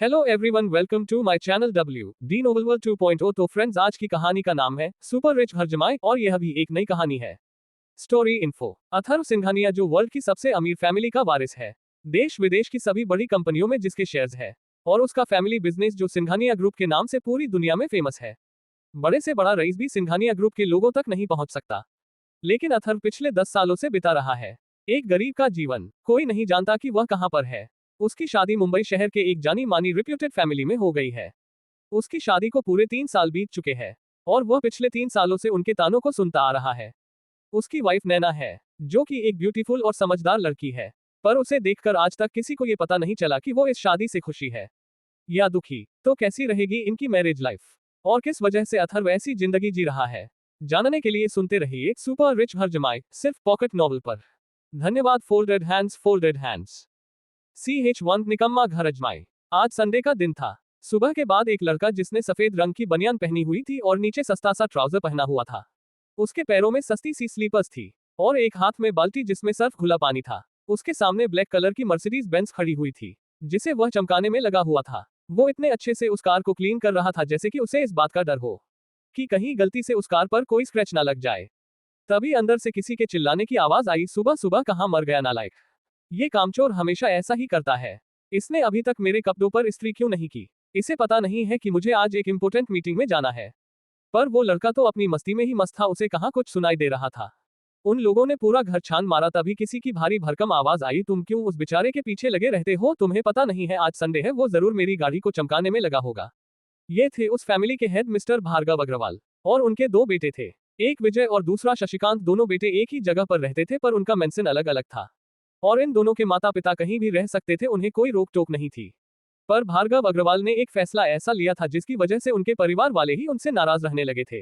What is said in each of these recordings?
Hello everyone, welcome to my channel W D novel world 2.0। तो friends, आज की कहानी का नाम है सुपर रिच घर जमाई और यह भी एक नई कहानी है। Story info. अथर्व सिंघानिया जो वर्ल्ड की सबसे अमीर फैमिली का वारिस है, देश विदेश की सभी बड़ी कंपनियों में जिसके शेयर्स है, और उसका फैमिली बिजनेस जो सिंघानिया ग्रुप के नाम से पूरी दुनिया में फेमस है। बड़े से बड़ा रईस भी सिंघानिया ग्रुप के लोगों तक नहीं पहुंच सकता। लेकिन अथर्व पिछले 10 सालों से बिता रहा है एक गरीब का जीवन। कोई नहीं जानता कि वह कहां पर है। उसकी शादी मुंबई शहर के एक जानी मानी रिप्यूटेड फैमिली में हो गई है। उसकी शादी को पूरे 3 साल बीत चुके हैं और वह पिछले 3 सालों से उनके तानों को सुनता आ रहा है। उसकी वाइफ नैना है, जो कि एक ब्यूटीफुल और समझदार लड़की है, पर उसे देखकर आज तक किसी को ये पता नहीं चला कि वो इस शादी से खुशी है या दुखी। तो कैसी रहेगी इनकी मैरिज लाइफ और किस वजह से अथर्व ऐसी जिंदगी जी रहा है, जानने के लिए सुनते रहिए सुपर रिच घर जमाई, सिर्फ पॉकेट नॉवल पर। धन्यवाद। Folded hands, folded hands. CH1 निकम्मा घर अजमाई। आज संडे का दिन था। सुबह के बाद एक लड़का जिसने सफेद रंग की बनियान पहनी हुई थी और नीचे सस्ता सा ट्राउजर पहना हुआ था, उसके पैरों में सस्ती सी स्लीपर्स थी और एक हाथ में बाल्टी जिसमें सर्फ घुला पानी था। उसके सामने ब्लैक कलर की मर्सिडीज बेंज खड़ी हुई थी, जिसे वह चमकाने में लगा हुआ था। वो इतने अच्छे से उस कार को क्लीन कर रहा था जैसे कि उसे इस बात का डर हो कि कहीं गलती से उस कार पर कोई स्क्रैच ना लग जाए। तभी अंदर से किसी के चिल्लाने की आवाज आई, सुबह सुबह कहाँ मर गया नालायक। ये कामचोर हमेशा ऐसा ही करता है। इसने अभी तक मेरे कपड़ों पर इस्त्री क्यों नहीं की? इसे पता नहीं है कि मुझे आज एक इम्पोर्टेंट मीटिंग में जाना है। पर वो लड़का तो अपनी मस्ती में ही मस्त था, उसे कहाँ कुछ सुनाई दे रहा था। उन लोगों ने पूरा घर छान मारा, तभी किसी की भारी भरकम आवाज आई, तुम क्यों उस बेचारे के पीछे लगे रहते हो? तुम्हें पता नहीं है आज संडे है? वो जरूर मेरी गाड़ी को चमकाने में लगा होगा। ये थे उस फैमिली के हेड मिस्टर भार्गव अग्रवाल और उनके 2 बेटे थे, एक विजय और दूसरा शशिकांत। दोनों बेटे एक ही जगह पर रहते थे पर उनका मेंशन अलग अलग था और इन दोनों के माता पिता कहीं भी रह सकते थे, उन्हें कोई रोक टोक नहीं थी। पर भार्गव अग्रवाल ने एक फैसला ऐसा लिया था जिसकी वजह से उनके परिवार वाले ही उनसे नाराज रहने लगे थे।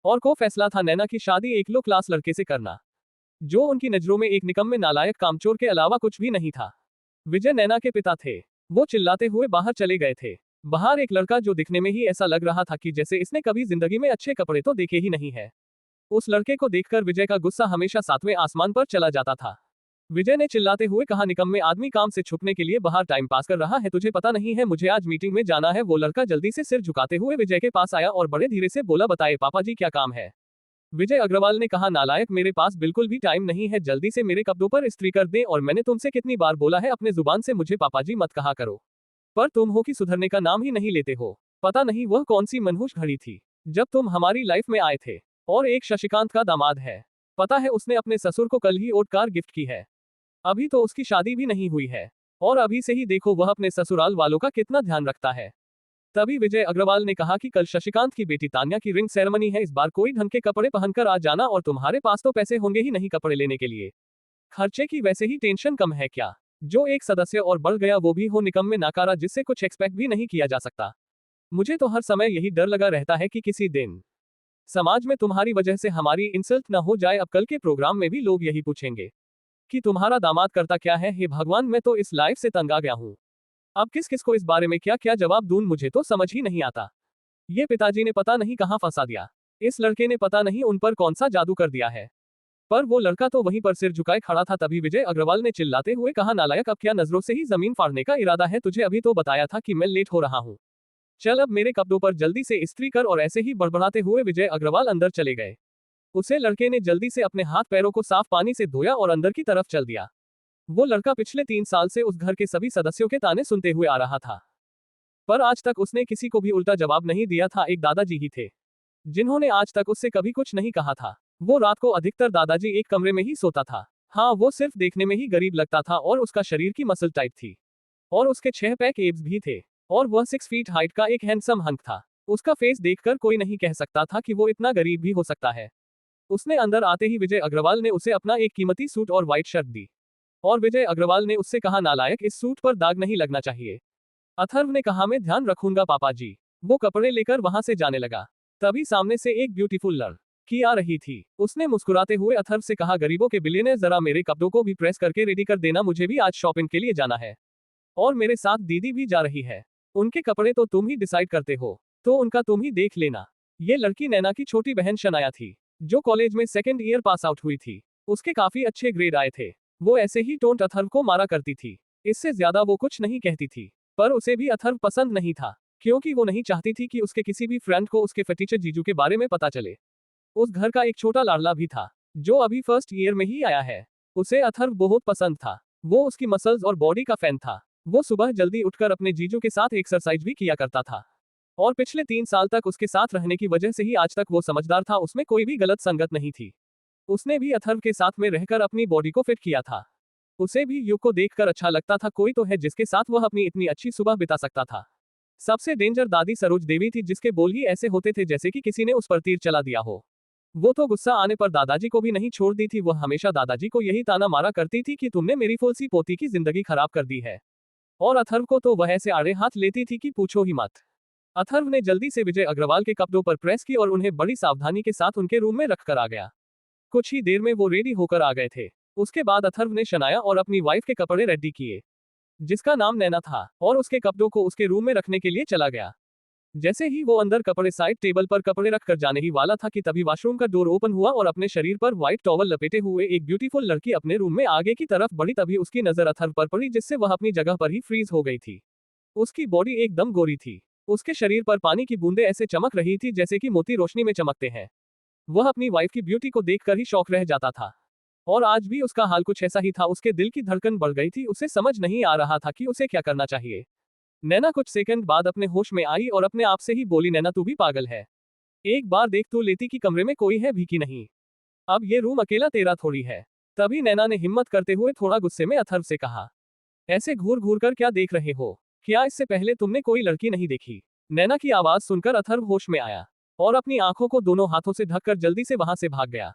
और को फैसला था नैना की शादी एक लो क्लास लड़के से करना, जो उनकी नजरों में एक निकम्मे नालायक कामचोर के अलावा कुछ भी नहीं था। विजय नैना के पिता थे। वो चिल्लाते हुए बाहर चले गए थे। बाहर एक लड़का जो दिखने में ही ऐसा लग रहा था कि जैसे इसने कभी जिंदगी में अच्छे कपड़े तो देखे ही नहीं है। उस लड़के को देखकर विजय का गुस्सा हमेशा 7वें आसमान पर चला जाता था। विजय ने चिल्लाते हुए कहा, निकम्मे आदमी, काम से छुपने के लिए बाहर टाइम पास कर रहा है, तुझे पता नहीं है मुझे आज मीटिंग में जाना है? वो लड़का जल्दी से सिर झुकाते हुए विजय के पास आया और बड़े धीरे से बोला, बताए पापा जी क्या काम है? विजय अग्रवाल ने कहा, नालायक, मेरे पास बिल्कुल भी टाइम नहीं है, जल्दी से मेरे कपड़ों पर इस्त्री कर दे। और मैंने तुमसे कितनी बार बोला है अपने जुबान से मुझे पापा जी मत कहा करो, पर तुम हो कि सुधरने का नाम ही नहीं लेते हो। पता नहीं वह कौन सी मनहूस घड़ी थी जब तुम हमारी लाइफ में आए थे। और एक शशिकांत का दामाद है, पता है उसने अपने ससुर को कल ही ओट कार गिफ्ट की है। अभी तो उसकी शादी भी नहीं हुई है और अभी से ही देखो वह अपने ससुराल वालों का कितना ध्यान रखता है। तभी विजय अग्रवाल ने कहा कि कल शशिकांत की बेटी तान्या की रिंग सेरेमनी है, इस बार कोई ढंग के कपड़े पहनकर आ जाना, और तुम्हारे पास तो पैसे होंगे ही नहीं कपड़े लेने के लिए। खर्चे की वैसे ही टेंशन कम है क्या? जो एक सदस्य और बढ़ गया, वो भी हो निकम्मे नाकारा, जिससे कुछ एक्सपेक्ट भी नहीं किया जा सकता। मुझे तो हर समय यही डर लगा रहता है कि किसी दिन समाज में तुम्हारी वजह से हमारी इंसल्ट न हो जाए। अब कल के प्रोग्राम में भी लोग यही पूछेंगे कि तुम्हारा दामाद करता क्या है? हे भगवान, मैं तो इस लाइफ से तंग आ गया हूँ। अब किस किस को इस बारे में क्या क्या जवाब दूं, मुझे तो समझ ही नहीं आता। ये पिताजी ने पता नहीं कहाँ फंसा दिया, इस लड़के ने पता नहीं उन पर कौन सा जादू कर दिया है। पर वो लड़का तो वहीं पर सिर झुकाए खड़ा था। तभी विजय अग्रवाल ने चिल्लाते हुए कहा, नालायक, अब क्या नजरों से ही जमीन फाड़ने का इरादा है? तुझे अभी तो बताया था कि मैं लेट हो रहा हूँ। चल अब मेरे कपड़ों पर जल्दी से इस्त्री कर। और ऐसे ही बड़बड़ाते हुए विजय अग्रवाल अंदर चले गए। उसे लड़के ने जल्दी से अपने हाथ पैरों को साफ पानी से धोया और अंदर की तरफ चल दिया। वो लड़का पिछले 3 साल से उस घर के सभी सदस्यों के ताने सुनते हुए आ रहा था, पर आज तक उसने किसी को भी उल्टा जवाब नहीं दिया था। एक दादाजी ही थे जिन्होंने आज तक उससे कभी कुछ नहीं कहा था। वो रात को अधिकतर दादाजी एक कमरे में ही सोता था। हाँ, वो सिर्फ देखने में ही गरीब लगता था और उसका शरीर की मसल टाइट थी और उसके 6 पैक एब्स भी थे और वह 6 फीट हाइट का एक हैंडसम हंक था। उसका फेस देखकर कोई नहीं कह सकता था कि वो इतना गरीब भी हो सकता है। उसने अंदर आते ही विजय अग्रवाल ने उसे अपना एक कीमती सूट और व्हाइट शर्ट दी और विजय अग्रवाल ने उससे कहा, नालायक, इस सूट पर दाग नहीं लगना चाहिए। अथर्व ने कहा, मैं ध्यान रखूंगा पापा जी। वो कपड़े लेकर वहां से जाने लगा। तभी सामने से एक ब्यूटीफुल लड़की आ रही थी। उसने मुस्कुराते हुए अथर्व से कहा, गरीबों के बिलियनर, जरा मेरे कपड़ों को भी प्रेस करके रेडी कर देना, मुझे भी आज शॉपिंग के लिए जाना है और मेरे साथ दीदी भी जा रही है। उनके कपड़े तो तुम ही डिसाइड करते हो, तो उनका तुम ही देख लेना। ये लड़की नैना की छोटी बहन शनाया थी, जो कॉलेज में 2nd ईयर पास आउट हुई थी। उसके काफी अच्छे ग्रेड आए थे। वो ऐसे ही टोंट अथर्व को मारा करती थी, इससे ज्यादा वो कुछ नहीं कहती थी। पर उसे भी अथर्व पसंद नहीं था, क्योंकि वो नहीं चाहती थी कि उसके किसी भी फ्रेंड को उसके फटीचर जीजू के बारे में पता चले। उस घर का एक छोटा लाडला भी था, जो अभी फर्स्ट ईयर में ही आया है। उसे अथर्व बहुत पसंद था। वो उसकी मसल्स और बॉडी का फैन था। वो सुबह जल्दी उठकर अपने जीजू के साथ एक्सरसाइज भी किया करता था। और पिछले 3 साल तक उसके साथ रहने की वजह से ही आज तक वो समझदार था, उसमें कोई भी गलत संगत नहीं थी। उसने भी अथर्व के साथ में रहकर अपनी बॉडी को फिट किया था। उसे भी युग को देखकर अच्छा लगता था, कोई तो है जिसके साथ वह अपनी इतनी अच्छी सुबह बिता सकता था। सबसे डेंजर दादी सरोज देवी थी, जिसके बोल ही ऐसे होते थे जैसे कि किसी ने उस पर तीर चला दिया हो। वो तो गुस्सा आने पर दादाजी को भी नहीं छोड़ दी थी। वह हमेशा दादाजी को यही ताना मारा करती थी कि तुमने मेरी फुलसी पोती की जिंदगी खराब कर दी है। और अथर्व को तो वह ऐसे आड़े हाथ लेती थी कि पूछो ही मत। अथर्व ने जल्दी से विजय अग्रवाल के कपड़ों पर प्रेस की और उन्हें बड़ी सावधानी के साथ उनके रूम में रखकर आ गया। कुछ ही देर में वो रेडी होकर आ गए थे। उसके बाद अथर्व ने शनाया और अपनी वाइफ के कपड़े रेडी किए, जिसका नाम नैना था, और उसके कपड़ों को उसके रूम में रखने के लिए चला गया। जैसे ही वो अंदर कपड़े साइड टेबल पर कपड़े रख कर जाने ही वाला था कि तभी वॉशरूम का डोर ओपन हुआ और अपने शरीर पर व्हाइट टॉवल लपेटे हुए एक ब्यूटीफुल लड़की अपने रूम में आगे की तरफ बढ़ी। तभी उसकी नजर अथर्व पर पड़ी, जिससे वह अपनी जगह पर ही फ्रीज हो गई थी। उसकी बॉडी एकदम गोरी थी। उसके शरीर पर पानी की बूंदें ऐसे चमक रही थी जैसे कि मोती रोशनी में चमकते हैं। वह अपनी वाइफ की ब्यूटी को देखकर ही शॉक रह जाता था। और आज भी उसका हाल कुछ ऐसा ही था। उसके दिल की धड़कन बढ़ गई थी। उसे समझ नहीं आ रहा था कि उसे क्या करना चाहिए। नैना कुछ सेकंड बाद अपने होश में आई और अपने आप से ही बोली, नैना तू भी पागल है। एक बार देख तो लेती कि कमरे में कोई है भी कि नहीं। अब ये रूम अकेला तेरा थोड़ी है। तभी नैना ने हिम्मत करते हुए थोड़ा गुस्से में अथर्व से कहा, ऐसे घूर घूर कर क्या देख रहे हो? क्या इससे पहले तुमने कोई लड़की नहीं देखी? नैना की आवाज सुनकर अथर्व होश में आया और अपनी आंखों को दोनों हाथों से ढककर जल्दी से वहां से भाग गया।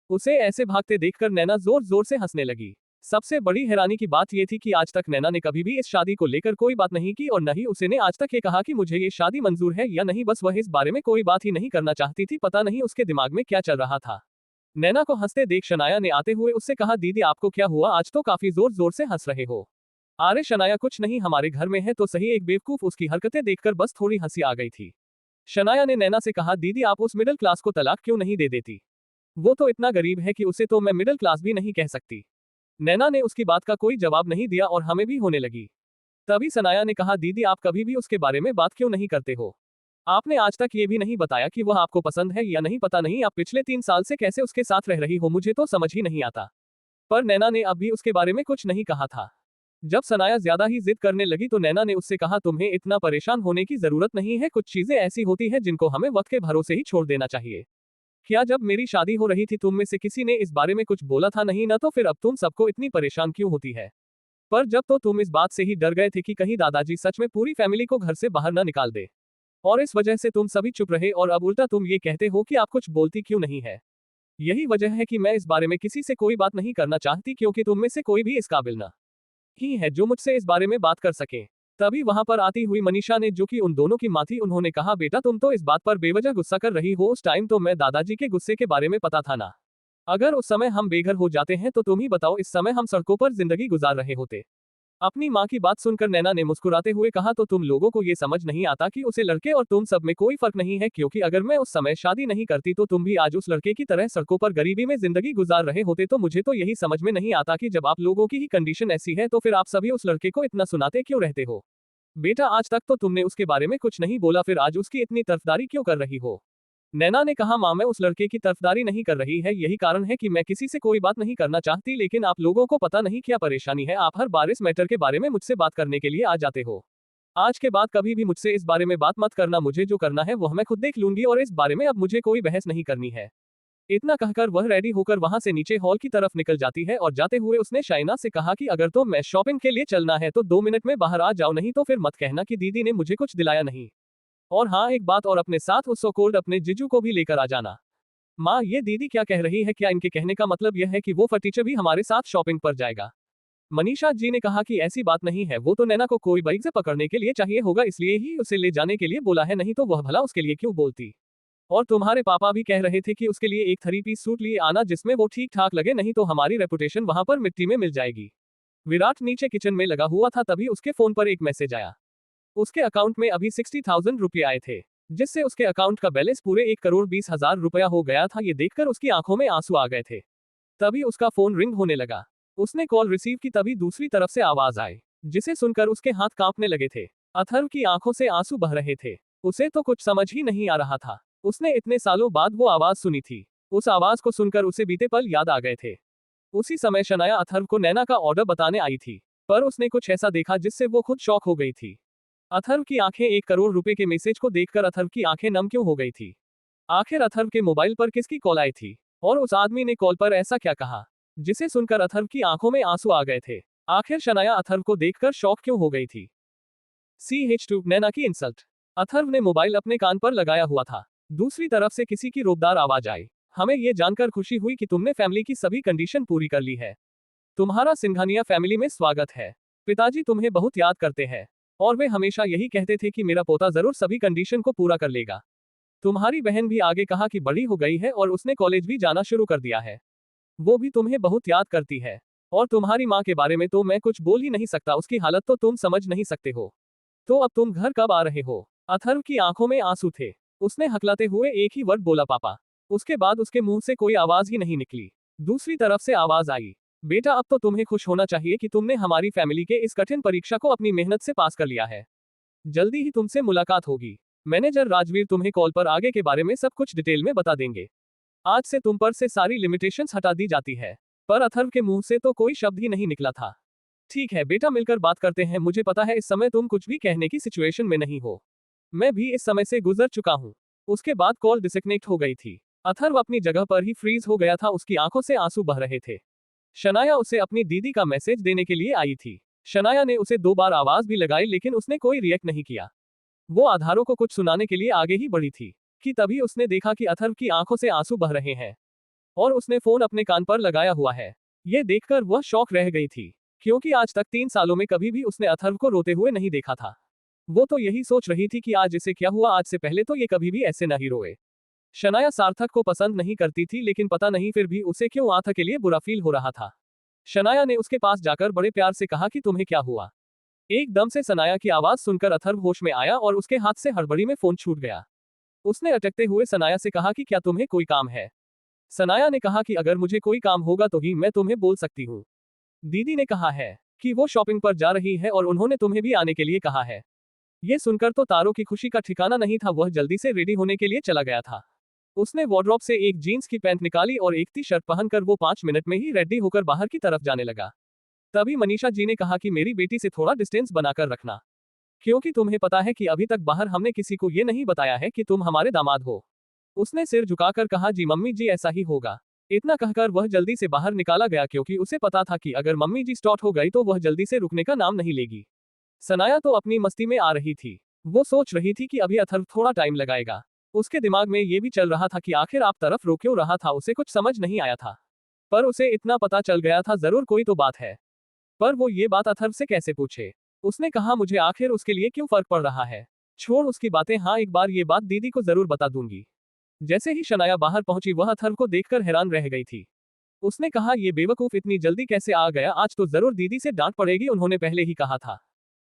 उसे ऐसे भागते देखकर नैना जोर जोर से हंसने लगी। सबसे बड़ी हैरानी की बात यह थी कि आज तक नैना ने कभी भी इस शादी को लेकर कोई बात नहीं की और न ही उसने आज तक ये कहा कि मुझे ये शादी मंजूर है या नहीं। बस वह इस बारे में कोई बात ही नहीं करना चाहती थी। पता नहीं उसके दिमाग में क्या चल रहा था। नैना को हंसते देख शनाया ने आते हुए उससे कहा, दीदी आपको क्या हुआ? आज तो काफी जोर जोर से हंस रहे हो। अरे शनाया कुछ नहीं, हमारे घर में है तो सही एक बेवकूफ। उसकी हरकतें देखकर बस थोड़ी हंसी आ गई थी। शनाया ने नैना से कहा, दीदी आप उस मिडिल क्लास को तलाक क्यों नहीं दे देती? वो तो इतना गरीब है कि उसे तो मैं मिडिल क्लास भी नहीं कह सकती। नैना ने उसकी बात का कोई जवाब नहीं दिया और हमें भी होने लगी। तभी सनाया ने कहा, दीदी आप कभी भी उसके बारे में बात क्यों नहीं करते हो? आपने आज तक ये भी नहीं बताया कि वह आपको पसंद है या नहीं। पता नहीं आप पिछले 3 साल से कैसे उसके साथ रह रही हो, मुझे तो समझ ही नहीं आता। पर नैना ने अब भी उसके बारे में कुछ नहीं कहा था। जब सनाया ज्यादा ही जिद करने लगी तो नैना ने उससे कहा, तुम्हें इतना परेशान होने की जरूरत नहीं है। कुछ चीजें ऐसी होती है जिनको हमें वक्त के भरोसे ही छोड़ देना चाहिए। क्या जब मेरी शादी हो रही थी तुम में से किसी ने इस बारे में कुछ बोला था? नहीं ना, तो फिर अब तुम सबको इतनी परेशान क्यों होती है? पर जब तो तुम इस बात से ही डर गए थे कि कहीं दादाजी सच में पूरी फैमिली को घर से बाहर न निकाल दे, और इस वजह से तुम सभी चुप रहे, और अब उल्टा तुम ये कहते हो कि आप कुछ बोलती क्यों नहीं है। यही वजह है कि मैं इस बारे में किसी से कोई बात नहीं करना चाहती, क्योंकि तुम में से कोई भी इस काबिल न ही है जो मुझसे इस बारे में बात कर सके। तभी वहां पर आती हुई मनीषा ने, जो कि उन दोनों की मां थी, उन्होंने कहा, बेटा तुम तो इस बात पर बेवजह गुस्सा कर रही हो। उस टाइम तो मैं दादाजी के गुस्से के बारे में पता था ना। अगर उस समय हम बेघर हो जाते हैं तो तुम ही बताओ, इस समय हम सड़कों पर जिंदगी गुजार रहे होते। अपनी मां की बात सुनकर नैना ने मुस्कुराते हुए कहा, तो तुम लोगों को ये समझ नहीं आता कि उसे लड़के और तुम सब में कोई फर्क नहीं है? क्योंकि अगर मैं उस समय शादी नहीं करती तो तुम भी आज उस लड़के की तरह सड़कों पर गरीबी में जिंदगी गुजार रहे होते। तो मुझे तो यही समझ में नहीं आता कि जब आप लोगों की ही कंडीशन ऐसी है तो फिर आप सभी उस लड़के को इतना सुनाते क्यों रहते हो? बेटा आज तक तो तुमने उसके बारे में कुछ नहीं बोला, फिर आज उसकी इतनी तरफदारी क्यों कर रही हो? नैना ने कहा, मां मैं उस लड़के की तरफदारी नहीं कर रही है, यही कारण है कि मैं किसी से कोई बात नहीं करना चाहती। लेकिन आप लोगों को पता नहीं क्या परेशानी है, आप हर बार इस मैटर के बारे में मुझसे बात करने के लिए आ जाते हो। आज के बाद कभी भी मुझसे इस बारे में बात मत करना। मुझे जो करना है वह मैं खुद देख लूंगी और इस बारे में अब मुझे कोई बहस नहीं करनी है। इतना कहकर वह रेडी होकर वहां से नीचे हॉल की तरफ निकल जाती है और जाते हुए उसने शाइना से कहा कि अगर तो मैं शॉपिंग के लिए चलना है तो 2 मिनट में बाहर आ जाओ, नहीं तो फिर मत कहना कि दीदी ने मुझे कुछ दिलाया नहीं। और हाँ एक बात और, अपने साथ उस सो कोल्ड अपने जीजू को भी लेकर आ जाना। माँ ये दीदी क्या कह रही है? क्या इनके कहने का मतलब यह है कि वो फटीचर भी हमारे साथ शॉपिंग पर जाएगा? मनीषा जी ने कहा कि ऐसी बात नहीं है, वो तो नैना को कोई बाइक से पकड़ने के लिए चाहिए होगा, इसलिए ही उसे ले जाने के लिए बोला है, नहीं तो वह भला उसके लिए क्यों बोलती। और तुम्हारे पापा भी कह रहे थे कि उसके लिए एक 3 पीस सूट लिए आना जिसमें वो ठीक ठाक लगे, नहीं तो हमारी रेपुटेशन वहां पर मिट्टी में मिल जाएगी। विराट नीचे किचन में लगा हुआ था, तभी उसके फोन पर एक मैसेज आया। उसके अकाउंट में अभी 60,000 रुपये आए थे, जिससे उसके अकाउंट का बैलेंस पूरे 1,20,000 रुपया हो गया था। ये देखकर उसकी आंखों में आंसू आ गए थे। तभी उसका फोन रिंग होने लगा। उसने कॉल रिसीव की, तभी दूसरी तरफ से आवाज आई, जिसे सुनकर उसके हाथ कांपने लगे थे। अथर्व की आंखों से आंसू बह रहे थे। उसे तो कुछ समझ ही नहीं आ रहा था। उसने इतने सालों बाद वो आवाज सुनी थी। उस आवाज को सुनकर उसे बीते पल याद आ गए थे। उसी समय शनाया अथर्व को नैना का ऑर्डर बताने आई थी, पर उसने कुछ ऐसा देखा जिससे वो खुद शॉक हो गई थी। अथर्व की आंखें 1 करोड़ रुपए के मैसेज को देखकर अथर्व की आंखें नम क्यों हो गई थी। आखिर अथर्व के मोबाइल पर किसकी कॉल आई थी और उस आदमी ने कॉल पर ऐसा क्या कहा जिसे सुनकर अथर्व की आंखों में आंसू आ गए थे। आखिर शनाया अथर्व को देखकर शॉक क्यों हो गई थी। CH2 नैना की इंसल्ट। अथर्व ने मोबाइल अपने कान पर लगाया हुआ था। दूसरी तरफ से किसी की रोबदार आवाज आई। हमें ये जानकर खुशी हुई कि तुमने फैमिली की सभी कंडीशन पूरी कर ली है। तुम्हारा सिंघानिया फैमिली में स्वागत है। पिताजी तुम्हें बहुत याद करते हैं और वे हमेशा यही कहते थे कि मेरा पोता जरूर सभी कंडीशन को पूरा कर लेगा। तुम्हारी बहन भी आगे कहा कि बड़ी हो गई है और उसने कॉलेज भी जाना शुरू कर दिया है। वो भी तुम्हें बहुत याद करती है। और तुम्हारी माँ के बारे में तो मैं कुछ बोल ही नहीं सकता, उसकी हालत तो तुम समझ नहीं सकते हो। तो अब तुम घर कब आ रहे हो। अथर्व की आंखों में आंसू थे। उसने हकलाते हुए एक ही वर्ड बोला, पापा। उसके बाद उसके मुंह से कोई आवाज ही नहीं निकली। दूसरी तरफ से आवाज आई, बेटा अब तो तुम्हें खुश होना चाहिए कि तुमने हमारी फैमिली के इस कठिन परीक्षा को अपनी मेहनत से पास कर लिया है। जल्दी ही तुमसे मुलाकात होगी। मैनेजर राजवीर तुम्हें कॉल पर आगे के बारे में सब कुछ डिटेल में बता देंगे। आज से तुम पर से सारी लिमिटेशंस हटा दी जाती है। पर अथर्व के मुंह से तो कोई शब्द ही नहीं निकला था। ठीक है बेटा, मिलकर बात करते हैं। मुझे पता है इस समय तुम कुछ भी कहने की सिचुएशन में नहीं हो। मैं भी इस समय से गुजर चुका हूँ। उसके बाद कॉल डिस्कनेक्ट हो गई थी। अथर्व अपनी जगह पर ही फ्रीज हो गया था। उसकी आंखों से आंसू बह रहे थे। शनाया उसे अपनी दीदी का मैसेज देने के लिए आई थी। शनाया ने उसे 2 बार आवाज भी लगाई लेकिन उसने कोई रिएक्ट नहीं किया। वो आधारों को कुछ सुनाने के लिए आगे ही बढ़ी थी कि तभी उसने देखा कि अथर्व की आंखों से आंसू बह रहे हैं और उसने फोन अपने कान पर लगाया हुआ है। ये देखकर वह शॉक रह गई थी, क्योंकि आज तक 3 सालों में कभी भी उसने अथर्व को रोते हुए नहीं देखा था। वो तो यही सोच रही थी कि आज इसे क्या हुआ, आज से पहले तो ये कभी भी ऐसे नहीं रोए। शनाया सार्थक को पसंद नहीं करती थी, लेकिन पता नहीं फिर भी उसे क्यों आथा के लिए बुरा फील हो रहा था। शनाया ने उसके पास जाकर बड़े प्यार से कहा कि तुम्हें क्या हुआ। एकदम से सनाया की आवाज सुनकर अथर्व होश में आया और उसके हाथ से हड़बड़ी में फोन छूट गया। उसने अटकते हुए सनाया से कहा कि क्या तुम्हें कोई काम है। सनाया ने कहा कि अगर मुझे कोई काम होगा तो ही मैं तुम्हें बोल सकती हूँ। दीदी ने कहा है कि वो शॉपिंग पर जा रही है और उन्होंने तुम्हें भी आने के लिए कहा है। ये सुनकर तो तारों की खुशी का ठिकाना नहीं था। वह जल्दी से रेडी होने के लिए चला गया था। उसने वार्डरोब से एक जीन्स की पैंट निकाली और एक टी शर्ट पहनकर वो 5 मिनट में ही रेडी होकर बाहर की तरफ जाने लगा। तभी मनीषा जी ने कहा कि मेरी बेटी से थोड़ा डिस्टेंस बनाकर रखना, क्योंकि तुम्हें पता है कि अभी तक बाहर हमने किसी को ये नहीं बताया है कि तुम हमारे दामाद हो। उसने सिर झुकाकर कहा, जी मम्मी जी ऐसा ही होगा। इतना कहकर वह जल्दी से बाहर निकाला गया, क्योंकि उसे पता था कि अगर मम्मी जी स्टार्ट हो गई तो वह जल्दी से रुकने का नाम नहीं लेगी। सनाया तो अपनी मस्ती में आ रही थी। वो सोच रही थी कि अभी अथर्व थोड़ा टाइम लगाएगा। उसके दिमाग में ये भी चल रहा था कि आखिर आप तरफ रो क्यों रहा था। उसे कुछ समझ नहीं आया था, पर उसे इतना पता चल गया था जरूर कोई तो बात है। पर वो ये बात अथर्व से कैसे पूछे। उसने कहा, मुझे आखिर उसके लिए क्यों फर्क पड़ रहा है। छोड़ उसकी बातें, हाँ एक बार ये बात दीदी को जरूर बता दूंगी। जैसे ही शनाया बाहर पहुंची वह अथर्व को देखकर हैरान रह गई थी। उसने कहा, ये बेवकूफ इतनी जल्दी कैसे आ गया, आज तो जरूर दीदी से डांट पड़ेगी। उन्होंने पहले ही कहा था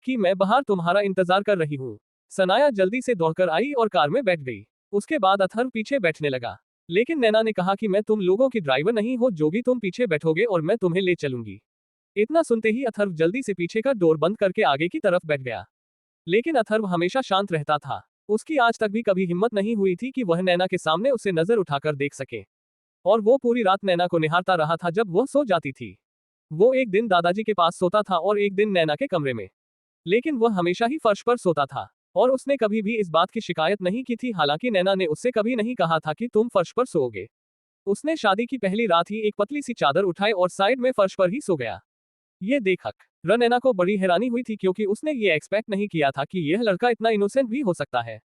कि मैं बाहर तुम्हारा इंतजार कर रही हूँ। सनाया जल्दी से दौड़कर आई और कार में बैठ गई। उसके बाद अथर्व पीछे बैठने लगा, लेकिन नैना ने कहा कि मैं तुम लोगों की ड्राइवर नहीं हो, जो भी तुम पीछे बैठोगे और मैं तुम्हें ले चलूंगी। इतना सुनते ही अथर्व जल्दी से पीछे का डोर बंद करके आगे की तरफ बैठ गया। लेकिन अथर्व हमेशा शांत रहता था। उसकी आज तक भी कभी हिम्मत नहीं हुई थी कि वह नैना के सामने उसे नजर उठाकर देख सके। और वो पूरी रात नैना को निहारता रहा था जब वह सो जाती थी। वो एक दिन दादाजी के पास सोता था और एक दिन नैना के कमरे में, लेकिन वह हमेशा ही फर्श पर सोता था। और उसने कभी भी इस बात की शिकायत नहीं की थी। हालांकि नैना ने उससे कभी नहीं कहा था कि तुम फर्श पर सोओगे। उसने शादी की पहली रात ही एक पतली सी चादर उठाई और साइड में फर्श पर ही सो गया। ये देखकर नैना को बड़ी हैरानी हुई थी, क्योंकि उसने ये एक्सपेक्ट नहीं किया था कि यह लड़का इतना इनोसेंट भी हो सकता है।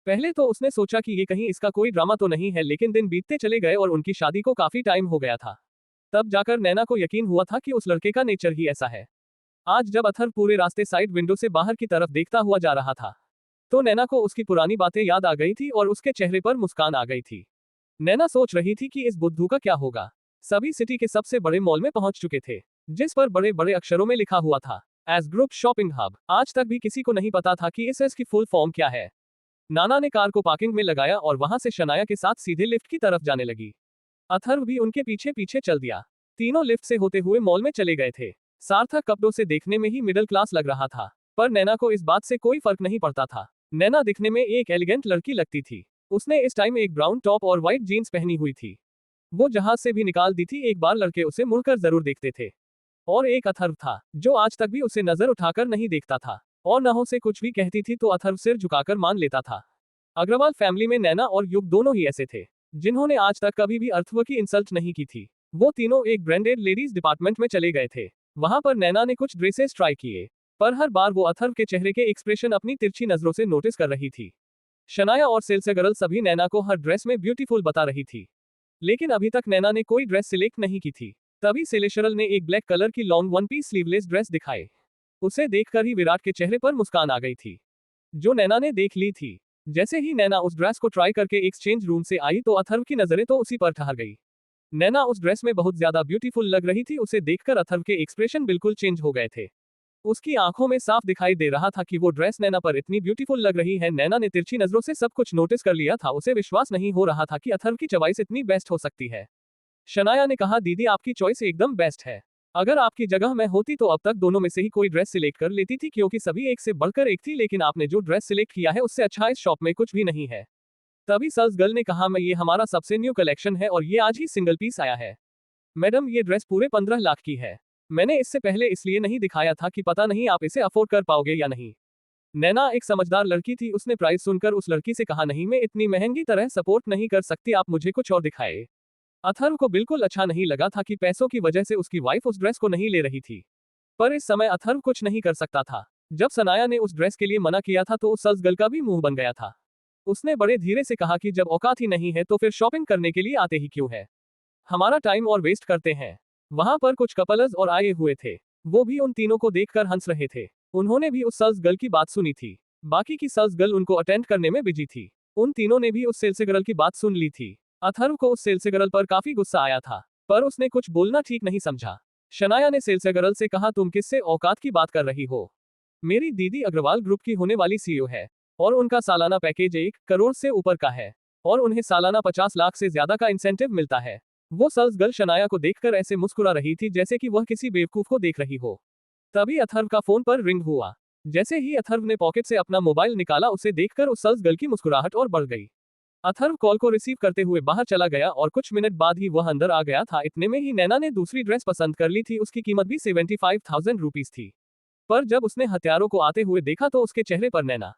पहले तो उसने सोचा कि ये कहीं इसका कोई ड्रामा तो नहीं है, लेकिन दिन बीतते चले गए और उनकी शादी को काफी टाइम हो गया था। तब जाकर नैना को यकीन हुआ था कि उस लड़के का नेचर ही ऐसा है। आज जब अथर्व पूरे रास्ते साइड विंडो से बाहर की तरफ देखता हुआ जा रहा था, तो नैना को उसकी पुरानी बातें याद आ गई थी और उसके चेहरे पर मुस्कान आ गई थी। नैना सोच रही थी कि इस बुद्धू का क्या होगा। सभी सिटी के सबसे बड़े मॉल में पहुंच चुके थे, जिस पर बड़े बड़े अक्षरों में लिखा हुआ था एस ग्रुप शॉपिंग हब। आज तक भी किसी को नहीं पता था कि इस एस की फुल फॉर्म क्या है। नाना ने कार को पार्किंग में लगाया और वहां से शनाया के साथ सीधे लिफ्ट की तरफ जाने लगी। अथर्व भी उनके पीछे पीछे चल दिया। तीनों लिफ्ट से होते हुए मॉल में चले गए थे। सार्थक कपड़ों से देखने में ही मिडिल क्लास लग रहा था, पर नैना को इस बात से कोई फर्क नहीं पड़ता था। नैना दिखने में एक एलिगेंट लड़की लगती थी। उसने इस टाइम एक ब्राउन टॉप और व्हाइट जीन्स पहनी हुई थी। वो जहाज से भी निकाल दी थी, एक बार लड़के उसे मुड़कर जरूर देखते थे। और एक अथर्व था, जो आज तक भी उसे नजर उठाकर नहीं देखता था, और नहो से कुछ भी कहती थी तो अथर्व सिर झुकाकर मान लेता था। अग्रवाल फैमिली में नैना और युग दोनों ही ऐसे थे, जिन्होंने आज तक कभी भी अथर्व की इंसल्ट नहीं की थी। वो तीनों एक ब्रांडेड लेडीज डिपार्टमेंट में चले गए थे। वहां पर नैना ने कुछ ड्रेसेस ट्राई किए, पर हर बार वो अथर्व के चेहरे के एक्सप्रेशन अपनी तिरछी नजरों से नोटिस कर रही थी। शनाया और सेल्स गर्ल सभी नैना को हर ड्रेस में ब्यूटीफुल बता रही थी, लेकिन अभी तक नैना ने कोई ड्रेस सिलेक्ट नहीं की थी। तभी सेलेशरल ने एक ब्लैक कलर की long one piece sleeveless dress दिखाए। उसे देखकर ही विराट के चेहरे पर मुस्कान आ गई थी, जो नैना ने देख ली थी। जैसे ही नैना उस ड्रेस को ट्राई करके एक्सचेंज रूम से आई तो अथर्व की नजरें तो उसी पर ठहर गई। नैना उस ड्रेस में बहुत ज्यादा ब्यूटीफुल लग रही थी। उसे देखकर अथर्व के एक्सप्रेशन बिल्कुल चेंज हो गए थे। उसकी आंखों में साफ दिखाई दे रहा था कि वो ड्रेस नैना पर इतनी ब्यूटीफुल लग रही है। नैना ने तिरछी नजरों से सब कुछ नोटिस कर लिया था। उसे विश्वास नहीं हो रहा था कि अथर्व की चॉइस इतनी बेस्ट हो सकती है। शनाया ने कहा, दीदी आपकी चॉइस एकदम बेस्ट है। अगर आपकी जगह मैं होती तो अब तक दोनों में से ही कोई ड्रेस सिलेक्ट कर लेती थी, क्योंकि सभी एक से बढ़कर एक थी, लेकिन आपने जो ड्रेस सिलेक्ट किया है उससे अच्छा इस शॉप में कुछ भी नहीं है। तभी सेल्स गर्ल ने कहा, मैं ये हमारा सबसे न्यू कलेक्शन है और ये आज ही सिंगल पीस आया है। मैडम ये ड्रेस पूरे 15 लाख की है। मैंने इससे पहले इसलिए नहीं दिखाया था कि पता नहीं आप इसे अफोर्ड कर पाओगे या नहीं। नैना एक समझदार लड़की थी। उसने प्राइस सुनकर उस लड़की से कहा, नहीं मैं इतनी महंगी तरह सपोर्ट नहीं कर सकती, आप मुझे कुछ और दिखाए। अथर्व को बिल्कुल अच्छा नहीं लगा था कि पैसों की वजह से उसकी वाइफ उस ड्रेस को नहीं ले रही थी, पर इस समय अथर्व कुछ नहीं कर सकता था। जब सनाया ने उस ड्रेस के लिए मना किया था तो उस सेल्स गर्ल का भी मुंह बन गया था। उसने बड़े धीरे से कहा कि जब औकात ही नहीं है तो फिर शॉपिंग करने के लिए आते ही क्यों है, हमारा टाइम और वेस्ट करते हैं। वहां पर कुछ कपल्स और आए हुए थे, वो भी उन तीनों को देखकर हंस रहे थे। उन्होंने भी उस सेल्स गर्ल की बात सुनी थी। बाकी की सेल्स गर्ल उनको अटेंड करने में बिजी थी। उन तीनों ने भी उस सेल्स गर्ल की बात सुन ली थी। अथर्व को उस सेल्स गर्ल पर काफी गुस्सा आया था, पर उसने कुछ बोलना ठीक नहीं समझा। शनाया ने सेल्स गर्ल से कहा, तुम किससे औकात की बात कर रही हो? मेरी दीदी अग्रवाल ग्रुप की होने वाली सीईओ है और उनका सालाना पैकेज 1 करोड़ से ऊपर का है और उन्हें सालाना 50 लाख से ज्यादा का इंसेंटिव मिलता है। वो सेल्स गर्ल शनाया को देखकर ऐसे मुस्कुरा रही थी जैसे कि वह किसी बेवकूफ को देख रही हो। तभी अथर्व का फोन पर रिंग हुआ। जैसे ही अथर्व ने पॉकेट से अपना मोबाइल निकाला, उसे देखकर उस सेल्स गर्ल की मुस्कुराहट और बढ़ गई। अथर्व कॉल को रिसीव करते हुए बाहर चला गया और कुछ मिनट बाद ही वह अंदर आ गया था। इतने में ही नैना ने दूसरी ड्रेस पसंद कर ली थी। उसकी कीमत भी 75,000 रुपीज थी, पर जब उसने हथियारों को आते हुए देखा तो उसके चेहरे पर नैना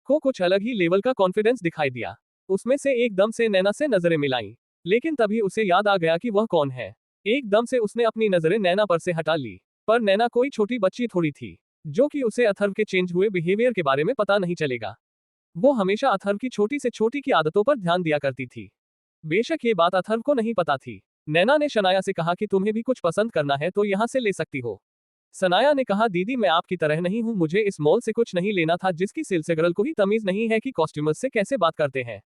को कुछ अलग ही लेवल का कॉन्फिडेंस दिखाई दिया। उसमें से एकदम से नैना से नजरें मिलाई, लेकिन तभी उसे याद आ गया कि वह कौन है। एकदम से उसने अपनी नजरें नैना पर से हटा ली, पर नैना कोई छोटी बच्ची थोड़ी थी, जो कि उसे अथर्व के चेंज हुए बिहेवियर के बारे में पता नहीं चलेगा। वो हमेशा अथर्व की छोटी से छोटी की आदतों पर ध्यान दिया करती थी। बेशक ये बात अथर्व को नहीं पता थी। नैना ने शनाया से कहा कि तुम्हें भी कुछ पसंद करना है तो यहाँ से ले सकती हो। सनाया ने कहा, दीदी मैं आपकी तरह नहीं हूँ, मुझे इस मॉल से कुछ नहीं लेना था जिसकी सेल्स गर्ल को ही तमीज नहीं है कि कॉस्ट्यूमर्स से कैसे बात करते हैं।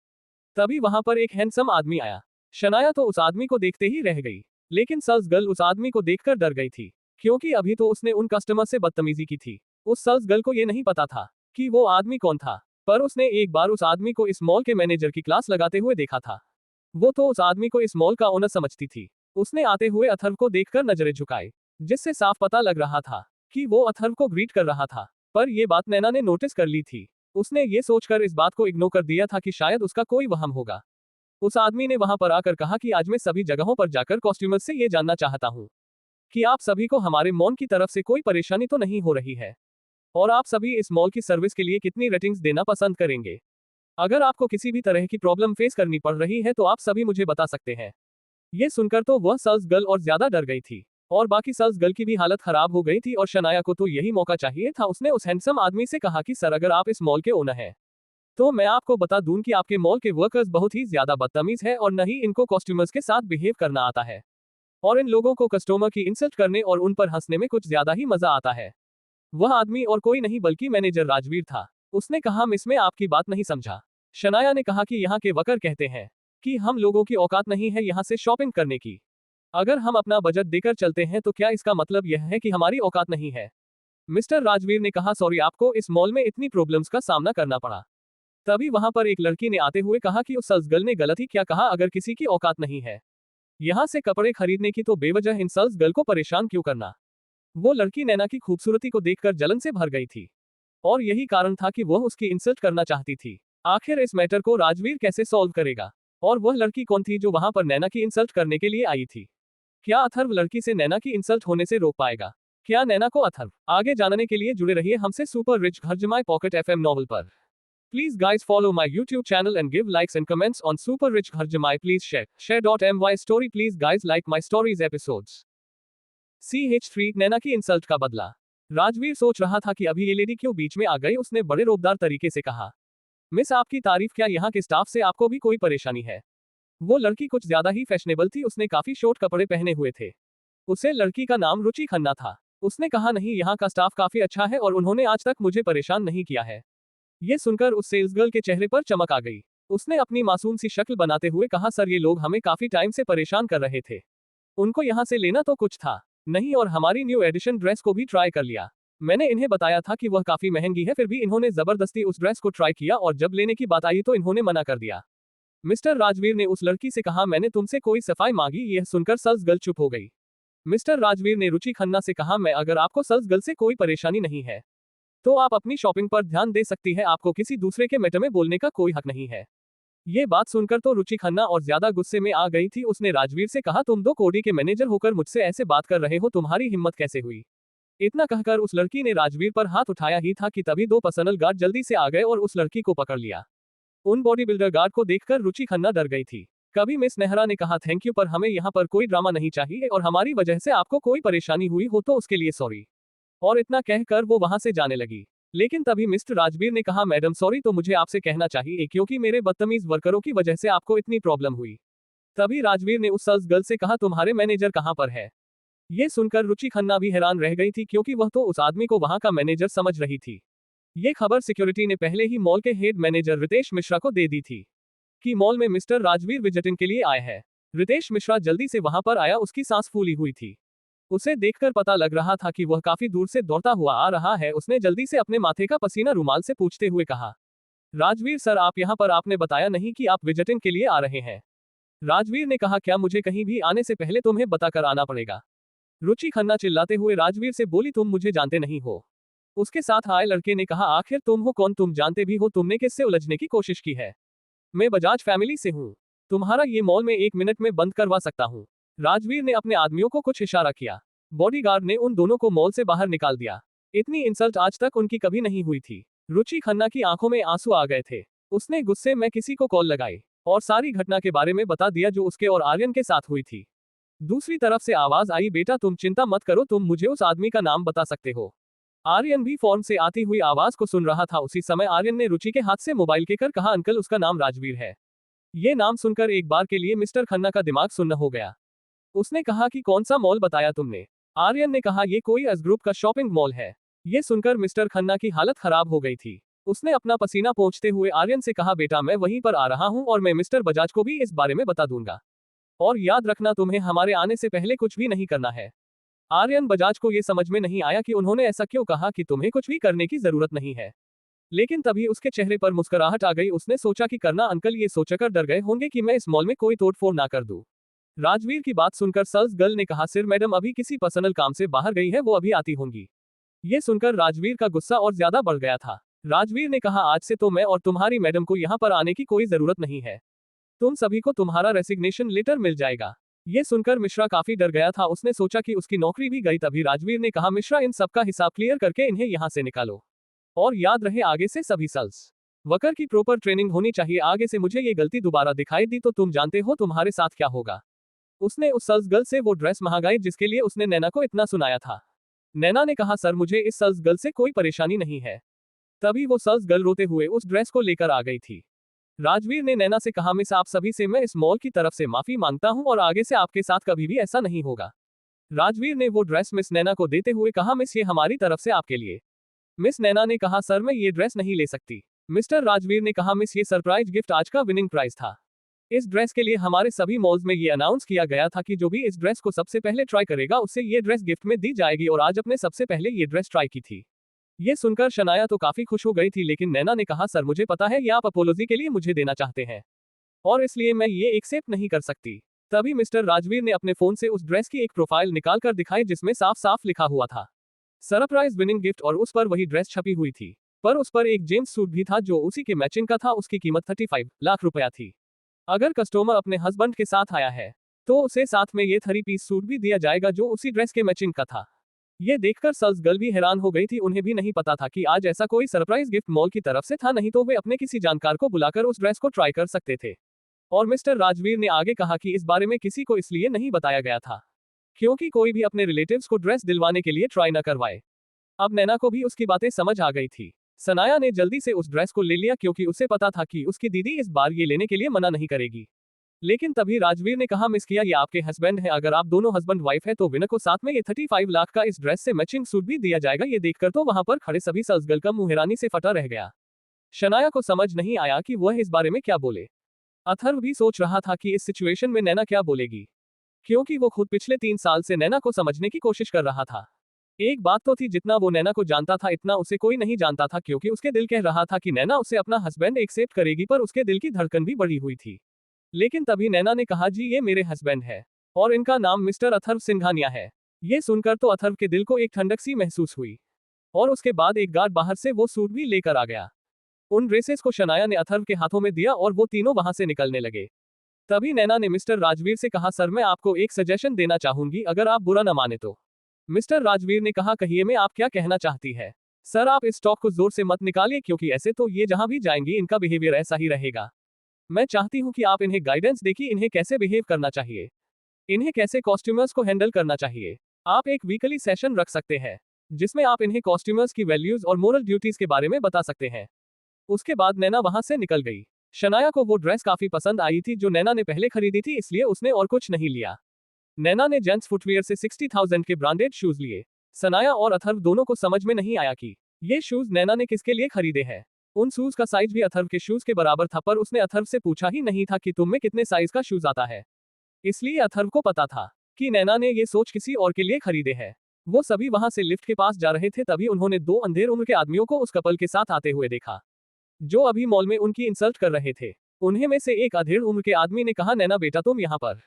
तभी वहां पर एक हैंडसम आदमी आया। शनाया तो उस आदमी को देखते ही रह गई, लेकिन सेल्स गर्ल उस आदमी को देखकर डर गई थी, क्योंकि अभी तो उसने उन कस्टमर से बदतमीजी की थी। उस सेल्स गर्ल को ये नहीं पता था कि वो आदमी कौन था, पर उसने एक बार उस आदमी को इस मॉल के मैनेजर की क्लास लगाते हुए देखा था। वो तो उस आदमी को इस मॉल का ओनर समझती थी। उसने आते हुए अथर्व को देखकर नजरें झुकाई, जिससे साफ पता लग रहा था कि वो अथर्व को ग्रीट कर रहा था, पर यह बात नैना ने नोटिस कर ली थी। उसने ये सोचकर इस बात को इग्नोर कर दिया था कि शायद उसका कोई वहम होगा। उस आदमी ने वहां पर आकर कहा कि आज मैं सभी जगहों पर जाकर कस्टमर्स से ये जानना चाहता हूँ कि आप सभी को हमारे मॉल की तरफ से कोई परेशानी तो नहीं हो रही है, और आप सभी इस मॉल की सर्विस के लिए कितनी रेटिंग्स देना पसंद करेंगे। अगर आपको किसी भी तरह की प्रॉब्लम फेस करनी पड़ रही है तो आप सभी मुझे बता सकते हैं। ये सुनकर तो वह सेल्स गर्ल और ज्यादा डर गई थी, और बाकी सेल्स गर्ल की भी हालत खराब हो गई थी, और शनाया को तो यही मौका चाहिए था। उसने उस हैंडसम आदमी से कहा कि सर अगर आप इस मॉल के ओनर हैं तो मैं आपको बता दूं कि आपके मॉल के वर्कर्स बहुत ही ज्यादा बदतमीज है और न ही इनको कस्टमर्स के साथ बिहेव करना आता है, और इन लोगों को कस्टमर की इंसल्ट करने और उन पर हंसने में कुछ ज्यादा ही मजा आता है। वह आदमी और कोई नहीं बल्कि मैनेजर राजवीर था। उसने कहा, मिस मैं आपकी बात नहीं समझा। शनाया ने कहा कि यहाँ के वर्कर कहते हैं कि हम लोगों की औकात नहीं है यहाँ से शॉपिंग करने की। अगर हम अपना बजट देकर चलते हैं तो क्या इसका मतलब यह है कि हमारी औकात नहीं है? मिस्टर राजवीर ने कहा, सॉरी आपको इस मॉल में इतनी प्रॉब्लम्स का सामना करना पड़ा। तभी वहां पर एक लड़की ने आते हुए कहा कि उस सेल्स गर्ल ने गलत ही क्या कहा, अगर किसी की औकात नहीं है यहाँ से कपड़े खरीदने की तो बेवजह इन सेल्स गर्ल को परेशान क्यों करना। वो लड़की नैना की खूबसूरती को देखकर जलन से भर गई थी और यही कारण था कि वह उसकी इंसल्ट करना चाहती थी। आखिर इस मैटर को राजवीर कैसे सॉल्व करेगा? और वह लड़की कौन थी जो वहां पर नैना की इंसल्ट करने के लिए आई थी? क्या अथर्व लड़की से नैना की इंसल्ट होने से रोक पाएगा? क्या नैना को अथर्व? आगे जानने के लिए जुड़े रहिए हमसे सुपर रिच घर जमाई पॉकेट एफएम नॉवल पर। Please guys follow my YouTube channel and give likes and comments on Super Rich Ghar Jamai. Please share.my story. Please guys like my stories episodes. CH3 नैना की insult का बदला। राजवीर सोच रहा था कि अभी ये लेडी क्यों बीच में आ गई। उसने बड़े रोबदार तरीके से कहा, मिस आपकी तारीफ, क्या यहाँ के स्टाफ से आपको भी कोई परेशानी है? वो लड़की कुछ ज्यादा ही फैशनेबल थी। उसने काफी शॉर्ट कपड़े पहने हुए थे। उसे लड़की का नाम रुचि खन्ना था। उसने कहा, नहीं, यहाँ का स्टाफ काफी अच्छा है और उन्होंने आज तक मुझे परेशान नहीं किया है। ये सुनकर उस सेल्स गर्ल के चेहरे पर चमक आ गई। उसने अपनी मासूम सी शक्ल बनाते हुए कहा, सर ये लोग हमें काफी टाइम से परेशान कर रहे थे। उनको यहाँ से लेना तो कुछ था नहीं और हमारी न्यू एडिशन ड्रेस को भी ट्राई कर लिया। मैंने इन्हें बताया था कि वह काफी महंगी है, फिर भी इन्होंने जबरदस्ती उस ड्रेस को ट्राई किया और जब लेने की बात आई तो इन्होंने मना कर दिया। मिस्टर राजवीर ने उस लड़की से कहा, मैंने तुमसे कोई सफाई मांगी? यह सुनकर सेल्स गर्ल चुप हो गई। मिस्टर राजवीर ने रुचि खन्ना से कहा, मैं अगर आपको सेल्स गर्ल से कोई परेशानी नहीं है तो आप अपनी शॉपिंग पर ध्यान दे सकती है। आपको किसी दूसरे के मैटर में बोलने का कोई हक नहीं है। ये बात सुनकर तो रुचि खन्ना और ज्यादा गुस्से में आ गई थी। उसने राजवीर से कहा, तुम दो कोडी के मैनेजर होकर मुझसे ऐसे बात कर रहे हो, तुम्हारी हिम्मत कैसे हुई? इतना कहकर उस लड़की ने राजवीर पर हाथ उठाया ही था कि तभी दो पर्सनल गार्ड जल्दी से आ गए और उस लड़की को पकड़ लिया। उन बॉडी बिल्डर गार्ड को देखकर रुचि खन्ना डर गई थी। कभी मिस नेहरा ने कहा, थैंक यू, पर हमें यहाँ पर कोई ड्रामा नहीं चाहिए और हमारी वजह से आपको कोई परेशानी हुई हो तो उसके लिए सॉरी। और इतना कहकर वो वहां से जाने लगी। लेकिन तभी मिस्टर राजवीर ने कहा, मैडम सॉरी तो मुझे आपसे कहना चाहिए क्योंकि मेरे बदतमीज वर्करों की वजह से आपको इतनी प्रॉब्लम हुई। तभी राजवीर ने उस सेल्स गर्ल से कहा, तुम्हारे मैनेजर कहाँ पर है? ये सुनकर रुचि खन्ना भी हैरान रह गई थी क्योंकि वह तो उस आदमी को वहां का मैनेजर समझ रही थी। ये खबर सिक्योरिटी ने पहले ही मॉल के हेड मैनेजर रितेश मिश्रा को दे दी थी कि मॉल में मिस्टर राजवीर विजिटिंग के लिए आए हैं। रितेश मिश्रा जल्दी से वहां पर आया। उसकी सांस फूली हुई थी। उसे देखकर पता लग रहा था कि वह काफी दूर से दौड़ता हुआ आ रहा है। उसने जल्दी से अपने माथे का पसीना रुमाल से पूछते हुए कहा, राजवीर सर, आप यहाँ पर, आपने बताया नहीं कि आप विजिटिंग के लिए आ रहे हैं। राजवीर ने कहा, क्या मुझे कहीं भी आने से पहले तुम्हें बताकर आना पड़ेगा? रुचि खन्ना चिल्लाते हुए राजवीर से बोली, तुम मुझे जानते नहीं हो। उसके साथ आए लड़के ने कहा, आखिर तुम हो कौन? तुम जानते भी हो तुमने किससे उलझने की कोशिश की है? मैं बजाज फैमिली से हूँ। तुम्हारा ये मॉल में 1 मिनट में बंद करवा सकता हूँ। राजवीर ने अपने आदमियों को कुछ इशारा किया। बॉडीगार्ड ने उन दोनों को मॉल से बाहर निकाल दिया। इतनी इंसल्ट आज तक उनकी कभी नहीं हुई थी। रुचि खन्ना की आंखों में आंसू आ गए थे। उसने गुस्से में किसी को कॉल लगाई और सारी घटना के बारे में बता दिया जो उसके और आर्यन के साथ हुई थी। दूसरी तरफ से आवाज आई, बेटा तुम चिंता मत करो, तुम मुझे उस आदमी का नाम बता सकते हो। आर्यन भी फॉर्म से आती हुई आवाज को सुन रहा था। उसी समय आर्यन ने रुचि के हाथ से मोबाइल लेकर कहा, अंकल उसका नाम राजवीर है। ये नाम सुनकर एक बार के लिए मिस्टर खन्ना का दिमाग सुन्न हो गया। उसने कहा कि कौन सा मॉल बताया तुमने? आर्यन ने कहा, ये कोई एस ग्रुप का शॉपिंग मॉल है। ये सुनकर मिस्टर खन्ना की हालत खराब हो गई थी। उसने अपना पसीना पोंछते हुए आर्यन से कहा, बेटा मैं वहीं पर आ रहा हूं और मैं मिस्टर बजाज को भी इस बारे में बता दूंगा। और याद रखना, तुम्हें हमारे आने से पहले कुछ भी नहीं करना है। आर्यन बजाज को यह समझ में नहीं आया कि उन्होंने ऐसा क्यों कहा कि तुम्हें कुछ भी करने की जरूरत नहीं है। लेकिन तभी उसके चेहरे पर मुस्कुराहट आ गई। उसने सोचा कि करना अंकल ये सोचकर डर गए होंगे कि मैं इस मॉल में कोई तोड़फोड़ ना कर दूं। राजवीर की बात सुनकर सेल्स गर्ल ने कहा, सिर मैडम अभी किसी पर्सनल काम से बाहर गई है, वो अभी आती होंगी। ये सुनकर राजवीर का गुस्सा और ज्यादा बढ़ गया था। राजवीर ने कहा, आज से तो मैं और तुम्हारी मैडम को यहाँ पर आने की कोई जरूरत नहीं है। तुम सभी को तुम्हारा रेसिग्नेशन लेटर मिल जाएगा। ये सुनकर मिश्रा काफी डर गया था। उसने सोचा कि उसकी नौकरी भी गई। तभी राजवीर ने कहा, मिश्रा इन सबका हिसाब क्लियर करके इन्हें यहाँ से निकालो। और याद रहे, आगे से सभी सेल्स वर्कर की प्रॉपर ट्रेनिंग होनी चाहिए। आगे से मुझे ये गलती दोबारा दिखाई दी तो तुम जानते हो तुम्हारे साथ क्या होगा। उसने उस सेल्स गर्ल से वो ड्रेस मंगाई जिसके लिए उसने नैना को इतना सुनाया था। नैना ने कहा, सर मुझे इस सेल्स गर्ल से कोई परेशानी नहीं है। तभी वो सेल्स गर्ल रोते हुए उस ड्रेस को लेकर आ गई थी। राजवीर ने नैना से कहा, मिस आप सभी से मैं इस मॉल की तरफ से माफी मांगता हूं और आगे से आपके साथ कभी भी ऐसा नहीं होगा। राजवीर ने वो ड्रेस मिस नैना को देते हुए कहा, मिस ये हमारी तरफ से आपके लिए। मिस नैना ने कहा, सर मैं ये ड्रेस नहीं ले सकती। मिस्टर राजवीर ने कहा, मिस ये सरप्राइज गिफ्ट आज का विनिंग प्राइज था। इस ड्रेस के लिए हमारे सभी मॉल्स में ये अनाउंस किया गया था कि जो भी इस ड्रेस को सबसे पहले ट्राई करेगा उससे ये ड्रेस गिफ्ट में दी जाएगी और आज अपने सबसे पहले ये ड्रेस ट्राई की थी। ये सुनकर शनाया तो काफी खुश हो गई थी, लेकिन नैना ने कहा, सर मुझे पता है ये आप अपोलॉजी के लिए मुझे देना चाहते हैं और इसलिए मैं ये एक्सेप्ट नहीं कर सकती। तभी मिस्टर राजवीर ने अपने फोन से उस ड्रेस की एक प्रोफाइल निकालकर दिखाई जिसमें साफ साफ लिखा हुआ था सरप्राइज विनिंग गिफ्ट और उस पर वही ड्रेस छपी हुई थी। पर उस पर एक जेम्स सूट भी था जो उसी के मैचिंग का था। उसकी कीमत 35 लाख रुपया थी। अगर कस्टमर अपने हस्बैंड के साथ आया है तो उसे साथ में ये 3 पीस सूट भी दिया जाएगा जो उसी ड्रेस के मैचिंग का था। ये देखकर सेल्स गर्ल भी हैरान हो गई थी। उन्हें भी नहीं पता था कि आज ऐसा कोई सरप्राइज गिफ्ट मॉल की तरफ से था, नहीं तो वे अपने किसी जानकार को बुलाकर उस ड्रेस को ट्राई कर सकते थे। और मिस्टर राजवीर ने आगे कहा कि इस बारे में किसी को इसलिए नहीं बताया गया था क्योंकि कोई भी अपने रिलेटिव्स को ड्रेस दिलवाने के लिए ट्राई न करवाए। अब नैना को भी उसकी बातें समझ आ गई थी। सनाया ने जल्दी से उस ड्रेस को ले लिया क्योंकि उसे पता था कि उसकी दीदी इस बार ये लेने के लिए मना नहीं करेगी। लेकिन तभी राजवीर ने कहा, मिस किया, ये आपके हस्बैंड हैं, अगर आप दोनों हस्बैंड वाइफ है तो विनर को साथ में ये 35 लाख का इस ड्रेस से मैचिंग सूट भी दिया जाएगा। ये देखकर तो वहां पर खड़े सभी सेल्स गर्ल का मुंह हैरानी से फटा रह गया। शनाया को समझ नहीं आया कि वह इस बारे में क्या बोले। अथर्व भी सोच रहा था कि इस सिचुएशन में नैना क्या बोलेगी, क्योंकि वो खुद पिछले 3 साल से नैना को समझने की कोशिश कर रहा था। एक बात तो थी, जितना वो नैना को जानता था इतना उसे कोई नहीं जानता था, क्योंकि उसके दिल कह रहा था कि नैना उसे अपना हस्बैंड एक्सेप्ट करेगी, पर उसके दिल की धड़कन भी बढ़ी हुई थी। लेकिन तभी नैना ने कहा, जी ये मेरे हस्बैंड है और इनका नाम मिस्टर अथर्व सिंघानिया है। ये सुनकर तो अथर्व के दिल को एक ठंडक सी महसूस हुई और उसके बाद एक गार्ड बाहर से वो सूट भी लेकर आ गया। उन ड्रेसेस को शनाया ने अथर्व के हाथों में दिया और वो तीनों वहां से निकलने लगे। तभी नैना ने मिस्टर राजवीर से कहा, सर मैं आपको एक सजेशन देना चाहूंगी, अगर आप बुरा न माने तो। मिस्टर राजवीर ने कहा, कहिए, मैं आप क्या कहना चाहती है। सर आप इस स्टॉक को जोर से मत निकालिए, क्योंकि ऐसे तो ये जहां भी जाएंगी इनका बिहेवियर ऐसा ही रहेगा। मैं चाहती हूं कि आप इन्हें गाइडेंस देखिए, इन्हें कैसे बिहेव करना चाहिए, इन्हें कैसे कॉस्ट्यूमर्स को हैंडल करना चाहिए। आप एक वीकली सेशन रख सकते हैं जिसमें आप इन्हें कॉस्ट्यूमर्स की वैल्यूज और मोरल ड्यूटीज के बारे में बता सकते हैं। उसके बाद नैना वहां से निकल गई। शनाया को वो ड्रेस काफी पसंद आई थी जो नैना ने पहले खरीदी थी, इसलिए उसने और कुछ नहीं लिया। नैना ने जेंट्स फुटवियर से 60,000 के ब्रांडेड शूज लिए। सनाया और अथर्व दोनों को समझ में नहीं आया कि ये शूज नैना ने किसके लिए खरीदे हैं। उन शूज का साइज भी अथर्व के शूज के बराबर था, पर उसने अथर्व से पूछा ही नहीं था कि तुम में कितने साइज का शूज आता है। इसलिए अथर्व को पता था कि नैना ने ये सोच किसी और के लिए खरीदे हैं। वो सभी वहां से लिफ्ट के पास जा रहे थे, तभी उन्होंने 2 अंधेर उम्र के आदमियों को उस कपल के साथ आते हुए देखा जो अभी मॉल में उनकी इंसल्ट कर रहे थे। उन्हें में से एक अधेड़ उम्र के आदमी ने कहा, नैना बेटा तुम यहाँ पर।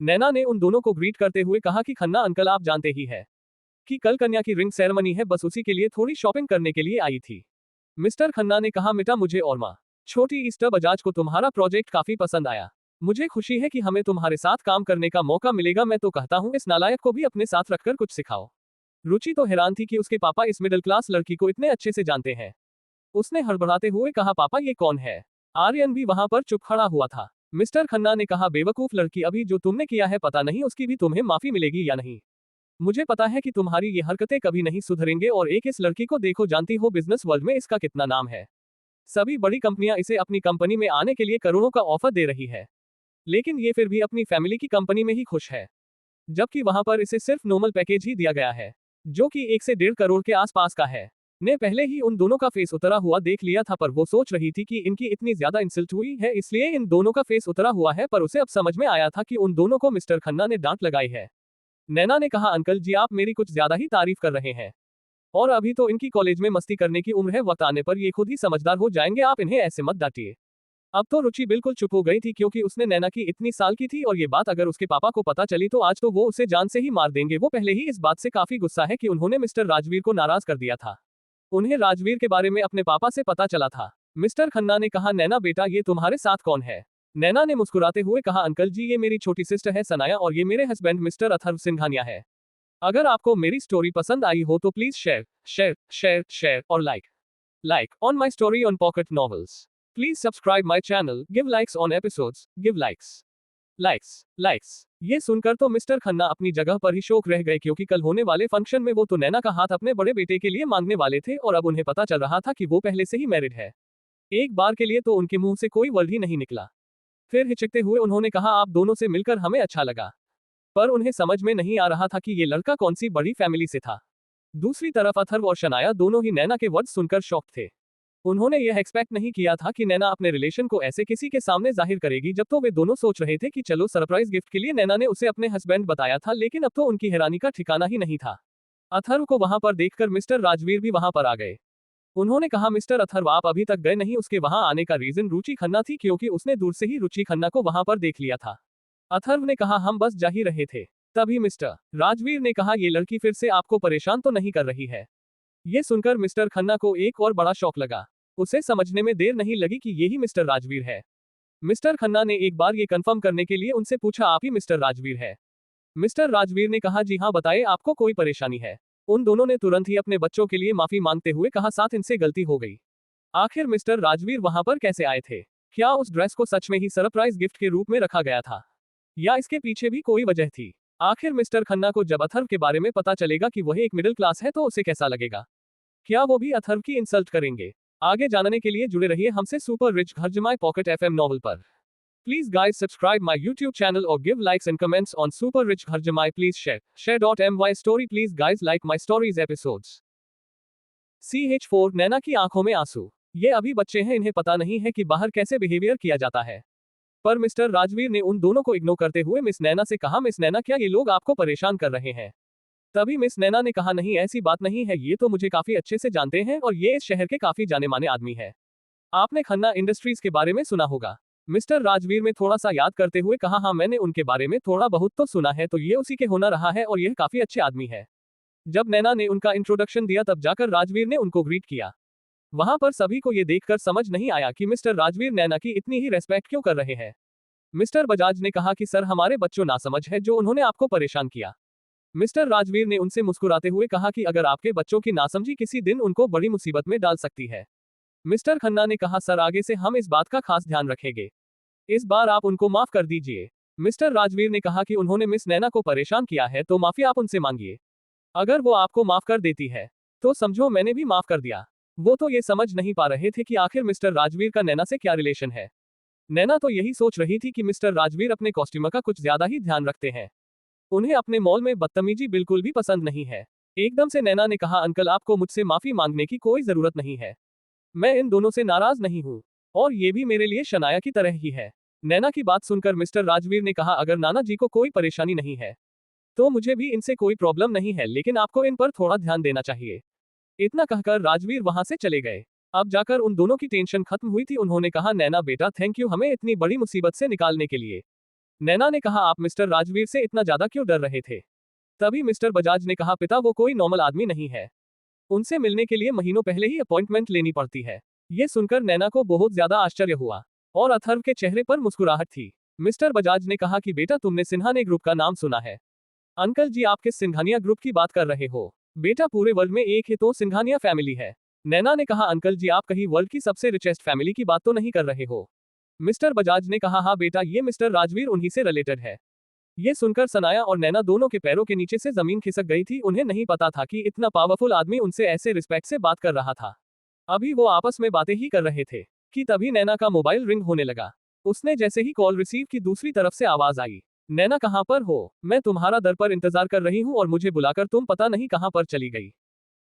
नैना ने उन दोनों को ग्रीट करते हुए कहा कि खन्ना अंकल आप जानते ही है कि कल कन्या की रिंग सेरेमनी है, बस उसी के लिए थोड़ी शॉपिंग करने के लिए आई थी। मिस्टर खन्ना ने कहा, मिटा मुझे और माँ छोटी ईस्टर बजाज को तुम्हारा प्रोजेक्ट काफी पसंद आया। मुझे खुशी है कि हमें तुम्हारे साथ काम करने का मौका मिलेगा। मैं तो कहता हूँ इस नालायक को भी अपने साथ रखकर कुछ सिखाओ। रुचि तो हैरान थी कि उसके पापा इस मिडिल क्लास लड़की को इतने अच्छे से जानते हैं। उसने हड़बड़ाते हुए कहा, पापा ये कौन है। आर्यन भी वहां पर चुप खड़ा हुआ था। मिस्टर खन्ना ने कहा, बेवकूफ लड़की, अभी जो तुमने किया है पता नहीं उसकी भी तुम्हें माफी मिलेगी या नहीं। मुझे पता है कि तुम्हारी ये हरकतें कभी नहीं सुधरेंगे। और एक इस लड़की को देखो, जानती हो बिजनेस वर्ल्ड में इसका कितना नाम है। सभी बड़ी कंपनियां इसे अपनी कंपनी में आने के लिए करोड़ों का ऑफर दे रही है, लेकिन ये फिर भी अपनी फैमिली की कंपनी में ही खुश है, जबकि वहां पर इसे सिर्फ नॉर्मल पैकेज ही दिया गया है जो कि 1 से 1.5 करोड़ के आसपास का है। ने पहले ही उन दोनों का फेस उतरा हुआ देख लिया था, पर वो सोच रही थी कि इनकी इतनी ज्यादा इंसल्ट हुई है इसलिए इन दोनों का फेस उतरा हुआ है। पर उसे अब समझ में आया था कि उन दोनों को मिस्टर खन्ना ने डांट लगाई है। नैना ने कहा, अंकल जी आप मेरी कुछ ज्यादा ही तारीफ कर रहे हैं, और अभी तो इनकी कॉलेज में मस्ती करने की उम्र है, वक्त आने पर ये खुद ही समझदार हो जाएंगे, आप इन्हें ऐसे मत डांटिए। अब तो रुचि बिल्कुल चुप हो गई थी, क्योंकि उसने नैना की इतनी साल की थी और ये बात अगर उसके पापा को पता चली तो आज तो वो उसे जान से ही मार देंगे। वो पहले ही इस बात से काफी गुस्सा है कि उन्होंने मिस्टर राजवीर को नाराज कर दिया था। उन्हें राजवीर के बारे में अपने पापा से पता चला था। मिस्टर खन्ना ने कहा, नैना बेटा ये तुम्हारे साथ कौन है। नैना ने मुस्कुराते हुए कहा, अंकल जी ये मेरी छोटी सिस्टर है सनाया, और ये मेरे हस्बैंड मिस्टर अथर्व सिंघानिया है। अगर आपको मेरी स्टोरी पसंद आई हो तो please share share share share और like on my story on Pocket Novels. Please subscribe my channel, give likes on episodes, give likes. ये सुनकर तो मिस्टर खन्ना अपनी जगह पर ही शौक रह गए, क्योंकि कल होने वाले फंक्शन में वो तो नैना का हाथ अपने बड़े बेटे के लिए मांगने वाले थे, और अब उन्हें पता चल रहा था कि वो पहले से ही मैरिड है। एक बार के लिए तो उनके मुंह से कोई वर्ड ही नहीं निकला। फिर हिचकते हुए उन्होंने कहा, आप दोनों से मिलकर हमें अच्छा लगा। पर उन्हें समझ में नहीं आ रहा था कि ये लड़का कौन सी बड़ी फैमिली से था। दूसरी तरफ अथर्व और शनाया दोनों ही नैना के वर्ड सुनकर शॉक थे। उन्होंने यह एक्सपेक्ट नहीं किया था कि नैना अपने रिलेशन को ऐसे किसी के सामने जाहिर करेगी। जब तो वे दोनों सोच रहे थे कि चलो सरप्राइज गिफ्ट के लिए नैना ने उसे अपने हस्बैंड बताया था, लेकिन अब तो उनकी हैरानी का ठिकाना ही नहीं था। अथर्व को वहां पर देखकर मिस्टर राजवीर भी वहां पर आ गए। उन्होंने कहा, मिस्टर अथर्व आप अभी तक गए नहीं। उसके वहां आने का रीजन रुचि खन्ना थी, क्योंकि उसने दूर से ही रुचि खन्ना को वहां पर देख लिया था। अथर्व ने कहा हम बस जा ही रहे थे। तभी मिस्टर राजवीर ने कहा ये लड़की फिर से आपको परेशान तो नहीं कर रही है। ये सुनकर मिस्टर खन्ना को एक और बड़ा शौक लगा। उसे समझने में देर नहीं लगी कि यही मिस्टर राजवीर है। मिस्टर खन्ना ने एक बार ये कंफर्म करने के लिए उनसे पूछा आप ही मिस्टर राजवीर है? मिस्टर राजवीर ने कहा जी हाँ बताइए आपको कोई परेशानी है। उन दोनों ने तुरंत ही अपने बच्चों के लिए माफी मांगते हुए कहा साथ इनसे गलती हो गई। आखिर मिस्टर राजवीर वहां पर कैसे आए थे? क्या उस ड्रेस को सच में ही सरप्राइज गिफ्ट के रूप में रखा गया था, या इसके पीछे भी कोई वजह थी? आखिर मिस्टर खन्ना को जब अथर्व के बारे में पता चलेगा कि वह एक मिडिल क्लास है तो उसे कैसा लगेगा? क्या वो भी अथर्व की इंसल्ट करेंगे? आगे जानने के लिए जुड़े रहिए हमसे सुपर रिच घर जमाई पॉकेट एफएम नॉवल पर। Please guys subscribe my YouTube channel or give likes and comments on Super Rich Ghar Jamai. Please share.my story. Please guys like my stories episodes. CH4 नैना की आंखों में आंसू। ये अभी बच्चे हैं, इन्हें पता नहीं है कि बाहर कैसे बिहेवियर किया जाता है। पर मिस्टर राजवीर ने उन दोनों को इग्नोर करते हुए मिस नैना से कहा मिस नैना क्या ये लोग आपको परेशान कर रहे हैं? तभी मिस नैना ने कहा नहीं ऐसी बात नहीं है, ये तो मुझे काफी अच्छे से जानते हैं और ये इस शहर के काफी जाने माने आदमी है। आपने खन्ना इंडस्ट्रीज के बारे में सुना होगा। मिस्टर राजवीर में थोड़ा सा याद करते हुए कहा हाँ मैंने उनके बारे में थोड़ा बहुत तो सुना है, तो ये उसी के होना रहा है और यह काफी अच्छे आदमी है। जब नैना ने उनका इंट्रोडक्शन दिया तब जाकर राजवीर ने उनको ग्रीट किया। वहां पर सभी को ये देखकर समझ नहीं आया कि मिस्टर राजवीर नैना की इतनी ही रेस्पेक्ट क्यों कर रहे हैं। मिस्टर बजाज ने कहा कि सर हमारे बच्चों नासमझ है जो उन्होंने आपको परेशान किया। मिस्टर राजवीर ने उनसे मुस्कुराते हुए कहा कि अगर आपके बच्चों की नासमझी किसी दिन उनको बड़ी मुसीबत में डाल सकती है। मिस्टर खन्ना ने कहा सर आगे से हम इस बात का खास ध्यान रखेंगे, इस बार आप उनको माफ कर दीजिए। मिस्टर राजवीर ने कहा कि उन्होंने मिस नैना को परेशान किया है तो माफी आप उनसे मांगिए। अगर वो आपको माफ कर देती है तो समझो मैंने भी माफ कर दिया। वो तो ये समझ नहीं पा रहे थे कि आखिर मिस्टर राजवीर का नैना से क्या रिलेशन है। नैना तो यही सोच रही थी कि मिस्टर राजवीर अपने कॉस्ट्यूमर का कुछ ज्यादा ही ध्यान रखते हैं। उन्हें अपने मॉल में बदतमीजी बिल्कुल भी पसंद नहीं है। एकदम से नैना ने कहा अंकल आपको मुझसे माफी मांगने की कोई जरूरत नहीं है, मैं इन दोनों से नाराज नहीं हूँ और ये भी मेरे लिए शनाया की तरह ही है। नैना की बात सुनकर मिस्टर राजवीर ने कहा अगर नाना जी को कोई परेशानी नहीं है तो मुझे भी इनसे कोई प्रॉब्लम नहीं है, लेकिन आपको इन पर थोड़ा ध्यान देना चाहिए। इतना कहकर राजवीर वहां से चले गए। अब जाकर उन दोनों की टेंशन खत्म हुई थी। उन्होंने कहा नैना बेटा थैंक यू हमें इतनी बड़ी मुसीबत से निकालने के लिए। नैना ने कहा आप मिस्टर राजवीर से इतना ज्यादा क्यों डर रहे थे? तभी मिस्टर बजाज ने कहा पिता वो कोई नॉर्मल आदमी नहीं है, उनसे मिलने के लिए महीनों पहले ही अपॉइंटमेंट लेनी पड़ती है। ये सुनकर नैना को बहुत ज्यादा आश्चर्य हुआ और अथर्व के चेहरे पर मुस्कुराहट थी। मिस्टर बजाज ने कहा कि बेटा तुमने सिंघानिया ग्रुप का नाम सुना है? अंकल जी आप किस सिंघानिया ग्रुप की बात कर रहे हो? बेटा पूरे वर्ल्ड में एक ही तो सिंघानिया फैमिली है। नैना ने कहा अंकल जी आप कहीं वर्ल्ड की सबसे रिचेस्ट फैमिली की बात तो नहीं कर रहे हो? मिस्टर बजाज ने कहा हाँ बेटा ये मिस्टर राजवीर उन्हीं से रिलेटेड है। ये सुनकर सनाया और नैना दोनों के पैरों के नीचे से जमीन खिसक गई थी। उन्हें नहीं पता था कि इतना पावरफुल आदमी उनसे ऐसे रिस्पेक्ट से बात कर रहा था। अभी वो आपस में बातें ही कर रहे थे कि तभी नैना का मोबाइल रिंग होने लगा। उसने जैसे ही कॉल रिसीव की दूसरी तरफ से आवाज आई नैना कहाँ पर हो? मैं तुम्हारा दर पर इंतजार कर रही हूँ और मुझे बुलाकर तुम पता नहीं कहाँ पर चली गई।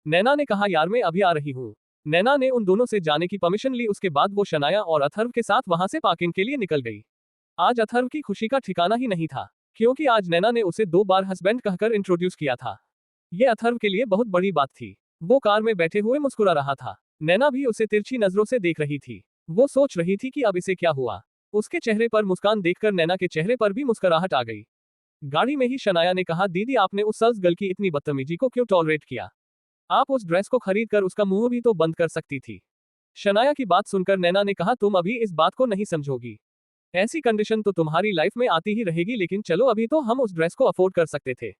नैना ने कहा यार मैं अभी आ रही हूँ। नैना ने उन दोनों से जाने की परमिशन ली। उसके बाद वो शनाया और अथर्व के साथ वहां से पार्किंग के लिए निकल गई। आज अथर्व की खुशी का ठिकाना ही नहीं था, क्योंकि आज नैना ने उसे 2 बार हस्बैंड कहकर इंट्रोड्यूस किया था। ये अथर्व के लिए बहुत बड़ी बात थी। वो कार में बैठे हुए मुस्कुरा रहा था। नैना भी उसे तिरछी नजरों से देख रही थी। वो सोच रही थी कि अब इसे क्या हुआ। उसके चेहरे पर मुस्कान देखकर नैना के चेहरे पर भी मुस्कुराहट आ गई। गाड़ी में ही शनाया ने कहा दीदी आपने उस सल्स गर्ल की इतनी बदतमीजी को क्यों टॉलरेट किया? आप उस ड्रेस को खरीद कर उसका मुंह भी तो बंद कर सकती थी। शनाया की बात सुनकर नैना ने कहा तुम अभी इस बात को नहीं समझोगी, ऐसी कंडीशन तो तुम्हारी लाइफ में आती ही रहेगी, लेकिन चलो अभी तो हम उस ड्रेस को अफोर्ड कर सकते थे,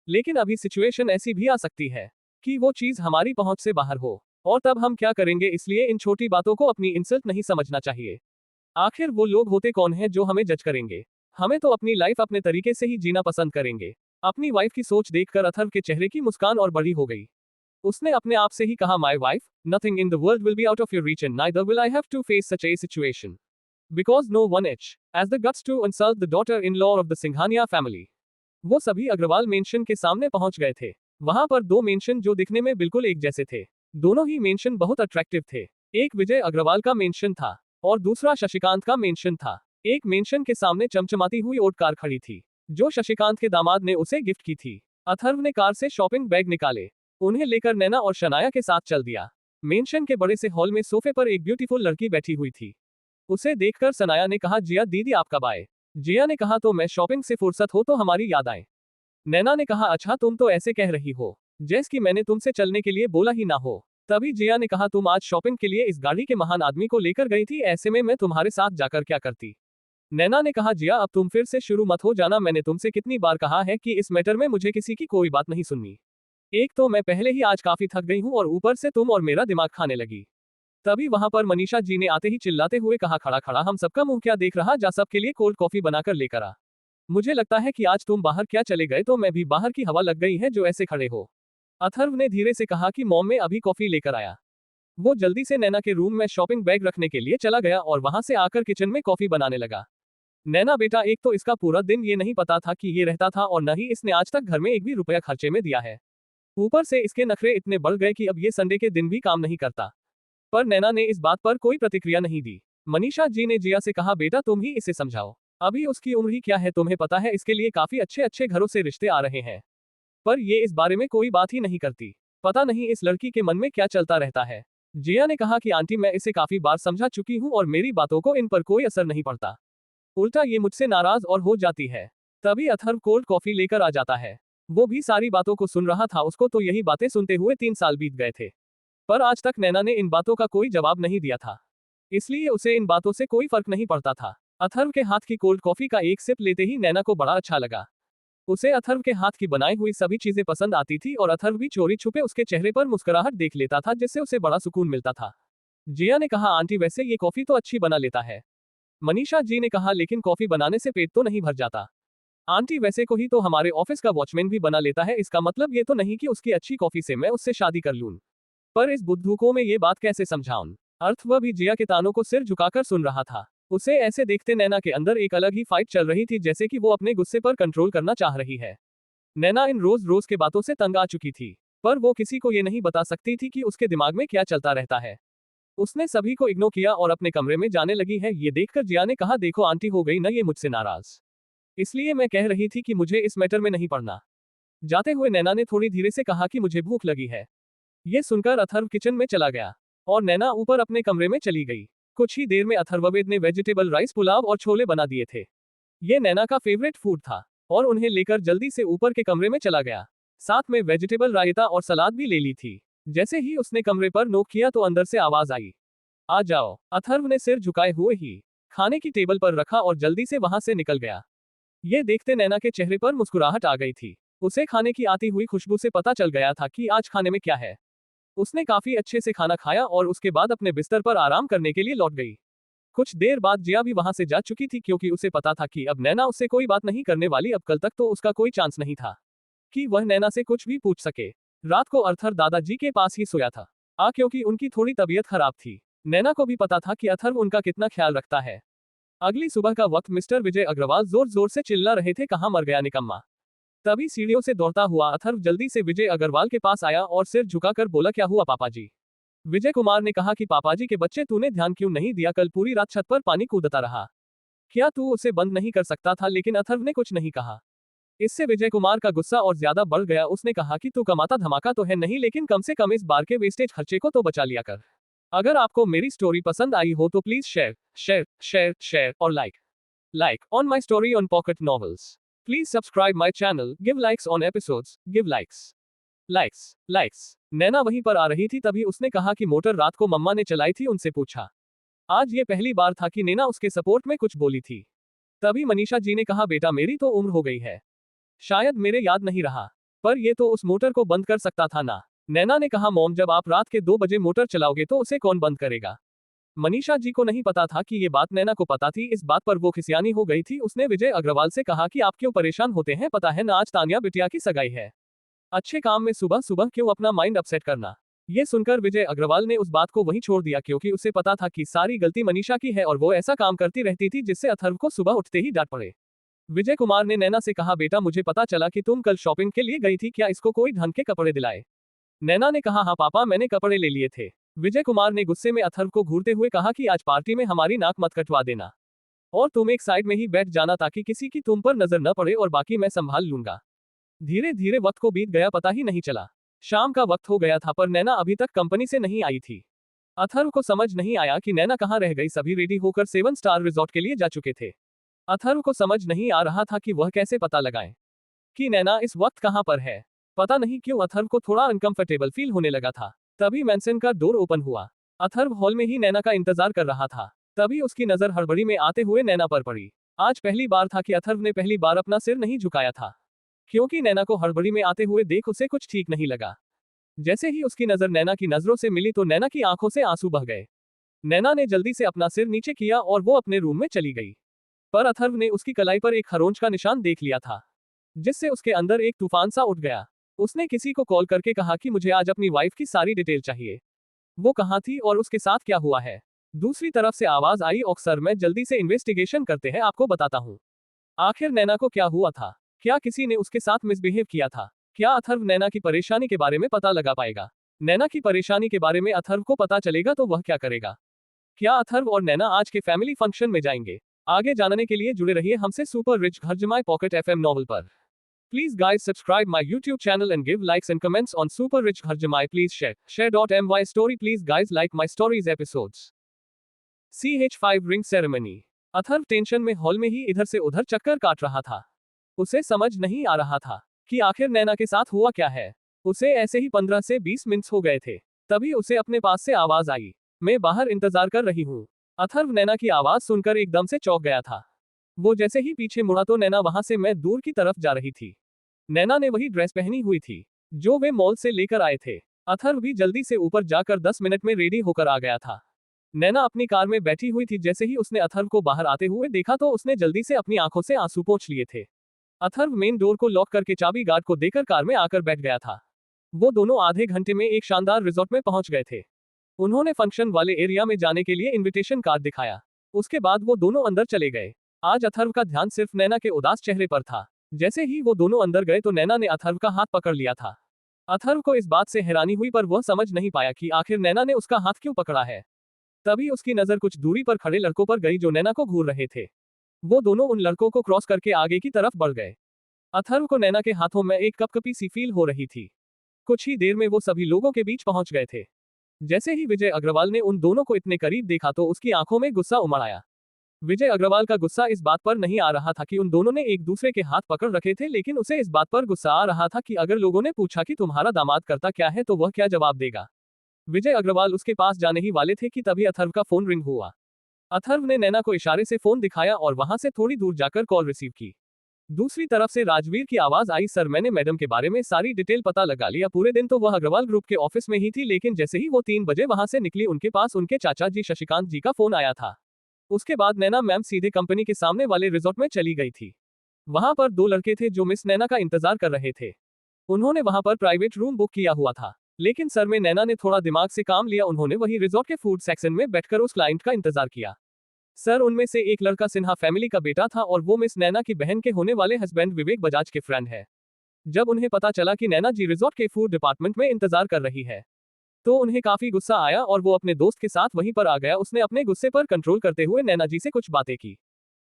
लेकिन अभी सिचुएशन ऐसी भी आ सकती है कि वो चीज हमारी पहुंच से बाहर हो, और तब हम क्या करेंगे? इसलिए इन छोटी बातों को अपनी इंसल्ट नहीं समझना चाहिए। आखिर वो लोग होते कौन हैं जो हमें जज करेंगे? हमें तो अपनी लाइफ अपने तरीके से ही जीना पसंद करेंगे। अपनी वाइफ की सोच देखकर अथर्व के चेहरे की मुस्कान और बड़ी हो गई। उसने अपने आप से ही कहा my wife, nothing in the world will be out of your reach and neither will I have to face such a situation because no one has the guts to insult the daughter in law of the Singhania family. वो सभी Agarwal mention के सामने पहुंच गए थे। वहां पर 2 mention जो दिखने में बिल्कुल एक जैसे थे। दोनों ही मेंशन बहुत अट्रैक्टिव थे। एक विजय अग्रवाल का मेंशन था और दूसरा शशिकांत का मेंशन था। एक मेंशन के सामने चमचमाती हुई ओट कार खड़ी थी, जो शशिकांत के दामाद ने उसे गिफ्ट की थी। अथर्व ने कार से शॉपिंग बैग निकाले, उन्हें लेकर नैना और शनाया के साथ चल दिया। मेंशन के बड़े से हॉल में सोफे पर एक ब्यूटीफुल लड़की बैठी हुई थी। उसे देखकर सनाया ने कहा जिया दीदी आप कब आए? जिया ने कहा तो मैं शॉपिंग से फुर्सत हो तो हमारी याद आए। नैना ने कहा अच्छा तुम तो ऐसे कह रही हो जैस कि मैंने तुमसे चलने के लिए बोला ही ना हो। तभी जिया ने कहा तुम आज शॉपिंग के लिए इस गाड़ी के महान आदमी को लेकर गई थी, ऐसे में मैं तुम्हारे साथ जाकर क्या करती। नैना ने कहा जिया अब तुम फिर से शुरू मत हो जाना, मैंने तुमसे कितनी बार कहा है कि इस मैटर में मुझे किसी की कोई बात नहीं सुननी। एक तो मैं पहले ही आज काफी थक गई हूँ और ऊपर से तुम और मेरा दिमाग खाने लगी। तभी वहां पर मनीषा जी ने आते ही चिल्लाते हुए कहा खड़ा खड़ा हम सबका मुंह क्या देख रहा, जा सबके लिए कोल्ड कॉफी बनाकर लेकर आ। मुझे लगता है कि आज तुम बाहर क्या चले गए तो मैं भी बाहर की हवा लग गई है जो ऐसे खड़े हो। अथर्व ने धीरे से कहा कि मॉम में अभी कॉफी लेकर आया। वो जल्दी से नैना के रूम में शॉपिंग बैग रखने के लिए चला गया और वहां से आकर किचन में कॉफी बनाने लगा। नैना बेटा एक तो इसका पूरा दिन ये नहीं पता था कि ये रहता था और न ही इसने आज तक घर में एक भी रुपया खर्चे में दिया है। ऊपर से इसके नखरे इतने बढ़ गए कि अब ये संडे के दिन भी काम नहीं करता। पर नैना ने इस बात पर कोई प्रतिक्रिया नहीं दी। मनीषा जी ने जिया से कहा बेटा तुम ही इसे समझाओ, अभी उसकी उम्र ही क्या है, तुम्हें पता है इसके लिए काफी अच्छे अच्छे घरों से रिश्ते आ रहे हैं, पर ये इस बारे में कोई बात ही नहीं करती। पता नहीं इस लड़की के मन में क्या चलता रहता है। जिया ने कहा कि आंटी मैं इसे काफी बार समझा चुकी हूँ और मेरी बातों को इन पर कोई असर नहीं पड़ता, उल्टा ये मुझसे नाराज और हो जाती है। तभी अथर्व कोल्ड कॉफी लेकर आ जाता है। वो भी सारी बातों को सुन रहा था, उसको तो यही बातें सुनते हुए 3 साल बीत गए थे, पर आज तक नैना ने इन बातों का कोई जवाब नहीं दिया था, इसलिए उसे इन बातों से कोई फर्क नहीं पड़ता था। अथर्व के हाथ की कोल्ड कॉफी का एक सिप लेते ही नैना को बड़ा अच्छा लगा। उसे अथर्व के हाथ की बनाई हुई सभी चीजें पसंद आती थी और अथर्व भी चोरी छुपे उसके चेहरे पर मुस्कुराहट देख लेता था जिससे उसे बड़ा सुकून मिलता था। जिया ने कहा आंटी वैसे ये कॉफी तो अच्छी बना लेता है। मनीषा जी ने कहा लेकिन कॉफी बनाने से पेट तो नहीं भर जाता। आंटी वैसे को ही तो हमारे ऑफिस का वॉचमैन भी बना लेता है, इसका मतलब ये तो नहीं कि उसकी अच्छी कॉफी से मैं उससे शादी कर लूं। पर इस बुद्धू को मैं ये बात कैसे समझाऊं। अर्थ वह भी जिया के तानों को सिर झुकाकर सुन रहा था। उसे ऐसे देखते नैना के अंदर एक अलग ही फाइट चल रही थी, जैसे कि वो अपने गुस्से पर कंट्रोल करना चाह रही है। नैना इन रोज रोज के बातों से तंग आ चुकी थी, पर वो किसी को ये नहीं बता सकती थी कि उसके दिमाग में क्या चलता रहता है। उसने सभी को इग्नोर किया और अपने कमरे में जाने लगी है। ये देखकर जिया ने कहा देखो आंटी हो गई न ये मुझसे नाराज, इसलिए मैं कह रही थी कि मुझे इस मैटर में नहीं पड़ना। जाते हुए नैना ने थोड़ी धीरे से कहा कि मुझे भूख लगी है। ये सुनकर अथर्व किचन में चला गया और नैना ऊपर अपने कमरे में चली गई। कुछ ही देर में अथर्ववेद ने वेजिटेबल राइस पुलाव और छोले बना दिए थे। ये नैना का फेवरेट फूड था और उन्हें लेकर जल्दी से ऊपर के कमरे में चला गया। साथ में वेजिटेबल रायता और सलाद भी ले ली थी। जैसे ही उसने कमरे पर नोक किया तो अंदर से आवाज आई, आ जाओ। अथर्व ने सिर झुकाए हुए ही खाने की टेबल पर रखा और जल्दी से वहां से निकल गया। ये देखते नैना के चेहरे पर मुस्कुराहट आ गई थी। उसे खाने की आती हुई खुशबू से पता चल गया था कि आज खाने में क्या है। उसने काफी अच्छे से खाना खाया और उसके बाद अपने बिस्तर पर आराम करने के लिए लौट गई। कुछ देर बाद जिया भी वहां से जा चुकी थी, क्योंकि उसे पता था कि अब नैना उससे कोई बात नहीं करने वाली। अब कल तक तो उसका कोई चांस नहीं था कि वह नैना से कुछ भी पूछ सके। रात को अर्थर दादाजी के पास ही सोया था, क्योंकि उनकी थोड़ी तबीयत खराब थी। नैना को भी पता था कि अथर्व उनका कितना ख्याल रखता है। अगली सुबह का वक्त मिस्टर विजय अग्रवाल जोर जोर से चिल्ला रहे थे, कहाँ मर गया निकम्मा। तभी सीढ़ियों से दौड़ता हुआ अथर्व जल्दी से विजय अग्रवाल के पास आया और सिर झुकाकर बोला क्या हुआ पापाजी। विजय कुमार ने कहा कि पापाजी के बच्चे तूने ध्यान क्यों नहीं दिया, कल पूरी रात छत पर पानी कूदता रहा, क्या तू उसे बंद नहीं कर सकता था। लेकिन अथर्व ने कुछ नहीं कहा। इससे विजय कुमार का गुस्सा और ज्यादा बढ़ गया। उसने कहा कि तू कमाता धमाका तो है नहीं, लेकिन कम से कम इस बार के वेस्टेज खर्चे को तो बचा लिया कर। अगर आपको मेरी स्टोरी पसंद आई हो तो please share share share share और like on my story on Pocket Novels. Please subscribe my channel, give likes on episodes, give likes. नैना वहीं पर आ रही थी, तभी उसने कहा कि मोटर रात को मम्मा ने चलाई थी। उनसे पूछा। आज ये पहली बार था कि नैना उसके सपोर्ट में कुछ बोली थी। तभी मनीषा जी ने कहा बेटा मेरी तो उम्र हो गई है, शायद मेरे याद नहीं रहा, पर ये तो उस मोटर को बंद कर सकता था ना। नैना ने कहा मॉम जब आप रात के 2 बजे मोटर चलाओगे तो उसे कौन बंद करेगा। मनीषा जी को नहीं पता था कि ये बात नैना को पता थी। इस बात पर वो खिसियानी हो गई थी। उसने विजय अग्रवाल से कहा कि आप क्यों परेशान होते हैं, पता है ना आज तानिया बिटिया की सगाई है, अच्छे काम में सुबह सुबह क्यों अपना माइंड अपसेट करना। ये सुनकर विजय अग्रवाल ने उस बात को वहीं छोड़ दिया, क्योंकि उसे पता था कि सारी गलती मनीषा की है और वो ऐसा काम करती रहती थी जिससे अथर्व को सुबह उठते ही डांट पड़े। विजय कुमार ने नैना से कहा बेटा मुझे पता चला कि तुम कल शॉपिंग के लिए गई थी, क्या इसको कोई ढंग के कपड़े दिलाए। नैना ने कहा हाँ पापा मैंने कपड़े ले लिए थे। विजय कुमार ने गुस्से में अथर्व को घूरते हुए कहा कि आज पार्टी में हमारी नाक मत कटवा देना और तुम एक साइड में ही बैठ जाना ताकि किसी की तुम पर नजर न पड़े और बाकी मैं संभाल लूंगा। धीरे धीरे वक्त को बीत गया, पता ही नहीं चला। शाम का वक्त हो गया था पर नैना अभी तक कंपनी से नहीं आई थी। अथर्व को समझ नहीं आया कि नैना कहाँ रह गई। सभी रेडी होकर 7 स्टार रिजॉर्ट के लिए जा चुके थे। अथर्व को समझ नहीं आ रहा था कि वह कैसे पता लगाए कि नैना इस वक्त कहां पर है। पता नहीं क्यों अथर्व को थोड़ा अनकंफर्टेबल फील होने लगा था। तभी मेंशन का डोर ओपन हुआ। अथर्व हॉल में ही नैना का इंतजार कर रहा था। तभी उसकी नजर हड़बड़ी में आते हुए नैना पर पड़ी। आज पहली बार था कि अथर्व ने पहली बार अपना सिर नहीं झुकाया था, क्योंकि नैना को हड़बड़ी में आते हुए देख उसे कुछ ठीक नहीं लगा। जैसे ही उसकी नजर नैना की नजरों से मिली तो नैना की आंखों से आंसू बह गए। नैना ने जल्दी से अपना सिर नीचे किया और वो अपने रूम में चली गई। पर अथर्व ने उसकी कलाई पर एक खरोंच का निशान देख लिया था, जिससे उसके अंदर एक तूफान सा उठ गया। उसने किसी को कॉल करके कहा कि मुझे आज अपनी वाइफ की सारी डिटेल चाहिए। वो कहाँ थी और उसके साथ क्या हुआ है। दूसरी तरफ से आवाज आई, ऑक्सर मैं जल्दी से इन्वेस्टिगेशन करते हैं, आपको बताता हूँ। आखिर नैना को क्या हुआ था? क्या किसी ने उसके साथ मिसबिहेव किया था? क्या अथर्व नैना की परेशानी के बारे में पता लगा पाएगा? नैना की परेशानी के बारे में अथर्व को पता चलेगा तो वह क्या करेगा? क्या अथर्व और नैना आज के फैमिली फंक्शन में जाएंगे? आगे जानने के लिए जुड़े रहिए हमसे सुपर रिच घर जमाई पॉकेट एफएम नॉवल पर। Please guys subscribe my YouTube channel and give likes and comments on Super Rich Gharjamai. Please share.my story. Please guys like my stories episodes. CH5 ring ceremony. Atharva tension में hall में ही इधर से उधर चक्कर काट रहा था। उसे समझ नहीं आ रहा था कि आखिर नैना के साथ हुआ क्या है। उसे ऐसे ही 15 से 20 मिनट हो गए थे। तभी उसे अपने पास से आवाज आई, मैं बाहर इंतजार कर रही हूँ। अथर्व नैना की आवाज सुनकर एकदम से चौंक गया था। वो जैसे ही पीछे मुड़ा तो नैना वहां से मैं दूर की तरफ जा रही थी। नैना ने वही ड्रेस पहनी हुई थी जो वे मॉल से लेकर आए थे। अथर्व भी जल्दी से ऊपर जाकर 10 मिनट में रेडी होकर आ गया था। नैना अपनी कार में बैठी हुई थी। जैसे ही उसने अथर्व को बाहर आते हुए देखा तो उसने जल्दी से अपनी आंखों से आंसू पोंछ लिए थे। अथर्व मेन डोर को लॉक करके चाबी गार्ड को देकर कार में आकर बैठ गया था। वो दोनों आधे घंटे में एक शानदार रिजॉर्ट में पहुंच गए थे। उन्होंने फंक्शन वाले एरिया में जाने के लिए इनविटेशन कार्ड दिखाया। उसके बाद वो दोनों अंदर चले गए। आज अथर्व का ध्यान सिर्फ नैना के उदास चेहरे पर था। जैसे ही वो दोनों अंदर गए तो नैना ने अथर्व का हाथ पकड़ लिया था। अथर्व को इस बात से हैरानी हुई पर वह समझ नहीं पाया कि आखिर नैना ने उसका हाथ क्यों पकड़ा है। तभी उसकी नजर कुछ दूरी पर खड़े लड़कों पर गई जो नैना को घूर रहे थे। वो दोनों उन लड़कों को क्रॉस करके आगे की तरफ बढ़ गए। अथर्व को नैना के हाथों में एक कपकपी सी फील हो रही थी। कुछ ही देर में वो सभी लोगों के बीच पहुंच गए थे। जैसे ही विजय अग्रवाल ने उन दोनों को इतने करीब देखा तो उसकी आंखों में गुस्सा उमड़ आया। विजय अग्रवाल का गुस्सा इस बात पर नहीं आ रहा था कि उन दोनों ने एक दूसरे के हाथ पकड़ रखे थे, लेकिन उसे इस बात पर गुस्सा आ रहा था कि अगर लोगों ने पूछा कि तुम्हारा दामाद करता क्या है तो वह क्या जवाब देगा। विजय अग्रवाल उसके पास जाने ही वाले थे कि तभी अथर्व का फोन रिंग हुआ। अथर्व ने नैना को इशारे से फोन दिखाया और वहां से थोड़ी दूर जाकर कॉल रिसीव की। दूसरी तरफ से राजवीर की आवाज आई, सर मैंने मैडम के बारे में सारी डिटेल पता लगा लिया। पूरे दिन तो वह अग्रवाल ग्रुप के ऑफिस में ही थी, लेकिन जैसे ही वो 3 बजे वहां से निकली उनके पास उनके चाचा जी शशिकांत जी का फोन आया था। उसके बाद नैना मैम सीधे कंपनी के सामने वाले रिजॉर्ट में चली गई थी। वहां पर 2 लड़के थे जो मिस नैना का इंतजार कर रहे थे। उन्होंने वहां पर प्राइवेट रूम बुक किया हुआ था, लेकिन सर में नैना ने थोड़ा दिमाग से काम लिया। उन्होंने वही रिजॉर्ट के फूड सेक्शन में बैठकर उस क्लाइंट का इंतजार किया। सर उनमें से एक लड़का सिन्हा फैमिली का बेटा था और वो मिस नैना की बहन के होने वाले हस्बैंड विवेक बजाज के फ्रेंड है। जब उन्हें पता चला कि नैना जी रिजॉर्ट के फूड डिपार्टमेंट में इंतजार कर रही है तो उन्हें काफी गुस्सा आया और वो अपने दोस्त के साथ वहीं पर आ गया। उसने अपने गुस्से पर कंट्रोल करते हुए नैना जी से कुछ बातें की,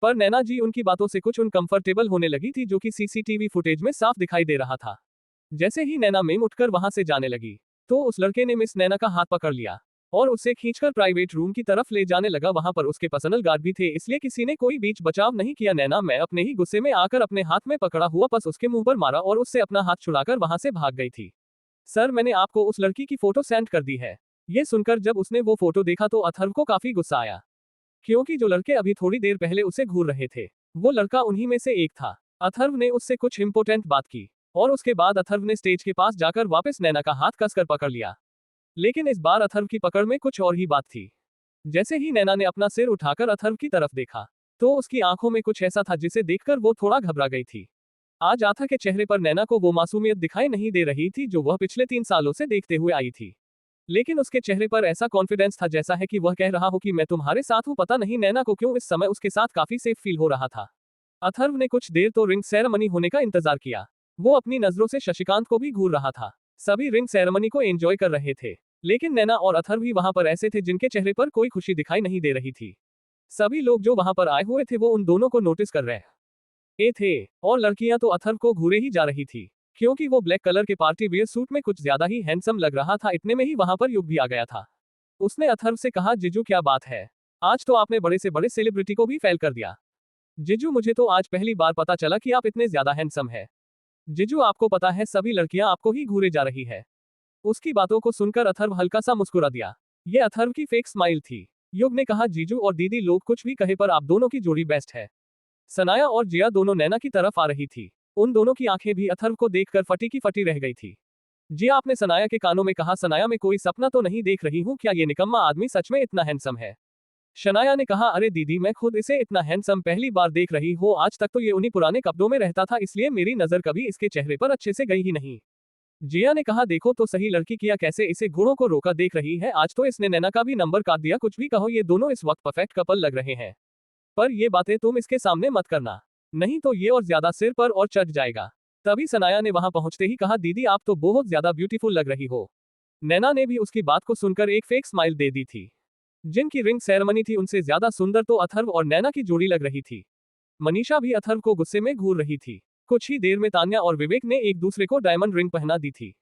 पर नैना जी उनकी बातों से कुछ अनकंफर्टेबल होने लगी थी, जो कि सीसीटीवी फुटेज में साफ दिखाई दे रहा था। जैसे ही नैना मेम उठकर वहां से जाने लगी तो उस लड़के ने मिस नैना का हाथ पकड़ लिया और उसे खींचकर प्राइवेट रूम की तरफ ले जाने लगा। वहां पर उसके पर्सनल गार्ड भी थे, इसलिए किसी ने कोई बीच बचाव नहीं किया। नैना मैं अपने ही गुस्से में आकर अपने हाथ में पकड़ा हुआ पस उसके मुंह पर मारा और उससे अपना हाथ छुड़ाकर वहां से भाग गई थी। सर मैंने आपको उस लड़की की फोटो सेंड कर दी है। ये सुनकर जब उसने वो फोटो देखा तो अथर्व को काफी गुस्सा आया, क्योंकि जो लड़के अभी थोड़ी देर पहले उसे घूर रहे थे वो लड़का उन्हीं में से एक था। अथर्व ने उससे कुछ इंपॉर्टेंट बात की और उसके बाद अथर्व ने स्टेज के पास जाकर वापस नैना का हाथ कसकर पकड़ लिया, लेकिन इस बार अथर्व की पकड़ में कुछ और ही बात थी। जैसे ही नैना ने अपना सिर उठाकर अथर्व की तरफ देखा तो उसकी आंखों में कुछ ऐसा था जिसे देखकर वो थोड़ा घबरा गई थी। आज आथा के चेहरे पर नैना को वो मासूमियत दिखाई नहीं दे रही थी जो वह पिछले 3 सालों से देखते हुए आई थी, लेकिन उसके चेहरे पर ऐसा कॉन्फिडेंस था जैसा है कि वह कह रहा हो कि मैं तुम्हारे साथ हूं। पता नहीं नैना को क्यों इस समय उसके साथ काफी सेफ फील हो रहा था। अथर्व ने कुछ देर तो रिंग सेरेमनी होने का इंतजार किया। वो अपनी नजरों से शशिकांत को भी घूर रहा था। सभी रिंग सेरेमनी को एंजॉय कर रहे थे, लेकिन नैना और अथर्व भी वहां पर ऐसे थे जिनके चेहरे पर कोई खुशी दिखाई नहीं दे रही थी। सभी लोग जो वहां पर आए हुए थे वो उन दोनों को नोटिस कर रहे थे और लड़कियां तो अथर्व को घूरे ही जा रही थी, क्योंकि वो ब्लैक कलर के पार्टी वियर सूट में कुछ ज्यादा ही हैंडसम लग रहा था। इतने में ही वहां पर युग भी आ गया था। उसने अथर्व से कहा, जीजू क्या बात है, आज तो आपने बड़े से बड़े सेलिब्रिटी को भी फेल कर दिया। जीजू मुझे तो आज पहली बार पता चला कि आप इतने ज्यादा हैंडसम है। जीजू आपको पता है सभी लड़कियां आपको ही घूरे जा रही है। उसकी बातों को सुनकर अथर्व हल्का सा मुस्कुरा दिया। ये अथर्व की फेक स्माइल थी। युग ने कहा जीजू और दीदी लोग कुछ भी कहे पर आप दोनों की जोड़ी बेस्ट है। सनाया और जिया दोनों नैना की तरफ आ रही थी। उन दोनों की आंखें भी अथर्व को देखकर फटी की फटी रह गई थी। जिया आपने सनाया के कानों में कहा सनाया मैं कोई सपना तो नहीं देख रही हूँ, क्या ये निकम्मा आदमी सच में इतना हैंडसम है। शनाया ने कहा अरे दीदी मैं खुद इसे इतना हैंडसम पहली बार देख रही हूँ, आज तक तो ये उन्हीं पुराने कपड़ों में रहता था इसलिए मेरी नजर कभी इसके चेहरे पर अच्छे से गई ही नहीं। जिया ने कहा देखो तो सही लड़की किया कैसे इसे घोड़ों को रोका देख रही है, आज तो इसने नैना का भी नंबर काट दिया। कुछ भी कहो ये दोनों इस वक्त परफेक्ट कपल लग रहे हैं, पर ये बातें तुम इसके सामने मत करना, नहीं तो ये और ज्यादा सिर पर और चढ़ जाएगा। तभी सनाया ने वहां पहुंचते ही कहा दीदी आप तो बहुत ज्यादा ब्यूटीफुल लग रही हो। नैना ने भी उसकी बात को सुनकर एक फेक स्माइल दे दी थी। जिनकी रिंग सेरेमनी थी उनसे ज्यादा सुंदर तो अथर्व और नैना की जोड़ी लग रही थी। मनीषा भी अथर्व को गुस्से में घूर रही थी। कुछ ही देर में तान्या और विवेक ने एक दूसरे को डायमंड रिंग पहना दी थी।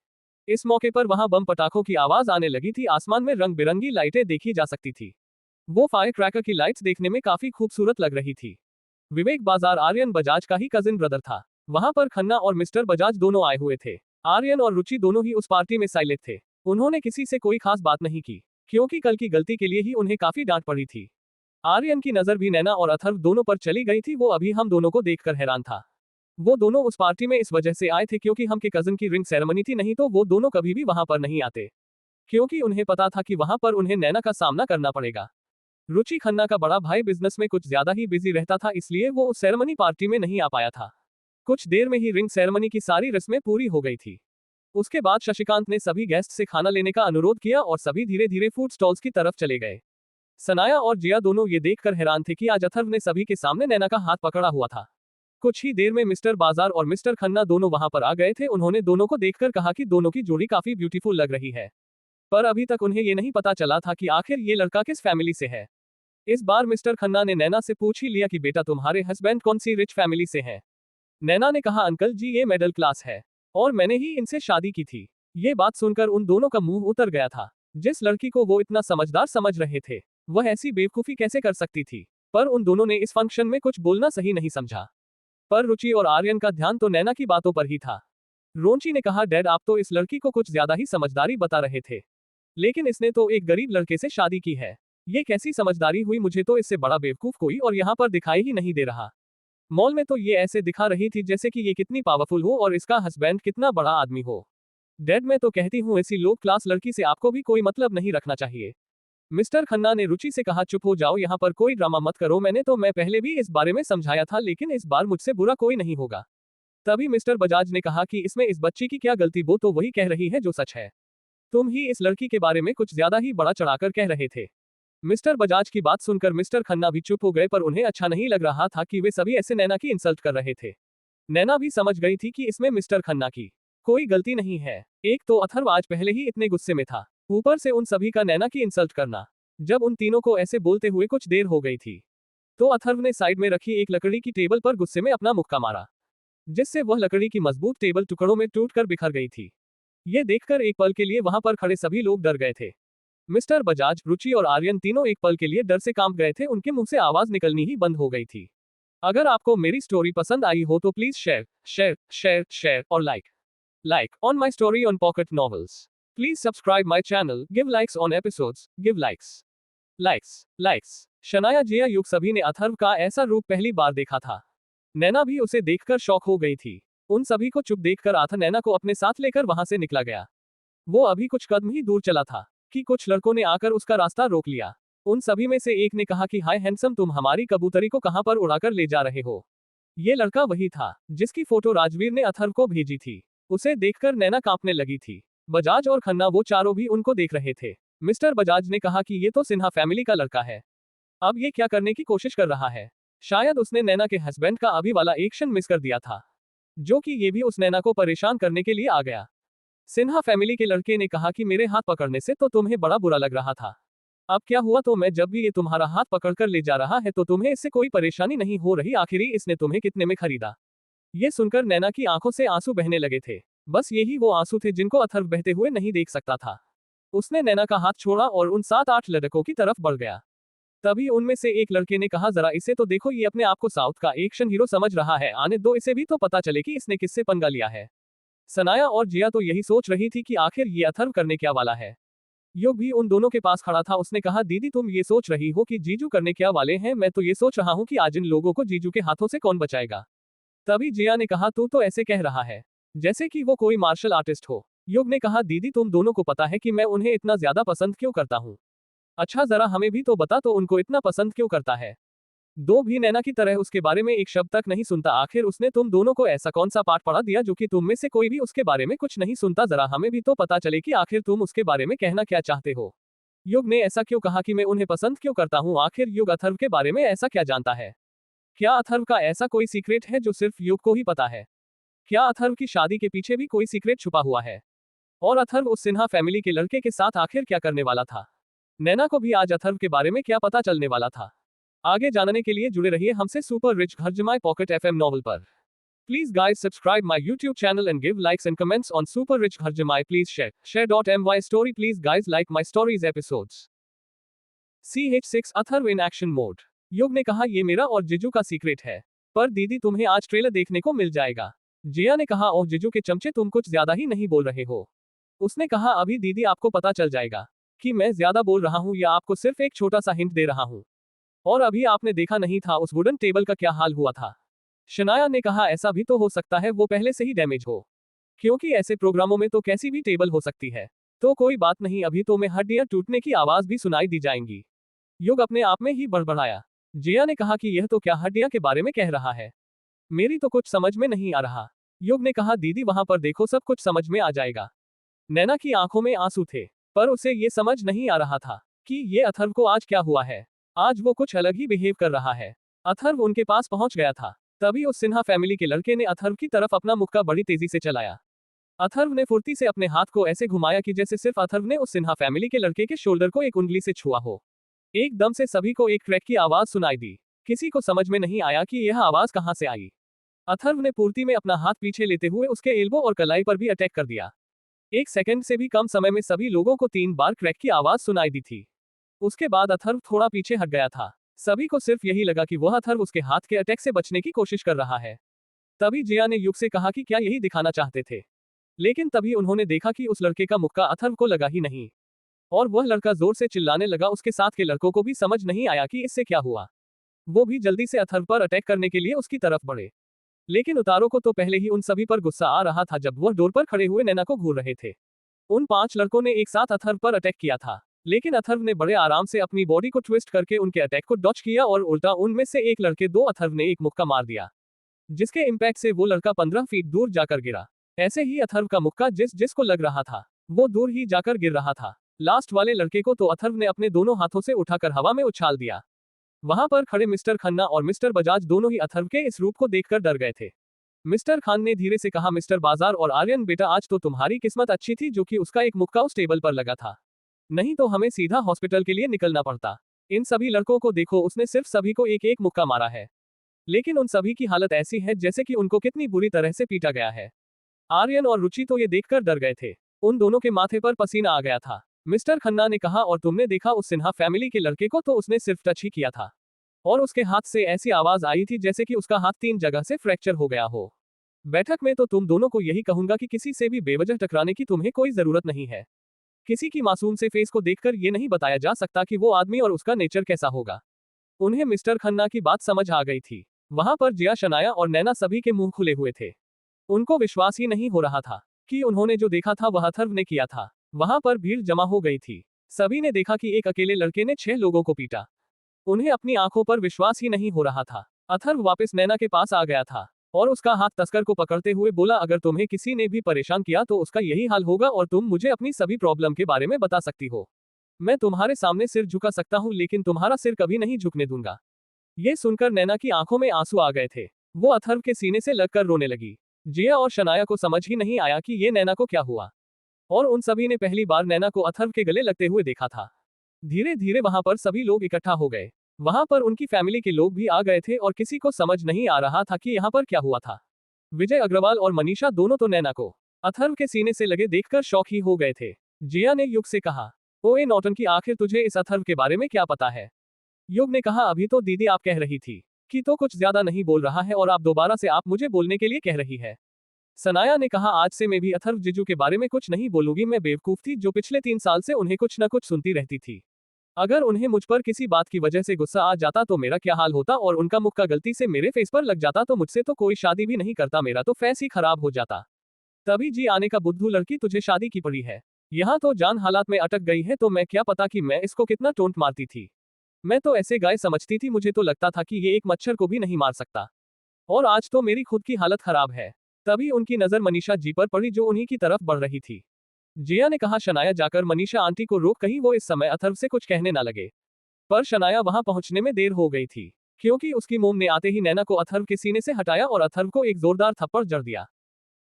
इस मौके पर वहां बम पटाखों की आवाज आने लगी थी, आसमान में रंग बिरंगी लाइटें देखी जा सकती थी। वो फायर क्रैकर की लाइट्स देखने में काफी खूबसूरत लग रही थी। विवेक बाजार आर्यन बजाज का ही कजिन ब्रदर था। वहां पर खन्ना और मिस्टर बजाज दोनों आए हुए थे। आर्यन और रुचि दोनों ही उस पार्टी में साइलेंट थे। उन्होंने किसी से कोई खास बात नहीं की, क्योंकि कल की गलती के लिए ही उन्हें काफी डांट पड़ी थी। आर्यन की नजर भी नैना और अथर्व दोनों पर चली गई थी। वो अभी हम दोनों को देखकर हैरान था। वो दोनों उस पार्टी में इस वजह से आए थे क्योंकि हम के कजिन की रिंग सेरेमनी थी, नहीं तो वो दोनों कभी भी वहां पर नहीं आते, क्योंकि उन्हें पता था कि वहां पर उन्हें नैना का सामना करना पड़ेगा। रुचि खन्ना का बड़ा भाई बिजनेस में कुछ ज्यादा ही बिजी रहता था, इसलिए वो उस सेरेमनी पार्टी में नहीं आ पाया था। कुछ देर में ही रिंग सेरेमनी की सारी रस्में पूरी हो गई थी। उसके बाद शशिकांत ने सभी गेस्ट से खाना लेने का अनुरोध किया और सभी धीरे धीरे फूड स्टॉल्स की तरफ चले गए। सनाया और जिया दोनों ये देखकर हैरान थे कि आज अथर्व ने सभी के सामने नैना का हाथ पकड़ा हुआ था। कुछ ही देर में मिस्टर बाजार और मिस्टर खन्ना दोनों वहां पर आ गए थे। उन्होंने दोनों को देखकर कहा कि दोनों की जोड़ी काफी ब्यूटीफुल लग रही है, पर अभी तक उन्हें ये नहीं पता चला था कि आखिर ये लड़का किस फैमिली से है। इस बार मिस्टर खन्ना ने नैना से पूछ ही लिया कि बेटा तुम्हारे हस्बैंड कौन सी रिच फैमिली से हैं। नैना ने कहा अंकल जी ये मिडिल क्लास है और मैंने ही इनसे शादी की थी। ये बात सुनकर उन दोनों का मुंह उतर गया था। जिस लड़की को वो इतना समझदार समझ रहे थे वह ऐसी बेवकूफी कैसे कर सकती थी, पर उन दोनों ने इस फंक्शन में कुछ बोलना सही नहीं समझा। पर रुचि और आर्यन का ध्यान तो नैना की बातों पर ही था। रोंची ने कहा डैड आप तो इस लड़की को कुछ ज्यादा ही समझदारी बता रहे थे, लेकिन इसने तो एक गरीब लड़के से शादी की है। ये कैसी समझदारी हुई, मुझे तो इससे बड़ा बेवकूफ कोई और यहाँ पर दिखाई ही नहीं दे रहा। मॉल में तो ये ऐसे दिखा रही थी जैसे कि ये कितनी पावरफुल हो और इसका हस्बैंड कितना बड़ा आदमी हो। डैड मैं तो कहती हूँ ऐसी लो क्लास लड़की से आपको भी कोई मतलब नहीं रखना चाहिए। मिस्टर खन्ना ने रुचि से कहा चुप हो जाओ, यहाँ पर कोई ड्रामा मत करो, मैं पहले भी इस बारे में समझाया था लेकिन इस बार मुझसे बुरा कोई नहीं होगा। तभी मिस्टर बजाज ने कहा कि इसमें इस बच्ची की क्या गलती, वो तो वही कह रही है जो सच है। तुम ही इस लड़की के बारे में कुछ ज्यादा ही बड़ा चढ़ाकर कह रहे थे। मिस्टर बजाज की बात सुनकर मिस्टर खन्ना भी चुप हो गए, पर उन्हें अच्छा नहीं लग रहा था कि वे सभी ऐसे नैना की इंसल्ट कर रहे थे। नैना भी समझ गई थी कि इसमें मिस्टर खन्ना की कोई गलती नहीं है। एक तो अथर्व आज पहले ही इतने गुस्से में था, ऊपर से उन सभी का नैना की इंसल्ट करना। जब उन तीनों को ऐसे बोलते हुए कुछ देर हो गई थी तो अथर्व ने साइड में रखी एक लकड़ी की टेबल पर गुस्से में अपना मुक्का मारा, जिससे वह लकड़ी की मजबूत टेबल टुकड़ों में टूटकर बिखर गई थी। ये देखकर एक पल के लिए वहां पर खड़े सभी लोग डर गए थे। मिस्टर बजाज, रुचि और आर्यन तीनों एक पल के लिए डर से कांप गए थे, उनके मुंह से आवाज निकलनी ही बंद हो गई थी। अगर आपको मेरी स्टोरी पसंद आई हो तो please share share share share और like on my story on Pocket Novels. Please subscribe my channel, give likes on episodes, give likes. Shanaya Jiya Yug सभी ने अथर्व का ऐसा रूप पहली बार देखा था। नैना भी उसे देखकर शॉक हो गई थी। उन सभी को चुप देखकर अथर्व नैना को अपने साथ लेकर वहां से निकला गया। वो अभी कुछ कदम ही दूर चला था कि कुछ लड़कों ने आकर उसका रास्ता रोक लिया। उन सभी में से एक ने कहा कि हाय हैंडसम, तुम हमारी कबूतरी को कहां पर उड़ाकर ले जा रहे हो। ये लड़का वही था जिसकी फोटो राजवीर ने अथर्व को भेजी थी। उसे देखकर नैना कांपने लगी थी। बजाज और खन्ना वो चारों भी उनको देख रहे थे। मिस्टर बजाज ने कहा कि ये तो सिन्हा फैमिली का लड़का है, अब ये क्या करने की कोशिश कर रहा है। शायद उसने नैना के हस्बैंड का अभी वाला एक्शन मिस कर दिया था, जो कि ये भी उस नैना को परेशान करने के लिए आ गया। सिन्हा फैमिली के लड़के ने कहा कि मेरे हाथ पकड़ने से तो तुम्हें बड़ा बुरा लग रहा था, अब क्या हुआ तो मैं जब भी ये तुम्हारा हाथ पकड़कर ले जा रहा है तो तुम्हें इससे कोई परेशानी नहीं हो रही, आखिरी इसने तुम्हें कितने में खरीदा। ये सुनकर नैना की आंखों से आंसू बहने लगे थे। बस यही वो आंसू थे जिनको अथर्व बहते हुए नहीं देख सकता था। उसने नैना का हाथ छोड़ा और उन 7-8 लड़कों की तरफ बढ़ गया। तभी उनमें से एक लड़के ने कहा, जरा इसे तो देखो, ये अपने आप को साउथ का एक्शन हीरो समझ रहा है, आने दो इसे भी तो पता चले कि इसने किससे पंगा लिया है। सनाया और जिया तो यही सोच रही थी कि आखिर ये अथर्व करने क्या वाला है। युग भी उन दोनों के पास खड़ा था। उसने कहा, दीदी तुम ये सोच रही हो कि जीजू करने क्या वाले हैं, मैं तो ये सोच रहा हूँ कि आज इन लोगों को जीजू के हाथों से कौन बचाएगा। तभी जिया ने कहा, तू तो ऐसे कह रहा है जैसे कि वो कोई मार्शल आर्टिस्ट हो। युग ने कहा, दीदी तुम दोनों को पता है कि मैं उन्हें इतना ज्यादा पसंद क्यों करता हूँ। अच्छा जरा हमें भी तो बता, तो उनको इतना पसंद क्यों करता है। दो भी नैना की तरह उसके बारे में एक शब्द तक नहीं सुनता। आखिर उसने तुम दोनों को ऐसा कौन सा पाठ पढ़ा दिया जो कि तुम में से कोई भी उसके बारे में कुछ नहीं सुनता। जरा हमें भी तो पता चले कि आखिर तुम उसके बारे में कहना क्या चाहते हो। युग ने ऐसा क्यों कहा कि मैं उन्हें पसंद क्यों करता हूँ। आखिर युग अथर्व के बारे में ऐसा क्या जानता है। क्या अथर्व का ऐसा कोई सीक्रेट है जो सिर्फ युग को ही पता है। क्या अथर्व की शादी के पीछे भी कोई सीक्रेट छुपा हुआ है। और अथर्व उस सिन्हा फैमिली के लड़के के साथ आखिर क्या करने वाला था। नैना को भी आज अथर्व के बारे में क्या पता चलने वाला था। आगे जानने के लिए जुड़े रहिए हमसे सुपर रिच घर जमाई पॉकेट एफएम नॉवल पर। Please guys subscribe my YouTube channel and give likes and comments on Super Rich Gharjamai. Please share.my story. Please guys like my stories episodes. CH6 Atharva in action mode. युग ने कहा, ये मेरा और जीजू का secret है। पर दीदी तुम्हें आज ट्रेलर देखने को मिल जाएगा। जिया ने कहा, ओह जीजू के चमचे तुम कुछ ज्यादा ही नहीं बोल रहे हो। उसने कहा, अभी दीदी आपको पता चल जाएगा कि मैं ज्यादा बोल रहा हूँ या आपको सिर्फ एक छोटा सा हिंट दे रहा हूँ। और अभी आपने देखा नहीं था उस वुडन टेबल का क्या हाल हुआ था। शनाया ने कहा, ऐसा भी तो हो सकता है वो पहले से ही डैमेज हो, क्योंकि ऐसे प्रोग्रामों में तो कैसी भी टेबल हो सकती है। तो कोई बात नहीं, अभी तो मैं हड्डियां टूटने की आवाज भी सुनाई दी जाएंगी। युग अपने आप में ही बड़बड़ाया। जिया ने कहा कि यह तो क्या हड्डियां के बारे में कह रहा है, मेरी तो कुछ समझ में नहीं आ रहा। युग ने कहा, दीदी वहां पर देखो, सब कुछ समझ में आ जाएगा। नैना की आंखों में आंसू थे, पर उसे ये समझ नहीं आ रहा था कि ये अथर्व को आज क्या हुआ है। आज वो कुछ अलग ही बिहेव कर रहा है। अथर्व उनके पास पहुंच गया था। तभी उस सिन्हा फैमिली के लड़के ने अथर्व की तरफ अपना मुक्का बड़ी तेजी से चलाया। अथर्व ने फुर्ती से अपने हाथ को ऐसे घुमाया कि जैसे सिर्फ अथर्व ने उस सिन्हा फैमिली के लड़के के शोल्डर को एक उंगली से छुआ हो। एकदम से सभी को एक क्रैक की आवाज सुनाई दी। किसी को समझ में नहीं आया कि यह आवाज कहां से आई। अथर्व ने पूर्ति में अपना हाथ पीछे लेते हुए उसके एल्बो और कलाई पर भी अटैक कर दिया। एक सेकंड से भी कम समय में सभी लोगों को 3 बार क्रैक की आवाज सुनाई दी थी। उसके बाद अथर्व थोड़ा पीछे हट गया था। सभी को सिर्फ यही लगा कि वह अथर्व उसके हाथ के अटैक से बचने की कोशिश कर रहा है। तभी जिया ने युग से कहा कि क्या यही दिखाना चाहते थे। लेकिन तभी उन्होंने देखा कि उस लड़के का मुक्का अथर्व को लगा ही नहीं। और वह लड़का जोर से चिल्लाने लगा। उसके साथ के लड़कों को भी समझ नहीं आया कि इससे क्या हुआ। वो भी जल्दी से अथर्व पर अटैक करने के लिए उसकी तरफ बढ़े। लेकिन उतारो को तो पहले ही उन सभी पर गुस्सा आ रहा था जब वह डोर पर खड़े हुए नैना को घूर रहे थे। उन 5 लड़कों ने एक साथ अथर्व पर अटैक किया था, लेकिन अथर्व ने बड़े आराम से अपनी बॉडी को ट्विस्ट करके उनके अटैक को डॉच किया और उल्टा उनमें से एक लड़के दो अथर्व ने एक मुक्का मार दिया, जिसके इम्पैक्ट से वो लड़का 15 फीट दूर जाकर गिरा। ऐसे ही अथर्व का मुक्का जिसको लग रहा था वो दूर ही जाकर गिर रहा था। लास्ट वाले लड़के को तो अथर्व ने अपने दोनों हाथों से उठाकर हवा में उछाल दिया। वहां पर खड़े मिस्टर खन्ना और मिस्टर बजाज दोनों ही अथर्व के इस रूप को देखकर डर गए थे। मिस्टर खान ने धीरे से कहा, मिस्टर बाजार और आर्यन बेटा, आज तो तुम्हारी किस्मत अच्छी थी जो कि उसका एक मुक्का उस टेबल पर लगा था, नहीं तो हमें सीधा हॉस्पिटल के लिए निकलना पड़ता। इन सभी लड़कों को देखो, उसने सिर्फ सभी को एक एक मुक्का मारा है, लेकिन उन सभी की हालत ऐसी है जैसे कि उनको कितनी बुरी तरह से पीटा गया है। आर्यन और रुचि तो ये देखकर डर गए थे। उन दोनों के माथे पर पसीना आ गया था। मिस्टर खन्ना ने कहा, और तुमने देखा उस सिन्हा फैमिली के लड़के को, तो उसने सिर्फ टच ही किया था और उसके हाथ से ऐसी आवाज आई थी जैसे कि उसका हाथ 3 जगह से फ्रैक्चर हो गया हो। बैठक में तो तुम दोनों को यही कहूंगा कि किसी से भी बेवजह टकराने की तुम्हें कोई जरूरत नहीं है। किसी की मासूम से फेस को देखकर ये नहीं बताया जा सकता कि वो आदमी और उसका नेचर कैसा होगा। उन्हें मिस्टर खन्ना की बात समझ आ गई थी। वहां पर जिया, शनाया और नैना सभी के मुंह खुले हुए थे। उनको विश्वास ही नहीं हो रहा था कि उन्होंने जो देखा था वह अथर्व ने किया था। वहां पर भीड़ जमा हो गई थी। सभी ने देखा कि एक अकेले लड़के ने 6 लोगों को पीटा। उन्हें अपनी आंखों पर विश्वास ही नहीं हो रहा था। अथर्व वापस नैना के पास आ गया था और उसका हाथ तस्कर को पकड़ते हुए बोला, अगर तुम्हें किसी ने भी परेशान किया तो उसका यही हाल होगा और तुम मुझे अपनी सभी प्रॉब्लम के बारे में बता सकती हो। मैं तुम्हारे सामने सिर झुका सकता हूँ, लेकिन तुम्हारा सिर कभी नहीं झुकने दूंगा। ये सुनकर नैना की आंखों में आंसू आ गए थे। वो अथर्व के सीने से लगकर रोने लगी। जिया और शनाया को समझ ही नहीं आया कि ये नैना को क्या हुआ, और उन सभी ने पहली बार नैना को अथर्व के गले लगते हुए देखा था। धीरे धीरे वहां पर सभी लोग इकट्ठा हो गए। वहां पर उनकी फैमिली के लोग भी आ गए थे और किसी को समझ नहीं आ रहा था कि यहाँ पर क्या हुआ था। विजय अग्रवाल और मनीषा दोनों तो नैना को अथर्व के सीने से लगे देखकर शॉक ही हो गए थे। जिया ने युग से कहा, ओए नौटंकी, आखिर तुझे इस अथर्व के बारे में क्या पता है? युग ने कहा अभी तो दीदी आप कह रही थी कि तो कुछ ज्यादा नहीं बोल रहा है और आप दोबारा से आप मुझे बोलने के लिए कह रही है। सनाया ने कहा आज से मैं भी अथर्व जीजू के बारे में कुछ नहीं बोलूंगी। मैं बेवकूफ थी जो पिछले 3 साल से उन्हें कुछ न कुछ सुनती रहती थी। अगर उन्हें मुझ पर किसी बात की वजह से गुस्सा आ जाता तो मेरा क्या हाल होता और उनका मुक्का गलती से मेरे फेस पर लग जाता तो मुझसे तो कोई शादी भी नहीं करता, मेरा तो फेस ही खराब हो जाता। तभी जी आने का बुद्धू लड़की तुझे शादी की पड़ी है। यहाँ तो जान हालात में अटक गई है तो मैं क्या पता कि मैं इसको कितना टोंट मारती थी। मैं तो ऐसे गाय समझती थी, मुझे तो लगता था कि ये एक मच्छर को भी नहीं मार सकता। और आज तो मेरी खुद की हालत खराब है। तभी उनकी नजर मनीषा जी पर पड़ी जो उन्हीं की तरफ बढ़ रही थी। जिया ने कहा शनाया जाकर मनीषा आंटी को रोक, कहीं वो इस समय अथर्व से कुछ कहने ना लगे। पर शनाया वहां पहुंचने में देर हो गई थी क्योंकि उसकी मोम ने आते ही नैना को अथर्व के सीने से हटाया और अथर्व को एक जोरदार थप्पड़ जड़ दिया।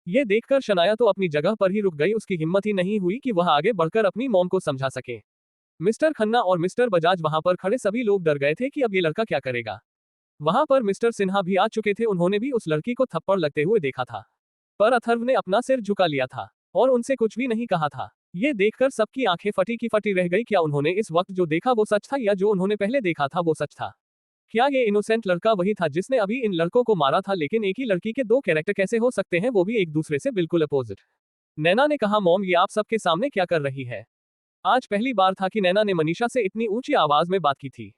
ये देखकर शनाया तो अपनी जगह पर ही रुक गई, उसकी हिम्मत ही नहीं हुई कि वह आगे बढ़कर अपनी मॉम को समझा सके। मिस्टर खन्ना और मिस्टर बजाज वहां पर खड़े सभी लोग डर गए थे कि अब ये लड़का क्या करेगा। वहां पर मिस्टर सिन्हा भी आ चुके थे, उन्होंने भी उस लड़की को थप्पड़ लगते हुए देखा था। पर अथर्व ने अपना सिर झुका लिया था और उनसे कुछ भी नहीं कहा था। ये देखकर सबकी आंखें फटी की फटी रह गई। क्या उन्होंने इस वक्त जो देखा वो सच था या जो उन्होंने पहले देखा था वो सच था? क्या ये इनोसेंट लड़का वही था जिसने अभी इन लड़कों को मारा था? लेकिन एक ही लड़की के दो कैरेक्टर कैसे हो सकते हैं, वो भी एक दूसरे से बिल्कुल अपोजिट। नैना ने कहा मॉम ये आप सबके सामने क्या कर रही है? आज पहली बार था कि नैना ने मनीषा से इतनी ऊंची आवाज में बात की थी।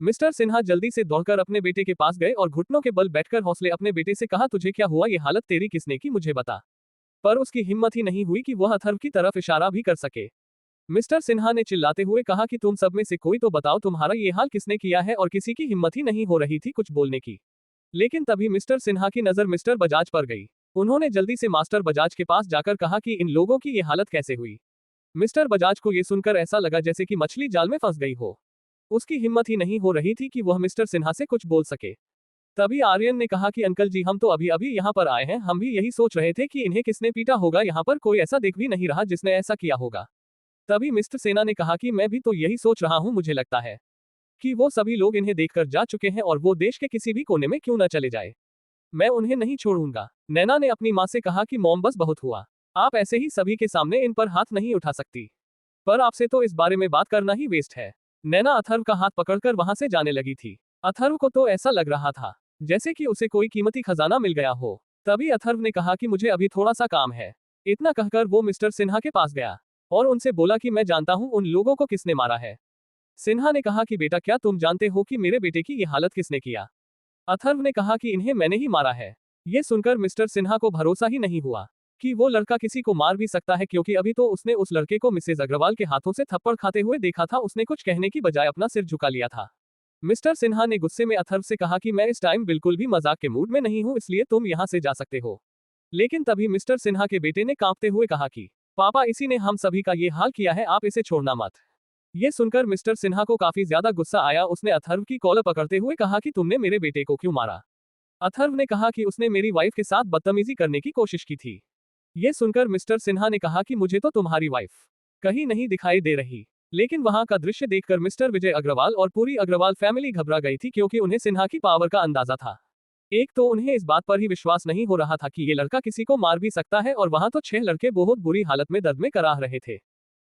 मिस्टर सिन्हा जल्दी से दौड़कर अपने बेटे के पास गए और घुटनों के बल बैठकर हौसले अपने बेटे से कहा तुझे क्या हुआ, ये हालत तेरी किसने की, मुझे बता। पर उसकी हिम्मत ही नहीं हुई कि वह अथर्व की तरफ इशारा भी कर सके। मिस्टर सिन्हा ने चिल्लाते हुए कहा कि तुम सब में से कोई तो बताओ तुम्हारा ये हाल किसने किया है, और किसी की हिम्मत ही नहीं हो रही थी कुछ बोलने की। लेकिन तभी मिस्टर सिन्हा की नजर मिस्टर बजाज पर गई। उन्होंने जल्दी से मास्टर बजाज के पास जाकर कहा कि इन लोगों की ये हालत कैसे हुई। मिस्टर बजाज को ये सुनकर ऐसा लगा जैसे कि मछली जाल में फंस गई हो। उसकी हिम्मत ही नहीं हो रही थी कि वह मिस्टर सिन्हा से कुछ बोल सके। तभी आर्यन ने कहा कि अंकल जी हम तो अभी अभी यहाँ पर आए हैं, हम भी यही सोच रहे थे कि इन्हें किसने पीटा होगा, यहाँ पर कोई ऐसा दिख भी नहीं रहा जिसने ऐसा किया होगा। तभी मिस्टर सेना ने कहा कि मैं भी तो यही सोच रहा हूँ, मुझे लगता है कि वो सभी लोग इन्हें देखकर जा चुके हैं और वो देश के किसी भी कोने में क्यों न चले जाए, मैं उन्हें नहीं छोड़ूंगा। नैना ने अपनी माँ से कहा कि मॉम बस बहुत हुआ, आप ऐसे ही सभी के सामने इन पर हाथ नहीं उठा सकती, पर आपसे तो इस बारे में बात करना ही वेस्ट है। नैना अथर्व का हाथ पकड़कर वहां से जाने लगी थी। अथर्व को तो ऐसा लग रहा था जैसे कि उसे कोई कीमती खजाना मिल गया हो। तभी अथर्व ने कहा कि मुझे अभी थोड़ा सा काम है। इतना कहकर वो मिस्टर सिन्हा के पास गया और उनसे बोला कि मैं जानता हूं उन लोगों को किसने मारा है। सिन्हा ने कहा कि बेटा क्या तुम जानते हो कि मेरे बेटे की ये हालत किसने किया? अथर्व ने कहा कि इन्हें मैंने ही मारा है। ये सुनकर मिस्टर सिन्हा को भरोसा ही नहीं हुआ कि वो लड़का किसी को मार भी सकता है, क्योंकि अभी तो उसने उस लड़के को मिसेज अग्रवाल के हाथों से थप्पड़ खाते हुए देखा था। उसने कुछ कहने की बजाय अपना सिर झुका लिया था। मिस्टर सिन्हा ने गुस्से में अथर्व से कहा कि मैं इस टाइम बिल्कुल भी मजाक के मूड में नहीं हूं, इसलिए तुम यहां से जा सकते हो। लेकिन तभी मिस्टर सिन्हा के बेटे ने कांपते हुए कहा कि पापा इसी ने हम सभी का ये हाल किया है, आप इसे छोड़ना मत। ये सुनकर मिस्टर सिन्हा को काफी ज्यादा गुस्सा आया। उसने अथर्व की कॉलर पकड़ते हुए कहा कि तुमने मेरे बेटे को क्यों मारा? अथर्व ने कहा कि उसने मेरी वाइफ के साथ बदतमीजी करने की कोशिश की थी। ये सुनकर मिस्टर सिन्हा ने कहा कि मुझे तो तुम्हारी वाइफ कहीं नहीं दिखाई दे रही। लेकिन वहां का दृश्य देखकर मिस्टर विजय अग्रवाल और पूरी अग्रवाल फैमिली घबरा गई थी, क्योंकि उन्हें सिन्हा की पावर का अंदाजा था। एक तो उन्हें इस बात पर ही विश्वास नहीं हो रहा था कि ये लड़का किसी को मार भी सकता है, और वहां तो 6 लड़के बहुत बुरी हालत में दर्द में कराह रहे थे।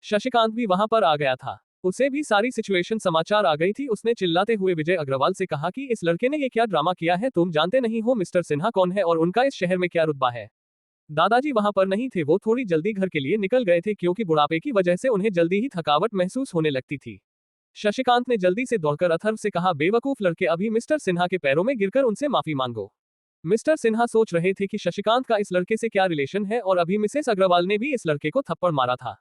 शशिकांत भी वहां पर आ गया था, उसे भी सारी सिचुएशन समाचार आ गई थी। उसने चिल्लाते हुए विजय अग्रवाल से कहा कि इस लड़के ने ये क्या ड्रामा किया है, तुम जानते नहीं हो मिस्टर सिन्हा कौन है और उनका इस शहर में क्या रुतबा है। दादाजी वहां पर नहीं थे, वो थोड़ी जल्दी घर के लिए निकल गए थे, क्योंकि बुढ़ापे की वजह से उन्हें जल्दी ही थकावट महसूस होने लगती थी। शशिकांत ने जल्दी से दौड़कर अथर्व से कहा बेवकूफ लड़के, अभी मिस्टर सिन्हा के पैरों में गिरकर उनसे माफी मांगो। मिस्टर सिन्हा सोच रहे थे कि शशिकांत का इस लड़के से क्या रिलेशन है, और अभी मिसेस अग्रवाल ने भी इस लड़के को थप्पड़ मारा था।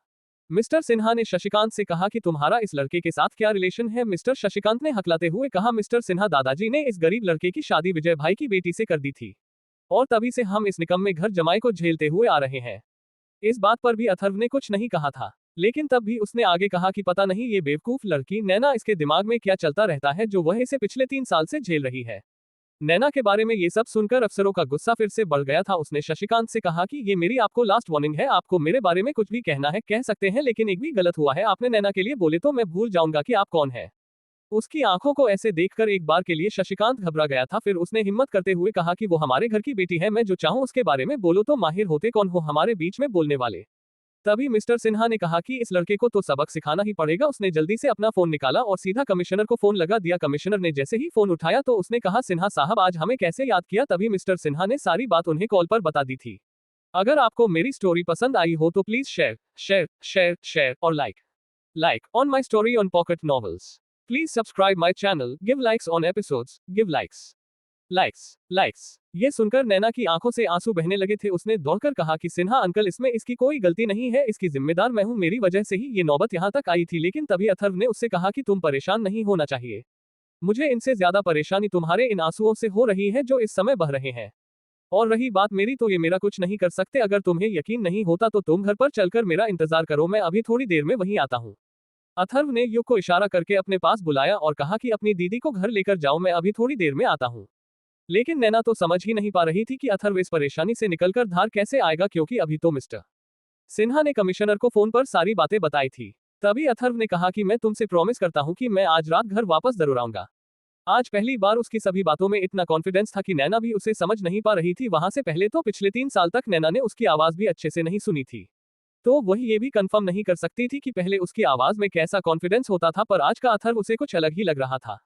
मिस्टर सिन्हा ने शशिकांत से कहा कि तुम्हारा इस लड़के के साथ क्या रिलेशन है? मिस्टर शशिकांत ने हकलाते हुए कहा मिस्टर सिन्हा, दादाजी ने इस गरीब लड़के की शादी विजय भाई की बेटी से कर दी थी, और तभी से हम इस निकम्मे घर जमाई को झेलते हुए आ रहे हैं। इस बात पर भी अथर्व ने कुछ नहीं कहा था, लेकिन तब भी उसने आगे कहा कि पता नहीं ये बेवकूफ लड़की नैना इसके दिमाग में क्या चलता रहता है जो वह इसे पिछले 3 साल से झेल रही है। नैना के बारे में ये सब सुनकर अफसरों का गुस्सा फिर से बढ़ गया था। उसने शशिकांत से कहा कि ये मेरी आपको लास्ट वार्निंग है, आपको मेरे बारे में कुछ भी कहना है कह सकते हैं, लेकिन एक भी गलत हुआ है आपने नैना के लिए बोले तो मैं भूल जाऊंगा कि आप कौन है। उसकी आंखों को ऐसे देखकर एक बार के लिए शशिकांत घबरा गया था। फिर उसने हिम्मत करते हुए कहा कि वो हमारे घर की बेटी है, मैं जो चाहूं उसके बारे में बोलो तो माहिर होते कौन हो हमारे बीच में बोलने वाले। तभी मिस्टर सिन्हा ने कहा कि इस लड़के को तो सबक सिखाना ही पड़ेगा। उसने जल्दी से अपना फोन निकाला और सीधा कमिश्नर को फोन लगा दिया। कमिश्नर ने जैसे ही फोन उठाया तो उसने कहा, सिन्हा साहब आज हमें कैसे याद किया। तभी मिस्टर सिन्हा ने सारी बात उन्हें कॉल पर बता दी थी। अगर आपको मेरी स्टोरी पसंद आई हो तो please share share share share और like on my story on Pocket Novels. Please subscribe my channel, give likes on episodes, give likes. ये सुनकर नैना की आंखों से आंसू बहने लगे थे। उसने दौड़कर कहा कि सिन्हा अंकल, इसमें इसकी कोई गलती नहीं है, इसकी जिम्मेदार मैं हूं, मेरी वजह से ही ये नौबत यहां तक आई थी। लेकिन तभी अथर्व ने उससे कहा कि तुम परेशान नहीं होना चाहिए, मुझे इनसे ज्यादा परेशानी तुम्हारे इन आंसुओं से हो रही है जो इस समय बह रहे हैं। और रही बात मेरी, तो ये मेरा कुछ नहीं कर सकते। अगर तुम्हें यकीन नहीं होता तो तुम घर पर चलकर मेरा इंतजार करो, मैं अभी थोड़ी देर में वहीं आता हूँ। अथर्व ने युग को इशारा करके अपने पास बुलाया और कहा कि अपनी दीदी को घर लेकर जाओ, मैं अभी थोड़ी देर में आता हूँ। लेकिन नैना तो समझ ही नहीं पा रही थी कि अथर्व इस परेशानी से निकलकर धार कैसे आएगा, क्योंकि अभी तो मिस्टर सिन्हा ने कमिश्नर को फोन पर सारी बातें बताई थी। तभी अथर्व ने कहा कि मैं तुमसे प्रॉमिस करता हूं कि मैं आज रात घर वापस जरूर आऊंगा। आज पहली बार उसकी सभी बातों में इतना कॉन्फिडेंस था कि नैना भी उसे समझ नहीं पा रही थी। वहां से पहले तो पिछले 3 साल तक नैना ने उसकी आवाज भी अच्छे से नहीं सुनी थी, तो वही ये भी कंफर्म नहीं कर सकती थी कि पहले उसकी आवाज में कैसा कॉन्फिडेंस होता था। पर आज का अथर्व उसे कुछ अलग ही लग रहा था।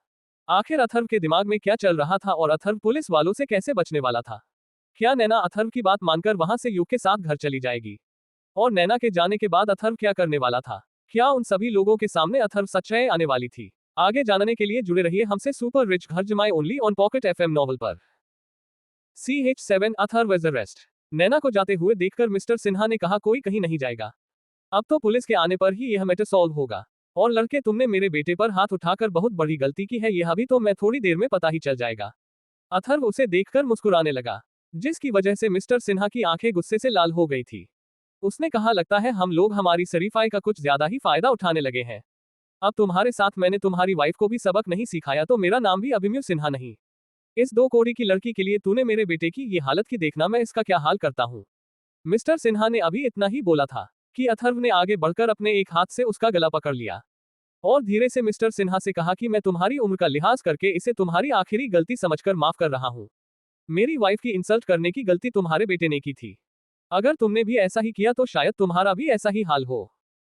आखिर अथर्व के दिमाग में क्या चल रहा था और अथर्व पुलिस वालों से कैसे बचने वाला था? क्या नैना अथर्व की बात मानकर वहां से युग के साथ घर चली जाएगी? और नैना के जाने के बाद अथर्व क्या करने वाला था? क्या उन सभी लोगों के सामने अथर्व सच्चाई आने वाली थी? आगे जानने के लिए जुड़े रहिए हमसे। सुपर रिच घर जमाए only on pocket FM novel पर। CH7 Atharva is arrest. नैना को जाते हुए देखकर मिस्टर सिन्हा ने कहा, कोई कहीं नहीं जाएगा, अब तो पुलिस के आने पर ही यह मैटर सॉल्व होगा। और लड़के, तुमने मेरे बेटे पर हाथ उठाकर बहुत बड़ी गलती की है, यह अभी तो मैं थोड़ी देर में पता ही चल जाएगा। अथर्व उसे देखकर मुस्कुराने लगा, जिसकी वजह से मिस्टर सिन्हा की आंखें गुस्से से लाल हो गई थी। उसने कहा, लगता है हम लोग हमारी शरीफाई का कुछ ज्यादा ही फायदा उठाने लगे हैं। अब तुम्हारे साथ मैंने तुम्हारी वाइफ को भी सबक नहीं सिखाया तो मेरा नाम भी अभिमन्यु सिन्हा नहीं। इस 2 कौड़ी की लड़की के लिए तूने मेरे बेटे की ये हालत की, देखना मैं इसका क्या हाल करता हूँ। मिस्टर सिन्हा ने अभी इतना ही बोला था कि अथर्व ने आगे बढ़कर अपने एक हाथ से उसका गला पकड़ लिया और धीरे से मिस्टर सिन्हा से कहा कि मैं तुम्हारी उम्र का लिहाज करके इसे तुम्हारी आखिरी गलती समझकर माफ कर रहा हूँ। मेरी वाइफ की इंसल्ट करने की गलती तुम्हारे बेटे ने की थी। अगर तुमने भी ऐसा ही किया तो शायद तुम्हारा भी ऐसा ही हाल हो।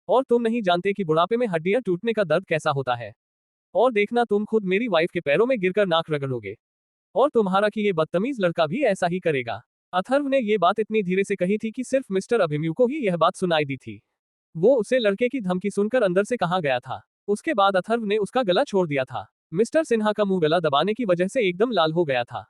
और तुम नहीं जानते कि बुढ़ापे में हड्डियां टूटने का दर्द कैसा होता है। और देखना, तुम खुद मेरी वाइफ के पैरों में गिरकर नाक रगड़ोगे और तुम्हारा कि ये बदतमीज लड़का भी ऐसा ही करेगा। अथर्व ने ये बात इतनी धीरे से कही थी कि सिर्फ मिस्टर अभिमन्यु को ही यह बात सुनाई दी थी। वो उसे लड़के की धमकी सुनकर अंदर से कहाँ गया था। उसके बाद अथर्व ने उसका गला छोड़ दिया था। मिस्टर सिन्हा का मुंह गला दबाने की वजह से एकदम लाल हो गया था।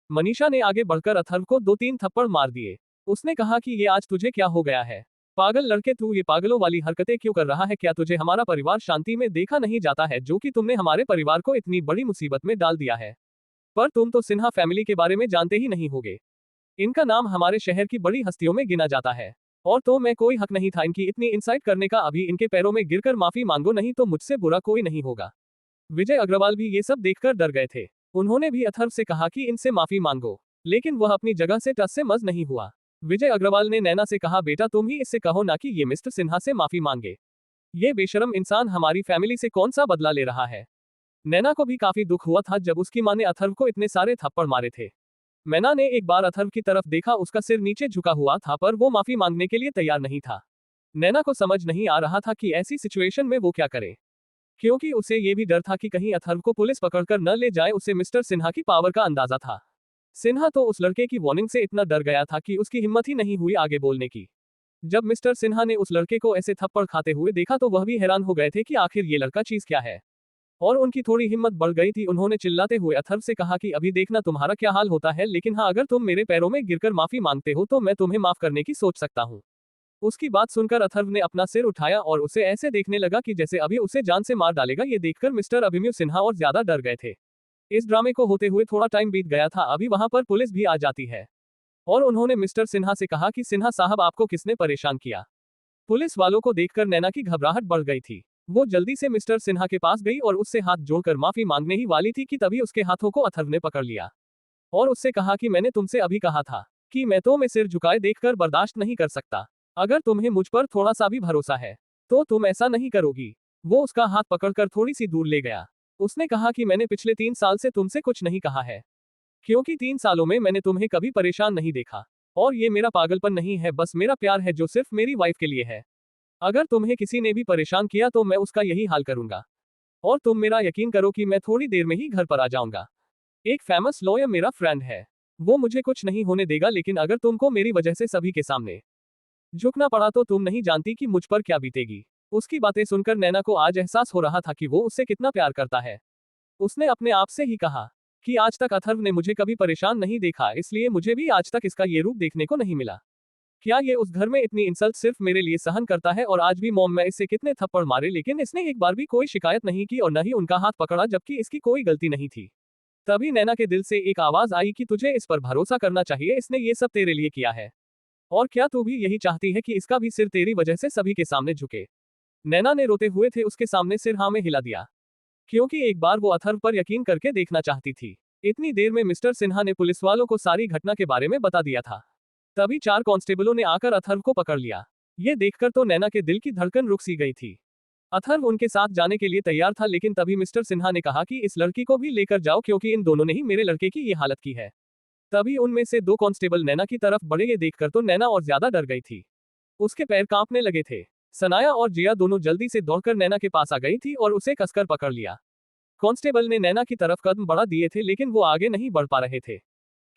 मनीषा ने आगे बढ़कर अथर्व को 2-3 थप्पड़ मार दिए। उसने कहा कि ये आज तुझे क्या हो गया है, पागल लड़के, तू ये पागलों वाली हरकतें क्यों कर रहा है? क्या तुझे हमारा परिवार शांति में देखा नहीं जाता है, जो कि तुमने हमारे परिवार को इतनी बड़ी मुसीबत में डाल दिया है। पर तुम तो सिन्हा फैमिली के बारे में जानते ही नहीं होगे। इनका नाम हमारे शहर की बड़ी हस्तियों में गिना जाता है। और तो मैं कोई हक नहीं था इनकी इतनी इंसाइट करने का। अभी इनके पैरों में गिरकर माफी मांगो, नहीं तो मुझसे बुरा कोई नहीं होगा। विजय अग्रवाल भी ये सब देखकर डर गए थे। उन्होंने भी अथर्व से कहा कि इनसे माफी मांगो, लेकिन वह अपनी जगह से टस से मस नहीं हुआ। विजय अग्रवाल ने नैना से कहा, बेटा तुम ही इससे कहो ना कि ये मिस्टर सिन्हा से माफी मांगे। ये बेशरम इंसान हमारी फैमिली से कौन सा बदला ले रहा है। नैना को भी काफी दुख हुआ था जब उसकी मां ने अथर्व को इतने सारे थप्पड़ मारे थे। नैना ने एक बार अथर्व की तरफ देखा, उसका सिर नीचे झुका हुआ था पर वो माफी मांगने के लिए तैयार नहीं था। नैना को समझ नहीं आ रहा था कि ऐसी सिचुएशन में वो क्या करे, क्योंकि उसे ये भी डर था कि कहीं अथर्व को पुलिस पकड़कर न ले जाए। उसे मिस्टर सिन्हा की पावर का अंदाजा था। सिन्हा तो उस लड़के की वार्निंग से इतना डर गया था कि उसकी हिम्मत ही नहीं हुई आगे बोलने की। जब मिस्टर सिन्हा ने उस लड़के को ऐसे थप्पड़ खाते हुए देखा तो वह भी हैरान हो गए थे कि आखिर ये लड़का चीज क्या है। और उनकी थोड़ी हिम्मत बढ़ गई थी। उन्होंने चिल्लाते हुए अथर्व से कहा कि अभी देखना तुम्हारा क्या हाल होता है, लेकिन हाँ, अगर तुम मेरे पैरों में गिरकर माफी मांगते हो तो मैं तुम्हें माफ करने की सोच सकता हूँ। उसकी बात सुनकर अथर्व ने अपना सिर उठाया और उसे ऐसे देखने लगा कि जैसे अभी उसे जान से मार डालेगा। ये देखकर मिस्टर अभिमन्यु सिन्हा और ज्यादा डर गए थे। इस ड्रामे को होते हुए थोड़ा टाइम बीत गया था। अभी वहां पर पुलिस भी आ जाती है और उन्होंने मिस्टर सिन्हा से कहा कि सिन्हा साहब, आपको किसने परेशान किया। पुलिस वालों को देखकर नैना की घबराहट बढ़ गई थी। वो जल्दी से मिस्टर सिन्हा के पास गई और उससे हाथ जोड़कर माफी मांगने ही वाली थी कि तभी उसके हाथों को अथर्व ने पकड़ लिया और उससे कहा कि मैंने तुमसे अभी कहा था कि मैं तो मैं सिर झुकाए देखकर बर्दाश्त नहीं कर सकता। अगर तुम्हें मुझ पर थोड़ा सा भी भरोसा है तो तुम ऐसा नहीं करोगी। वो उसका हाथ पकड़कर थोड़ी सी दूर ले गया। उसने कहा कि मैंने पिछले 3 साल से तुमसे कुछ नहीं कहा है, क्योंकि 3 सालों में मैंने तुम्हें कभी परेशान नहीं देखा। और ये मेरा पागलपन नहीं है, बस मेरा प्यार है जो सिर्फ मेरी वाइफ के लिए है। अगर तुम्हें किसी ने भी परेशान किया तो मैं उसका यही हाल करूंगा। और तुम मेरा यकीन करो कि मैं थोड़ी देर में ही घर पर आ जाऊंगा। एक फेमस लॉयर मेरा फ्रेंड है। वो मुझे कुछ नहीं होने देगा, लेकिन अगर तुमको मेरी वजह से सभी के सामने झुकना पड़ा तो तुम नहीं जानती कि मुझ पर क्या बीतेगी। उसकी बातें सुनकर नैना को आज एहसास हो रहा था कि वो उससे कितना प्यार करता है। उसने अपने आप से ही कहा कि आज तक अथर्व ने मुझे कभी परेशान नहीं देखा, इसलिए मुझे भी आज तक इसका ये रूप देखने को नहीं मिला। क्या ये उस घर में इतनी इंसल्ट सिर्फ मेरे लिए सहन करता है? और आज भी मॉम में इससे कितने थप्पड़ मारे, लेकिन इसने एक बार भी कोई शिकायत नहीं की और न ही उनका हाथ पकड़ा, जबकि इसकी कोई गलती नहीं थी। तभी नैना के दिल से एक आवाज आई कि तुझे इस पर भरोसा करना चाहिए, इसने ये सब तेरे लिए किया है। और क्या तू भी यही चाहती है कि इसका भी सिर तेरी वजह से सभी के सामने झुके? नैना ने रोते हुए थे उसके सामने सिर हाँ में हिला दिया, क्योंकि एक बार वो अथर्व पर यकीन करके देखना चाहती थी। इतनी देर में मिस्टर सिन्हा ने पुलिस वालों को सारी घटना के बारे में बता दिया था। तभी 4 कांस्टेबलों ने आकर अथर्व को पकड़ लिया। ये देखकर तो नैना के दिल की धड़कन रुक सी गई थी। अथर्व उनके साथ जाने के लिए तैयार था, लेकिन तभी मिस्टर सिन्हा ने कहा कि इस लड़की को भी लेकर जाओ, क्योंकि इन दोनों ने ही मेरे लड़के की ये हालत की है। तभी उनमें से 2 कांस्टेबल नैना की तरफ बढ़े। ये देखकर तो नैना और ज्यादा डर गई थी। उसके पैर कांपने लगे थे। सनाया और जिया दोनों जल्दी से दौड़कर नैना के पास आ गई थी और उसे कसकर पकड़ लिया। कांस्टेबल ने नैना की तरफ कदम बढ़ा दिए थे, लेकिन वो आगे नहीं बढ़ पा रहे थे,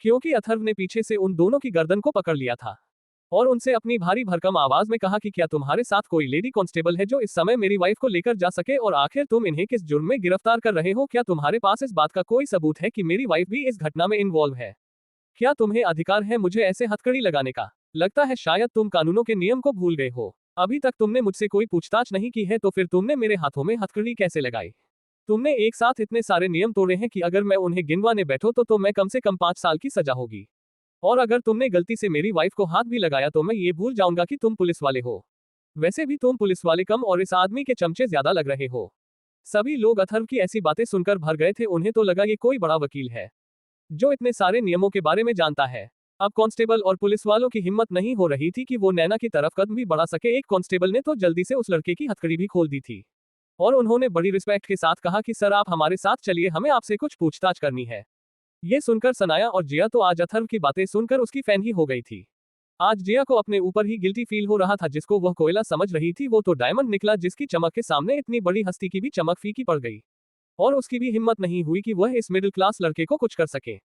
क्योंकि अथर्व ने पीछे से उन दोनों की गर्दन को पकड़ लिया था और उनसे अपनी भारी भरकम आवाज में कहा कि क्या तुम्हारे साथ कोई लेडी कांस्टेबल है जो इस समय मेरी वाइफ को लेकर जा सके? और आखिर तुम इन्हें किस जुर्म में गिरफ्तार कर रहे हो? क्या तुम्हारे पास इस बात का कोई सबूत है कि मेरी वाइफ भी इस घटना में इन्वॉल्व है? क्या तुम्हें अधिकार है मुझे ऐसे हथकड़ी लगाने का? लगता है शायद तुम कानूनों के नियम को भूल गए हो। अभी तक तुमने मुझसे कोई पूछताछ नहीं की है, तो फिर तुमने मेरे हाथों में हथकड़ी कैसे लगाई? तुमने एक साथ इतने सारे नियम तोड़े हैं कि अगर मैं उन्हें गिनवाने बैठो तो मैं कम से कम 5 साल की सजा होगी। और अगर तुमने गलती से मेरी वाइफ को हाथ भी लगाया तो मैं ये भूल जाऊंगा कि तुम पुलिस वाले हो। वैसे भी तुम पुलिस वाले कम और इस आदमी के चमचे ज्यादा लग रहे हो। सभी लोग अथर्व की ऐसी बातें सुनकर भर गए थे। उन्हें तो लगा ये कोई बड़ा वकील है जो इतने सारे नियमों के बारे में जानता है। अब कांस्टेबल और पुलिस वालों की हिम्मत नहीं हो रही थी कि वो नैना की तरफ कदम भी बढ़ा सके। एक कांस्टेबल ने तो जल्दी से उस लड़के की हथकड़ी भी खोल दी थी और उन्होंने बड़ी रिस्पेक्ट के साथ कहा कि सर आप हमारे साथ चलिए, हमें आपसे कुछ पूछताछ करनी है। ये सुनकर सनाया और जिया तो आज अथर्व की बातें सुनकर उसकी फैन ही हो गई थी। आज जिया को अपने ऊपर ही गिल्टी फील हो रहा था। जिसको वह कोयला समझ रही थी वो तो डायमंड निकला, जिसकी चमक के सामने इतनी बड़ी हस्ती की भी चमक फीकी पड़ गई और उसकी भी हिम्मत नहीं हुई कि वह इस मिडिल क्लास लड़के को कुछ कर सके।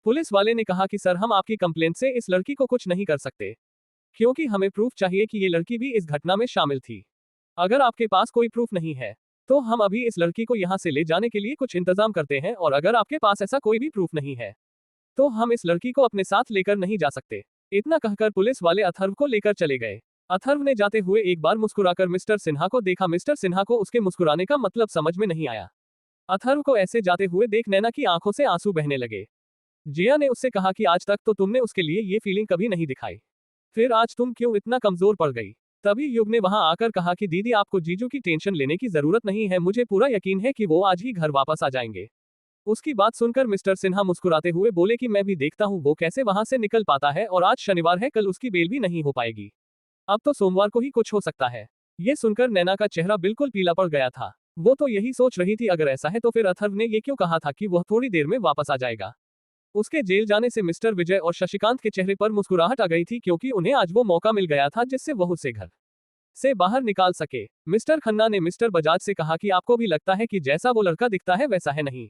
पुलिस वाले ने कहा कि सर हम आपकी कंप्लेंट से इस लड़की को कुछ नहीं कर सकते, क्योंकि हमें प्रूफ चाहिए कि ये लड़की भी इस घटना में शामिल थी। अगर आपके पास कोई प्रूफ नहीं है तो हम अभी इस लड़की को यहाँ से ले जाने के लिए कुछ इंतजाम करते हैं, और अगर आपके पास ऐसा कोई भी प्रूफ नहीं है तो हम इस लड़की को अपने साथ लेकर नहीं जा सकते। इतना कहकर पुलिस वाले अथर्व को लेकर चले गए। अथर्व ने जाते हुए एक बार मुस्कुराकर मिस्टर सिन्हा को देखा। मिस्टर सिन्हा को उसके मुस्कुराने का मतलब समझ में नहीं आया। अथर्व को ऐसे जाते हुए देख नैना की आंखों से आंसू बहने लगे। जिया ने उससे कहा कि आज तक तो तुमने उसके लिए ये फीलिंग कभी नहीं दिखाई, फिर आज तुम क्यों इतना कमजोर पड़ गई? तभी युग ने वहां आकर कहा कि दीदी आपको जीजू की टेंशन लेने की जरूरत नहीं है, मुझे पूरा यकीन है कि वो आज ही घर वापस आ जाएंगे। उसकी बात सुनकर मिस्टर सिन्हा मुस्कुराते हुए बोले कि मैं भी देखता हूँ वो कैसे वहां से निकल पाता है, और आज शनिवार है, कल उसकी बेल भी नहीं हो पाएगी। अब तो सोमवार को ही कुछ हो सकता है। ये सुनकर नैना का चेहरा बिल्कुल पीला पड़ गया था। वो तो यही सोच रही थी अगर ऐसा है तो फिर अथर्व ने ये क्यों कहा था कि वह थोड़ी देर में वापस आ जाएगा। उसके जेल जाने से मिस्टर विजय और शशिकांत के चेहरे पर मुस्कुराहट आ गई थी, क्योंकि उन्हें आज वो मौका मिल गया था जिससे वह उसे घर से बाहर निकाल सके। मिस्टर खन्ना ने मिस्टर बजाज से कहा कि आपको भी लगता है कि जैसा वो लड़का दिखता है वैसा है नहीं?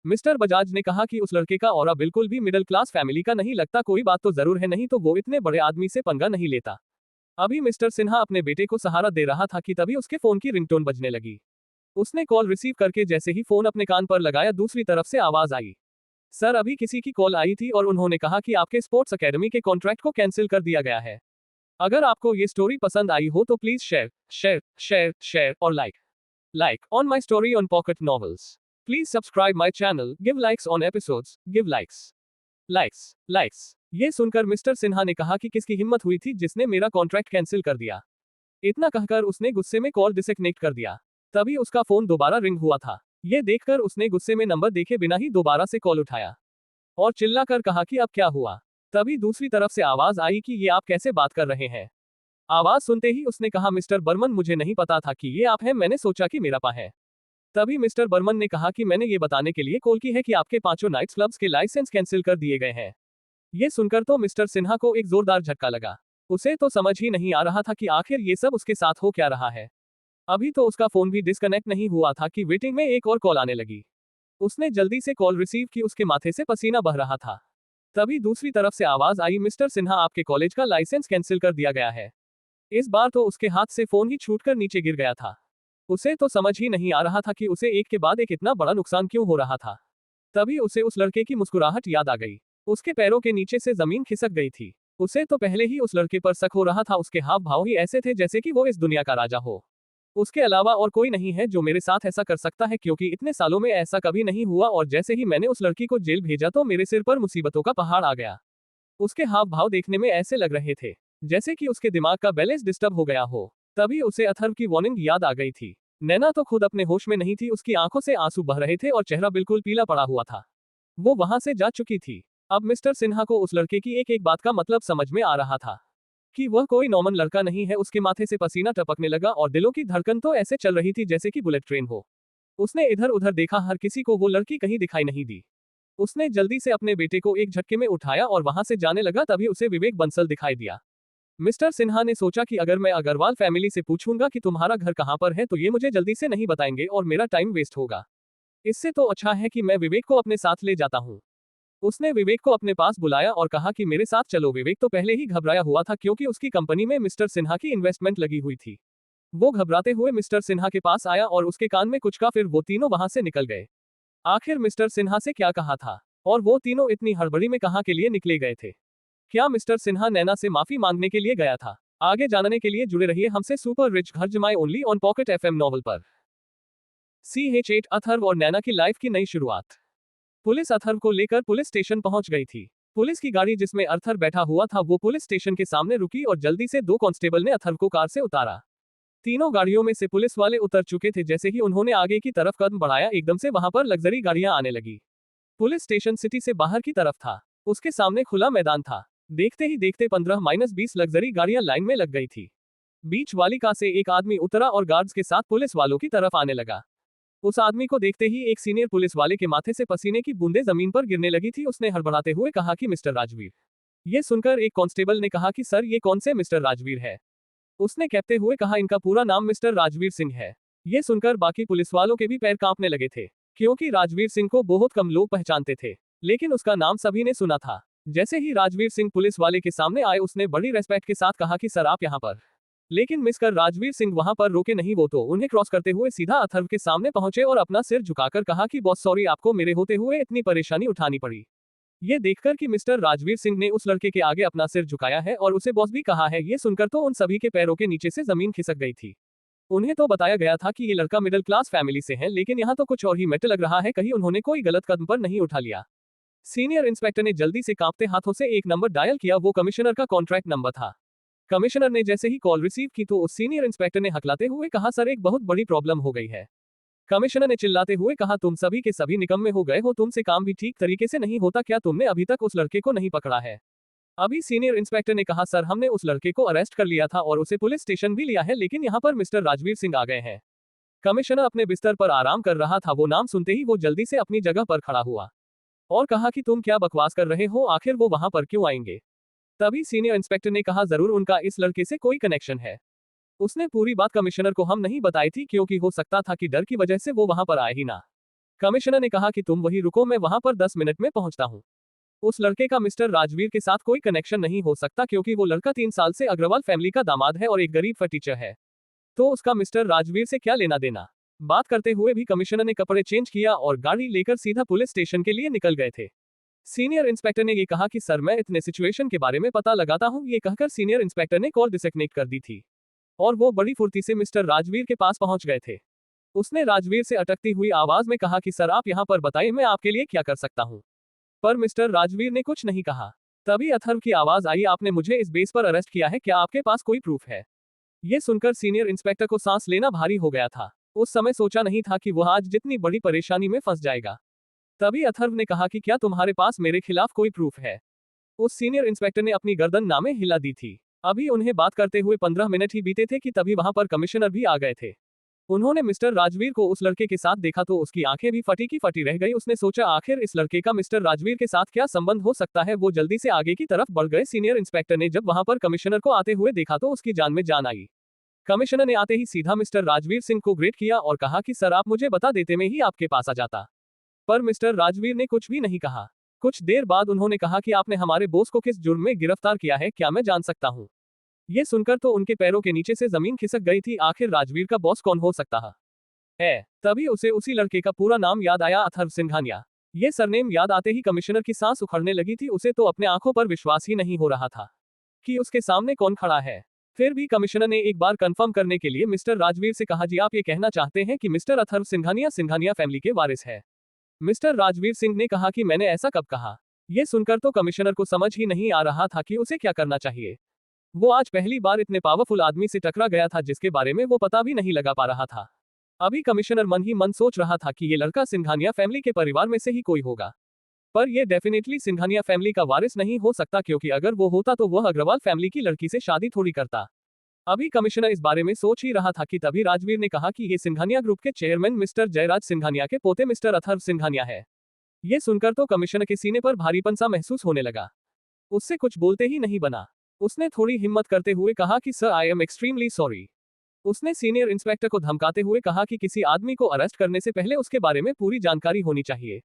मिस्टर बजाज ने कहा कि उस लड़के का ऑरा बिल्कुल भी मिडिल क्लास फैमिली का नहीं लगता। कोई बात तो जरूर है, नहीं तो वो इतने बड़े आदमी से पंगा नहीं लेता। अभी मिस्टर सिन्हा अपने बेटे को सहारा दे रहा था कि तभी उसके फोन की रिंगटोन बजने लगी। उसने कॉल रिसीव करके जैसे ही फोन अपने कान पर लगाया, दूसरी तरफ से आवाज आई, सर अभी किसी की कॉल आई थी और उन्होंने कहा कि आपके स्पोर्ट्स अकेडमी के कॉन्ट्रैक्ट को कैंसिल कर दिया गया है। अगर आपको ये स्टोरी पसंद आई हो तो please share share share share और like on my story on Pocket Novels. Please subscribe my channel, give likes on episodes, give likes. ये सुनकर मिस्टर सिन्हा ने कहा कि किसकी हिम्मत हुई थी जिसने मेरा कॉन्ट्रैक्ट कैंसिल कर दिया। इतना कहकर उसने गुस्से में कॉल डिसकनेक्ट कर दिया। तभी उसका फोन दोबारा रिंग हुआ था। ये देखकर उसने गुस्से में नंबर देखे बिना ही दोबारा से कॉल उठाया और चिल्लाकर कहा कि अब क्या हुआ। तभी दूसरी तरफ से आवाज आई कि ये आप कैसे बात कर रहे हैं। आवाज सुनते ही उसने कहा, मिस्टर बर्मन मुझे नहीं पता था कि ये आप हैं, मैंने सोचा कि मेरा पा है। तभी मिस्टर बर्मन ने कहा कि मैंने ये बताने के लिए कॉल की है कि आपके 5 नाइट्स क्लब्स के लाइसेंस कैंसिल कर दिए गए हैं। ये सुनकर तो मिस्टर सिन्हा को एक जोरदार झटका लगा। उसे तो समझ ही नहीं आ रहा था कि आखिर ये सब उसके साथ हो क्या रहा है। अभी तो उसका फोन भी डिस्कनेक्ट नहीं हुआ था कि वेटिंग में एक और कॉल आने लगी। उसने जल्दी से कॉल रिसीव की, उसके माथे से पसीना बह रहा था। तभी दूसरी तरफ से आवाज आई, मिस्टर सिन्हा आपके कॉलेज का लाइसेंस कैंसिल कर दिया गया है। इस बार तो उसके हाथ से फोन ही छूटकर नीचे गिर गया था। उसे तो समझ ही नहीं आ रहा था कि उसे एक के बाद एक इतना बड़ा नुकसान क्यों हो रहा था। तभी उसे उस लड़के की मुस्कुराहट याद आ गई। उसके पैरों के नीचे से जमीन खिसक गई थी। उसे तो पहले ही उस लड़के पर शक हो रहा था, उसके हाव भाव ही ऐसे थे जैसे कि वो इस दुनिया का राजा हो। उसके अलावा और कोई नहीं है जो मेरे साथ ऐसा कर सकता है, क्योंकि इतने सालों में ऐसा कभी नहीं हुआ, और जैसे ही मैंने उस लड़की को जेल भेजा तो मेरे सिर पर मुसीबतों का पहाड़ आ गया। उसके हाव भाव देखने में ऐसे लग रहे थे जैसे कि उसके दिमाग का बैलेंस डिस्टर्ब हो गया हो। तभी उसे अथर्व की वार्निंग याद आ गई थी। नैना तो खुद अपने होश में नहीं थी, उसकी आंखों से आंसू बह रहे थे और चेहरा बिल्कुल पीला पड़ा हुआ था। वो वहां से जा चुकी थी। अब मिस्टर सिन्हा को उस लड़के की एक एक बात का मतलब समझ में आ रहा था कि वह कोई नॉर्मल लड़का नहीं है। उसके माथे से पसीना टपकने लगा और दिलों की धड़कन तो ऐसे चल रही थी जैसे कि बुलेट ट्रेन हो। उसने इधर उधर देखा, हर किसी को वो लड़की कहीं दिखाई नहीं दी। उसने जल्दी से अपने बेटे को एक झटके में उठाया और वहां से जाने लगा। तभी उसे विवेक बंसल दिखाई दिया। मिस्टर सिन्हा ने सोचा कि अगर मैं अग्रवाल फैमिली से पूछूंगा कि तुम्हारा घर कहां पर है तो ये मुझे जल्दी से नहीं बताएंगे और मेरा टाइम वेस्ट होगा। इससे तो अच्छा है कि मैं विवेक को अपने साथ ले जाता हूँ। उसने विवेक को अपने पास बुलाया और कहा कि मेरे साथ चलो। विवेक तो पहले ही घबराया हुआ था क्योंकि उसकी कंपनी में मिस्टर सिन्हा की इन्वेस्टमेंट लगी हुई थी। वो घबराते हुए मिस्टर सिन्हा के पास आया और उसके कान में कुछ कहा, फिर वो तीनों वहां से निकल गए। आखिर मिस्टर सिन्हा से क्या कहा था और वो तीनों इतनी हड़बड़ी में कहां के लिए निकले गए थे? क्या मिस्टर सिन्हा नैना से माफी मांगने के लिए गया था? आगे जानने के लिए जुड़े रहिए हमसे सुपर रिच घर जमाए only on pocket FM novel पर। CH8 अथर्व और नैना की लाइफ की नई शुरुआत। पुलिस अथर्व को लेकर पुलिस स्टेशन पहुंच गई थी। पुलिस की गाड़ी जिसमें अथर्व बैठा हुआ था वो पुलिस स्टेशन के सामने रुकी और जल्दी से 2 कांस्टेबल ने अथर्व को कार से उतारा। तीनों गाड़ियों में से पुलिस वाले उतर चुके थे। जैसे ही उन्होंने आगे की तरफ कदम बढ़ाया, एकदम से वहां पर लग्जरी गाड़ियां आने लगी। पुलिस स्टेशन सिटी से बाहर की तरफ था। उसके सामने खुला मैदान था। देखते ही देखते 15-20 लग्जरी गाड़ियां लाइन में लग गई थी। बीच वाली कार से एक आदमी उतरा और गार्ड्स के साथ पुलिस वालों की तरफ आने लगा। उस आदमी को देखते ही एक सीनियर पुलिस वाले के माथे से पसीने की बूंदें जमीन पर गिरने लगी थी। उसने हड़बड़ाते हुए कहा कि मिस्टर राजवीर। ये सुनकर एक कांस्टेबल ने कहा कि सर, ये कौन से मिस्टर राजवीर है? उसने कहते हुए कहा, इनका पूरा नाम मिस्टर राजवीर सिंह है। ये सुनकर बाकी पुलिस वालों के भी पैर कांपने लगे थे, क्योंकि राजवीर सिंह को बहुत कम लोग पहचानते थे, लेकिन उसका नाम सभी ने सुना था। जैसे ही राजवीर सिंह पुलिस वाले के सामने आए, उसने बड़ी रेस्पेक्ट के साथ कहा कि सर आप यहाँ पर। लेकिन मिसकर राजवीर सिंह वहां पर रोके नहीं। वो तो उन्हें क्रॉस करते हुए सीधा अथर्व के सामने पहुंचे और अपना सिर झुकाकर कहा कि बॉस सॉरी, आपको मेरे होते हुए इतनी परेशानी उठानी पड़ी। ये देखकर कि मिस्टर राजवीर सिंह ने उस लड़के के आगे अपना सिर झुकाया है और उसे बॉस भी कहा है, ये सुनकर तो उन सभी के पैरों के नीचे से जमीन खिसक गई थी। उन्हें तो बताया गया था कि ये लड़का मिडिल क्लास फैमिली से है, लेकिन यहाँ तो कुछ और ही मैटर लग रहा है। कहीं उन्होंने कोई गलत कदम पर नहीं उठा लिया। सीनियर इंस्पेक्टर ने जल्दी से कांपते हाथों से एक नंबर डायल किया। वो कमिश्नर का कॉन्ट्रैक्ट नंबर था। कमिश्नर ने जैसे ही कॉल रिसीव की तो उस सीनियर इंस्पेक्टर ने हकलाते हुए कहा, सर एक बहुत बड़ी प्रॉब्लम हो गई है। कमिश्नर ने चिल्लाते हुए कहा, तुम सभी के सभी निकम्मे हो गए हो, तुमसे काम भी ठीक तरीके से नहीं होता। क्या तुमने अभी तक उस लड़के को नहीं पकड़ा है? अभी सीनियर इंस्पेक्टर ने कहा, सर हमने उस लड़के को अरेस्ट कर लिया था और उसे पुलिस स्टेशन भी लिया है, लेकिन यहाँ पर मिस्टर राजवीर सिंह आ गए हैं। कमिश्नर अपने बिस्तर पर आराम कर रहा था। वो नाम सुनते ही वो जल्दी से अपनी जगह पर खड़ा हुआ और कहा कि तुम क्या बकवास कर रहे हो, आखिर वो वहां पर क्यों आएंगे? तभी सीनियर इंस्पेक्टर ने कहा, जरूर उनका इस लड़के से कोई कनेक्शन है। उसने पूरी बात कमिश्नर को हम नहीं बताई थी, क्योंकि हो सकता था कि डर की वजह से वो वहां पर आए ही ना। कमिश्नर ने कहा कि तुम वही रुको, मैं वहां पर 10 मिनट में पहुंचता हूं। उस लड़के का मिस्टर राजवीर के साथ कोई कनेक्शन नहीं हो सकता, क्योंकि वो लड़का 3 साल से अग्रवाल फैमिली का दामाद है और एक गरीब टीचर है, तो उसका मिस्टर राजवीर से क्या लेना देना। बात करते हुए भी कमिश्नर ने कपड़े चेंज किया और गाड़ी लेकर सीधा पुलिस स्टेशन के लिए निकल गए थे। सीनियर इंस्पेक्टर ने ये कहा कि सर मैं इतने सिचुएशन के बारे में पता लगाता हूं। ये कहकर सीनियर इंस्पेक्टर ने कॉल डिसकनेक्ट कर दी थी और वो बड़ी फुर्ती से मिस्टर राजवीर के पास पहुंच गए थे। उसने राजवीर से अटकती हुई आवाज में कहा कि सर आप यहाँ पर बताइए, मैं आपके लिए क्या कर सकता हूँ। पर मिस्टर राजवीर ने कुछ नहीं कहा। तभी अथर्व की आवाज आई, आपने मुझे इस बेस पर अरेस्ट किया है, क्या आपके पास कोई प्रूफ है? ये सुनकर सीनियर इंस्पेक्टर को सांस लेना भारी हो गया था। उस समय सोचा नहीं था कि वह आज जितनी बड़ी परेशानी में फंस जाएगा। तभी अथर्व ने कहा कि क्या तुम्हारे पास मेरे खिलाफ कोई प्रूफ है? उस सीनियर इंस्पेक्टर ने अपनी गर्दन नामे हिला दी थी। अभी उन्हें बात करते हुए 15 मिनट ही बीते थे कि तभी वहां पर कमिश्नर भी आ गए थे। उन्होंने मिस्टर राजवीर को उस लड़के के साथ देखा तो उसकी आंखें भी फटी की फटी रह गई। उसने सोचा आखिर इस लड़के का मिस्टर राजवीर के साथ क्या संबंध हो सकता है। वो जल्दी से आगे की तरफ बढ़ गए। सीनियर इंस्पेक्टर ने जब वहां पर कमिश्नर को आते हुए देखा तो उसकी जान में जान आई। कमिश्नर ने आते ही सीधा मिस्टर राजवीर सिंह को ग्रेट किया और कहा कि सर आप मुझे बता देते मैं ही आपके पास आ जाता। पर मिस्टर राजवीर ने कुछ भी नहीं कहा। कुछ देर बाद उन्होंने कहा कि आपने हमारे बॉस को किस जुर्म में गिरफ्तार किया है, क्या मैं जान सकता हूँ। ये सुनकर तो उनके पैरों के नीचे से जमीन खिसक गई थी। आखिर राजवीर का बॉस कौन हो सकता है। तभी उसे उसी लड़के का पूरा नाम याद आया, अथर्व सिंघानिया। ये सरनेम याद आते ही कमिश्नर की सांस उखड़ने लगी थी। उसे तो अपने आंखों पर विश्वास ही नहीं हो रहा था कि उसके सामने कौन खड़ा है। फिर भी कमिश्नर ने एक बार कंफर्म करने के लिए मिस्टर राजवीर से कहा, जी आप ये कहना चाहते हैं कि मिस्टर अथर्व सिंघानिया फैमिली के वारिस है। मिस्टर राजवीर सिंह ने कहा कि मैंने ऐसा कब कहा। यह सुनकर तो कमिश्नर को समझ ही नहीं आ रहा था कि उसे क्या करना चाहिए। वो आज पहली बार इतने पावरफुल आदमी से टकरा गया था जिसके बारे में वो पता भी नहीं लगा पा रहा था। अभी कमिश्नर मन ही मन सोच रहा था कि ये लड़का सिंघानिया फैमिली के परिवार में से ही कोई होगा। पर यह डेफिनेटली सिंघानिया फैमिली का वारिस नहीं हो सकता, क्योंकि अगर वो होता तो वह अग्रवाल फैमिली की लड़की से शादी थोड़ी करता। अभी कमिश्नर इस बारे में सोच ही रहा था कि तभी राजवीर ने कहा कि ये सिंघानिया ग्रुप के चेयरमैन मिस्टर जयराज सिंघानिया के पोते मिस्टर अथर्व सिंघानिया है। ये सुनकर तो कमिश्नर के सीने पर भारीपन सा महसूस होने लगा। उससे कुछ बोलते ही नहीं बना। उसने थोड़ी हिम्मत करते हुए कहा कि sir I am extremely sorry. उसने सीनियर इंस्पेक्टर को धमकाते हुए कहा कि किसी आदमी को अरेस्ट करने से पहले उसके बारे में पूरी जानकारी होनी चाहिए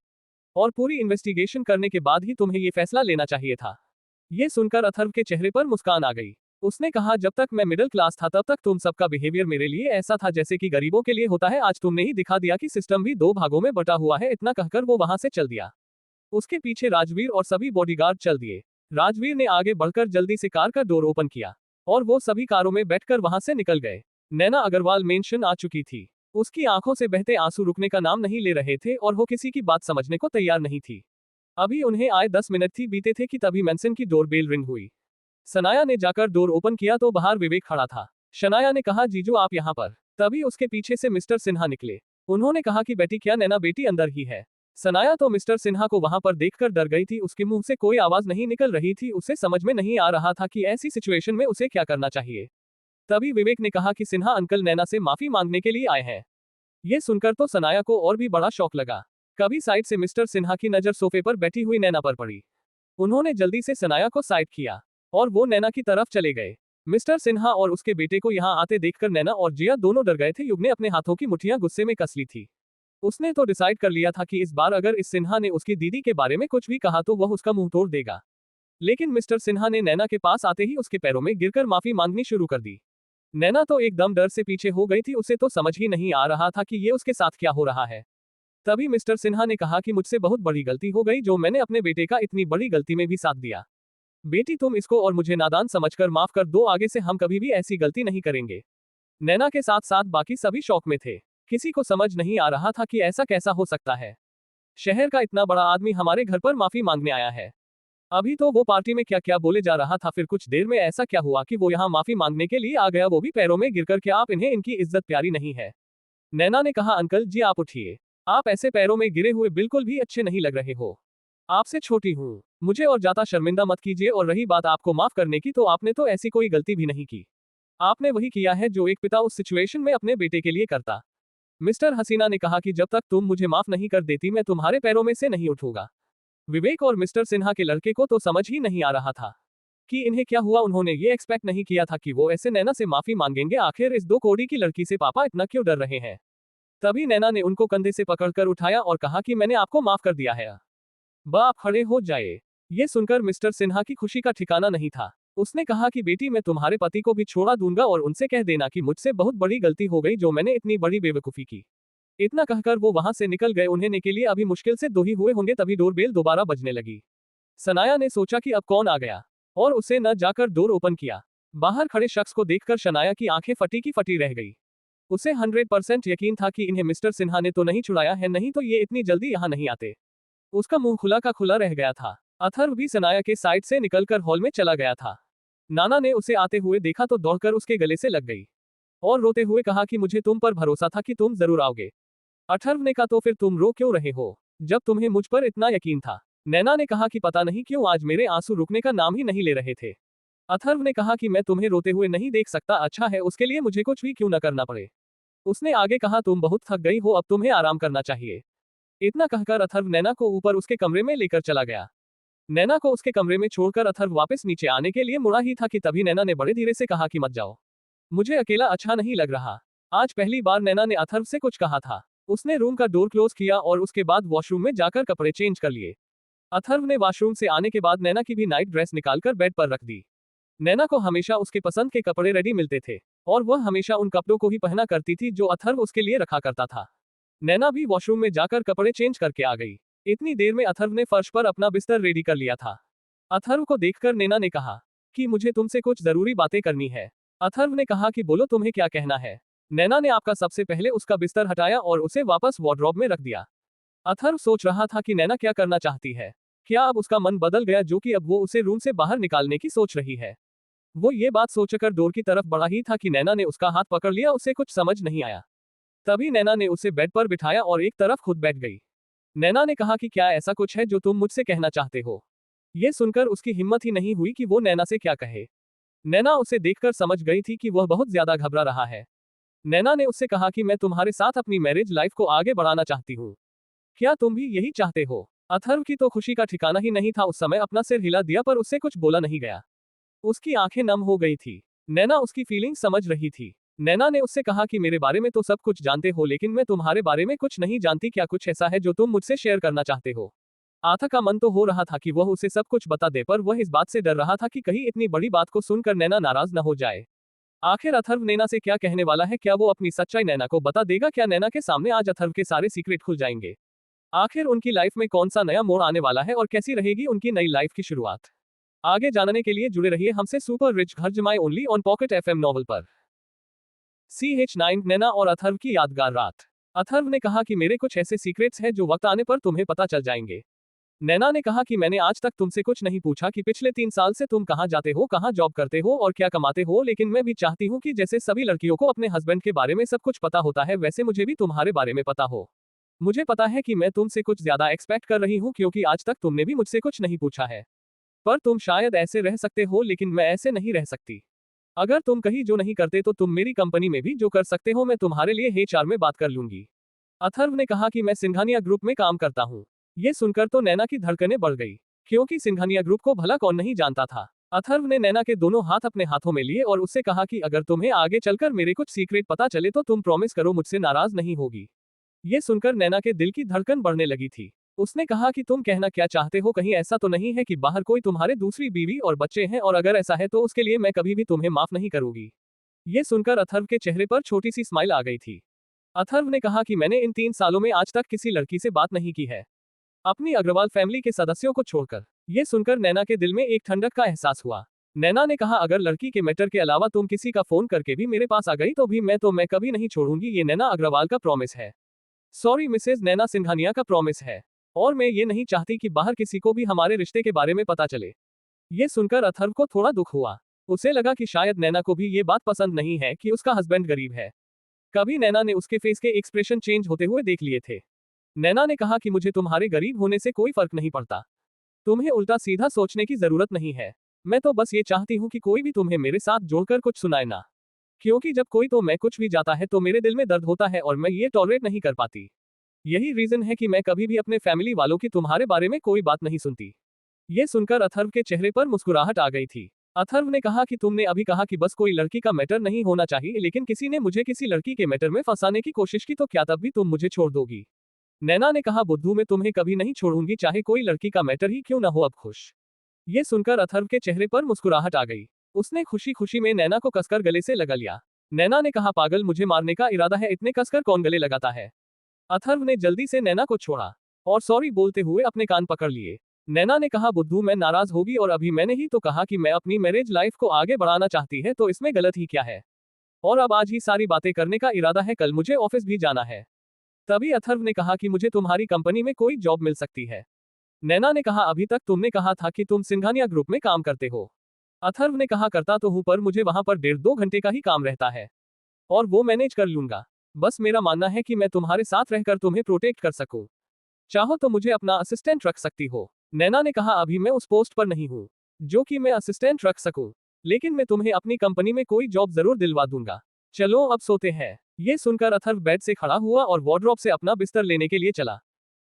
और पूरी इन्वेस्टिगेशन करने के बाद ही तुम्हें ये फैसला लेना चाहिए था। ये सुनकर अथर्व के चेहरे पर मुस्कान आ गई। उसने कहा, जब तक मैं मिडिल क्लास था तब तक तुम सबका बिहेवियर मेरे लिए ऐसा था जैसे कि गरीबों के लिए होता है। आज तुमने ही दिखा दिया कि सिस्टम भी दो भागों में बटा हुआ है। इतना कहकर वो वहां से चल दिया। उसके पीछे राजवीर और सभी बॉडीगार्ड चल दिए। राजवीर ने आगे बढ़कर जल्दी से कार का डोर ओपन किया और वो सभी कारों में बैठकर वहां से निकल गए। नैना अग्रवाल मेंशन आ चुकी थी। उसकी आंखों से बहते आंसू रुकने का नाम नहीं ले रहे थे और वो किसी की बात समझने को तैयार नहीं थी। अभी उन्हें आए 10 मिनट ही बीते थे कि तभी मेंशन की डोरबेल रिंग हुई। शनाया ने जाकर डोर ओपन किया तो बाहर विवेक खड़ा था। शनाया ने कहा, जीजू आप यहाँ पर। तभी उसके पीछे से मिस्टर सिन्हा निकले। उन्होंने कहा कि बेटी, क्या नैना बेटी अंदर ही है। शनाया तो मिस्टर सिन्हा को वहां पर देखकर डर गई थी। उसके मुंह से कोई आवाज नहीं निकल रही थी। उसे समझ में नहीं आ रहा था कि ऐसी सिचुएशन में उसे क्या करना चाहिए। तभी विवेक ने कहा कि सिन्हा अंकल नैना से माफी मांगने के लिए आए हैं। ये सुनकर तो शनाया को और भी बड़ा शौक लगा। कभी साइड से मिस्टर सिन्हा की नजर सोफे पर बैठी हुई नैना पर पड़ी। उन्होंने जल्दी से शनाया को साइड किया और वो नैना की तरफ चले गए। मिस्टर सिन्हा और उसके बेटे को यहाँ आते देखकर नैना और जिया दोनों डर गए थे। युग ने अपने हाथों की मुठ्ठियां गुस्से में कस ली थी। उसने तो डिसाइड कर लिया था कि इस बार अगर इस सिन्हा ने उसकी दीदी के बारे में कुछ भी कहा तो वह उसका मुंह तोड़ देगा। लेकिन मिस्टर सिन्हा ने नैना के पास आते ही उसके पैरों में गिरकर माफी मांगनी शुरू कर दी। नैना तो एकदम डर से पीछे हो गई थी। उसे तो समझ ही नहीं आ रहा था कि ये उसके साथ क्या हो रहा है। तभी मिस्टर सिन्हा ने कहा कि मुझसे बहुत बड़ी गलती हो गई जो मैंने अपने बेटे का इतनी बड़ी गलती में भी साथ दिया। बेटी तुम इसको और मुझे नादान समझकर माफ कर दो। आगे से हम कभी भी ऐसी गलती नहीं करेंगे। नैना के साथ साथ बाकी सभी शौक में थे। किसी को समझ नहीं आ रहा था कि ऐसा कैसा हो सकता है। शहर का इतना बड़ा आदमी हमारे घर पर माफी मांगने आया है। अभी तो वो पार्टी में क्या क्या बोले जा रहा था। फिर कुछ देर में ऐसा क्या हुआ कि वो यहाँ माफी मांगने के लिए आ गया, वो भी पैरों में गिरकर। क्या आप इन्हें इनकी इज्जत प्यारी नहीं है। नैना ने कहा, अंकल जी आप उठिए। आप ऐसे पैरों में गिरे हुए बिल्कुल भी अच्छे नहीं लग रहे हो। आपसे छोटी हूँ, मुझे और ज्यादा शर्मिंदा मत कीजिए। और रही बात आपको माफ करने की, तो आपने तो ऐसी कोई गलती भी नहीं की। आपने वही किया है जो एक पिता उस सिचुएशन में अपने बेटे के लिए करता। मिस्टर हसीना ने कहा कि जब तक तुम मुझे माफ नहीं कर देती मैं तुम्हारे पैरों में से नहीं उठूंगा। विवेक और मिस्टर सिन्हा के लड़के को तो समझ ही नहीं आ रहा था कि इन्हें क्या हुआ। उन्होंने ये एक्सपेक्ट नहीं किया था कि वो ऐसे नैना से माफी मांगेंगे। आखिर इस 2 कौड़ी की लड़की से पापा इतना क्यों डर रहे हैं। तभी नैना ने उनको कंधे से पकड़कर उठाया और कहा कि मैंने आपको माफ कर दिया है। आप खड़े हो जाए। ये सुनकर मिस्टर सिन्हा की खुशी का ठिकाना नहीं था। उसने कहा कि बेटी मैं तुम्हारे पति को भी छोड़ा दूंगा और उनसे कह देना कि मुझसे बहुत बड़ी गलती हो गई जो मैंने इतनी बड़ी बेवकूफी की। इतना कहकर वो वहां से निकल गए। उन्हें के लिए अभी मुश्किल से 2 ही हुए होंगे तभी डोरबेल दोबारा बजने लगी। शनाया ने सोचा कि अब कौन आ गया और उसे न जाकर डोर ओपन किया। बाहर खड़े शख्स को देखकर शनाया की आंखें फटी की फटी रह गई। उसे 100% यकीन था कि इन्हें मिस्टर सिन्हा ने तो नहीं छुड़ाया है, नहीं तो ये इतनी जल्दी यहाँ नहीं आते। उसका मुंह खुला का खुला रह गया था। अथर्व भी शनाया के साइड से निकलकर हॉल में चला गया था। नाना ने उसे आते हुए देखा तो दौड़कर उसके गले से लग गई और रोते हुए कहा कि मुझे तुम पर भरोसा था कि तुम जरूर आओगे। अथर्व ने कहा, तो फिर तुम रो क्यों रहे हो जब तुम्हें मुझ पर इतना यकीन था। नैना ने कहा कि पता नहीं क्यों आज मेरे आंसू रुकने का नाम ही नहीं ले रहे थे। अथर्व ने कहा कि मैं तुम्हें रोते हुए नहीं देख सकता। अच्छा है, उसके लिए मुझे कुछ भी क्यों न करना पड़े। उसने आगे कहा, तुम बहुत थक गई हो, अब तुम्हें आराम करना चाहिए। इतना कहकर अथर्व नैना को ऊपर उसके कमरे में लेकर चला गया। नैना को उसके कमरे में छोड़कर अथर्व वापस नीचे आने के लिए मुड़ा ही था कि तभी नैना ने बड़े धीरे से कहा कि मत जाओ, मुझे अकेला अच्छा नहीं लग रहा। आज पहली बार नैना ने अथर्व से कुछ कहा था। उसने रूम का डोर क्लोज किया और उसके बाद वॉशरूम में जाकर कपड़े चेंज कर लिए। अथर्व ने वॉशरूम से आने के बाद नैना की भी नाइट ड्रेस निकालकर बेड पर रख दी। नैना को हमेशा उसके पसंद के कपड़े रेडी मिलते थे और वह हमेशा उन कपड़ों को ही पहना करती थी जो अथर्व उसके लिए रखा करता था। नैना भी वॉशरूम में जाकर कपड़े चेंज करके आ गई। इतनी देर में अथर्व ने फर्श पर अपना बिस्तर रेडी कर लिया था। अथर्व को देखकर नैना ने कहा कि मुझे तुमसे कुछ जरूरी बातें करनी है। अथर्व ने कहा कि बोलो, तुम्हें क्या कहना है। नैना ने आपका सबसे पहले उसका बिस्तर हटाया और उसे वापस वार्डरोब में रख दिया। अथर्व सोच रहा था कि नैना क्या करना चाहती है। क्या अब उसका मन बदल गया जो कि अब वो उसे रूम से बाहर निकालने की सोच रही है। वो ये बात सोचकर डोर की तरफ बढ़ा ही था कि नैना ने उसका हाथ पकड़ लिया। उसे कुछ समझ नहीं आया। तभी नैना ने उसे बेड पर बिठाया और एक तरफ खुद बैठ गई। नैना ने कहा कि क्या ऐसा कुछ है जो तुम मुझसे कहना चाहते हो। ये सुनकर उसकी हिम्मत ही नहीं हुई कि वो नैना से क्या कहे। नैना उसे देखकर समझ गई थी कि वह बहुत ज्यादा घबरा रहा है। नैना ने उससे कहा कि मैं तुम्हारे साथ अपनी मैरिज लाइफ को आगे बढ़ाना चाहती हूँ। क्या तुम भी यही चाहते हो। अथर्व की तो खुशी का ठिकाना ही नहीं था। उस समय अपना सिर हिला दिया पर उससे कुछ बोला नहीं गया। उसकी आंखें नम हो गई थी। नैना उसकी फीलिंग समझ रही थी। नैना ने उससे कहा कि मेरे बारे में तो सब कुछ जानते हो लेकिन मैं तुम्हारे बारे में कुछ नहीं जानती। क्या कुछ ऐसा है जो तुम मुझसे शेयर करना चाहते हो। आथा का मन तो हो रहा था कि वह उसे सब कुछ बता दे पर वह इस बात से डर रहा था कि कहीं इतनी बड़ी बात को सुनकर नैना नाराज न हो जाए। आखिर अथर्व नैना से क्या कहने वाला है। क्या वो अपनी सच्चाई नैना को बता देगा। क्या नैना के सामने आज अथर्व के सारे सीक्रेट खुल जाएंगे। आखिर उनकी लाइफ में कौन सा नया मोड़ आने वाला है और कैसी रहेगी उनकी नई लाइफ की शुरुआत। आगे जानने के लिए जुड़े रहिए हमसे सुपर रिच घर जमाए only on pocket FM novel पर। CH9 नैना और अथर्व की यादगार रात। अथर्व ने कहा कि मेरे कुछ ऐसे सीक्रेट्स हैं जो वक्त आने पर तुम्हें पता चल जाएंगे। नैना ने कहा कि मैंने आज तक तुमसे कुछ नहीं पूछा कि पिछले 3 साल से तुम कहाँ जाते हो, कहाँ जॉब करते हो और क्या कमाते हो, लेकिन मैं भी चाहती हूँ कि जैसे सभी लड़कियों को अपने हस्बैंड के बारे में सब कुछ पता होता है वैसे मुझे भी तुम्हारे बारे में पता हो। मुझे पता है कि मैं तुमसे कुछ ज्यादा एक्सपेक्ट कर रही हूँ क्योंकि आज तक तुमने भी मुझसे कुछ नहीं पूछा है। पर तुम शायद ऐसे रह सकते हो लेकिन मैं ऐसे नहीं रह सकती। अगर तुम कहीं जो नहीं करते तो तुम मेरी कंपनी में भी जो कर सकते हो मैं तुम्हारे लिए HR में बात कर लूंगी। अथर्व ने कहा कि मैं सिंघानिया ग्रुप में काम करता हूँ। ये सुनकर तो नैना की धड़कनें बढ़ गई क्योंकि सिंघानिया ग्रुप को भला कौन नहीं जानता था। अथर्व ने नैना के दोनों हाथ अपने हाथों में लिए और उससे कहा कि अगर तुम्हें आगे चलकर मेरे कुछ सीक्रेट पता चले तो तुम प्रॉमिस करो मुझसे नाराज नहीं होगी। ये सुनकर नैना के दिल की धड़कन बढ़ने लगी थी। उसने कहा कि तुम कहना क्या चाहते हो, कहीं ऐसा तो नहीं है कि बाहर कोई तुम्हारे दूसरी बीवी और बच्चे हैं, और अगर ऐसा है तो उसके लिए मैं कभी भी तुम्हें माफ नहीं करूंगी। ये सुनकर अथर्व के चेहरे पर छोटी सी स्माइल आ गई थी। अथर्व ने कहा कि मैंने इन 3 सालों में आज तक किसी लड़की से बात नहीं की है, अपनी अग्रवाल फैमिली के सदस्यों को छोड़कर। ये सुनकर नैना के दिल में एक ठंडक का एहसास हुआ। नैना ने कहा अगर लड़की के मैटर के अलावा तुम किसी का फोन करके भी मेरे पास आ गई तो भी मैं कभी नहीं छोड़ूंगी। ये नैना अग्रवाल का प्रॉमिस है। सॉरी मिसेज नैना सिंघानिया का प्रॉमिस है। और मैं ये नहीं चाहती कि बाहर किसी को भी हमारे रिश्ते के बारे में पता चले। ये सुनकर अथर्व को थोड़ा दुख हुआ। उसे लगा कि शायद नैना को भी ये बात पसंद नहीं है कि उसका हस्बैंड गरीब है। कभी नैना ने उसके फेस के एक्सप्रेशन चेंज होते हुए देख लिए थे। नैना ने कहा कि मुझे तुम्हारे गरीब होने से कोई फर्क नहीं पड़ता। तुम्हें उल्टा सीधा सोचने की जरूरत नहीं है। मैं तो बस ये चाहती हूँ कि कोई भी तुम्हें मेरे साथ जोड़कर कुछ सुनाए ना, क्योंकि जब कोई तो मैं कुछ भी जाता है तो मेरे दिल में दर्द होता है और मैं ये टॉलरेट नहीं कर पाती। यही रीजन है कि मैं कभी भी अपने फैमिली वालों की तुम्हारे बारे में कोई बात नहीं सुनती। ये सुनकर अथर्व के चेहरे पर मुस्कुराहट आ गई थी। अथर्व ने कहा कि तुमने अभी कहा कि बस कोई लड़की का मैटर नहीं होना चाहिए, लेकिन किसी ने मुझे किसी लड़की के मैटर में फंसाने की कोशिश की तो क्या तब भी तुम मुझे छोड़ दोगी। नैना ने कहा बुद्धू मैं तुम्हें कभी नहीं छोड़ूंगी, चाहे कोई लड़की का मैटर ही क्यों ना हो। अब खुश। ये सुनकर अथर्व के चेहरे पर मुस्कुराहट आ गई। उसने खुशी खुशी में नैना को कसकर गले से लगा लिया। नैना ने कहा पागल, मुझे मारने का इरादा है, इतने कसकर कौन गले लगाता है। अथर्व ने जल्दी से नैना को छोड़ा और सॉरी बोलते हुए अपने कान पकड़ लिए। नैना ने कहा बुद्धू मैं नाराज होगी, और अभी मैंने ही तो कहा कि मैं अपनी मैरिज लाइफ को आगे बढ़ाना चाहती है, तो इसमें गलत ही क्या है। और अब आज ही सारी बातें करने का इरादा है, कल मुझे ऑफिस भी जाना है। तभी अथर्व ने कहा कि मुझे तुम्हारी कंपनी में कोई जॉब मिल सकती है। नैना ने कहा अभी तक तुमने कहा था कि तुम सिंघानिया ग्रुप में काम करते हो। अथर्व ने कहा करता तो हूं, पर मुझे वहां पर 1.5-2 घंटे का ही काम रहता है और वो मैनेज कर लूंगा। बस मेरा मानना है कि मैं तुम्हारे साथ रहकर तुम्हें प्रोटेक्ट कर सकूं। चाहो तो मुझे अपना असिस्टेंट रख सकती हो। नैना ने कहा अभी मैं उस पोस्ट पर नहीं हूं जो कि मैं असिस्टेंट रख सकूं, लेकिन मैं तुम्हें अपनी कंपनी में कोई जॉब जरूर दिलवा दूंगा। चलो अब सोते हैं। ये सुनकर अथर्व बेड से खड़ा हुआ और वार्डरोब से अपना बिस्तर लेने के लिए चला।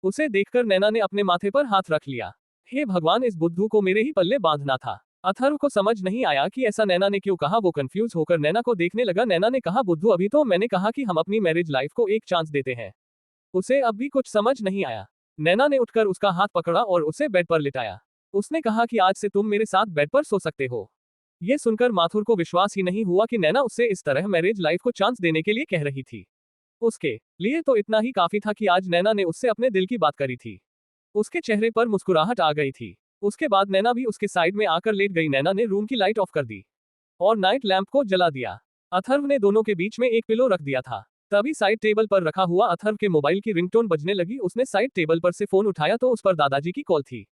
उसे देखकर नैना ने अपने माथे पर हाथ रख लिया। हे भगवान, इस बुद्धू को मेरे ही पल्ले बांधना था। अथर्व को समझ नहीं आया कि ऐसा नैना ने क्यों कहा। वो कंफ्यूज होकर नैना को देखने लगा। नैना ने कहा, बुद्धू, अभी तो मैंने कहा कि हम अपनी मैरिज लाइफ को एक चांस देते हैं। उसे अब भी कुछ समझ नहीं आया। नैना ने उठकर उसका हाथ पकड़ा और उसे बेड पर लिटाया। उसने कहा कि आज से तुम मेरे साथ बेड पर सो सकते हो। ये सुनकर माथुर को विश्वास ही नहीं हुआ कि नैना उससे इस तरह मैरिज लाइफ को चांस देने के लिए कह रही थी। उसके लिए तो इतना ही काफी था कि आज नैना ने उससे अपने दिल की बात करी थी। उसके चेहरे पर मुस्कुराहट आ गई थी। उसके बाद नैना भी उसके साइड में आकर लेट गई। नैना ने रूम की लाइट ऑफ कर दी और नाइट लैंप को जला दिया। अथर्व ने दोनों के बीच में एक पिलो रख दिया था। तभी साइड टेबल पर रखा हुआ अथर्व के मोबाइल की रिंगटोन बजने लगी। उसने साइड टेबल पर से फोन उठाया तो उस पर दादाजी की कॉल थी।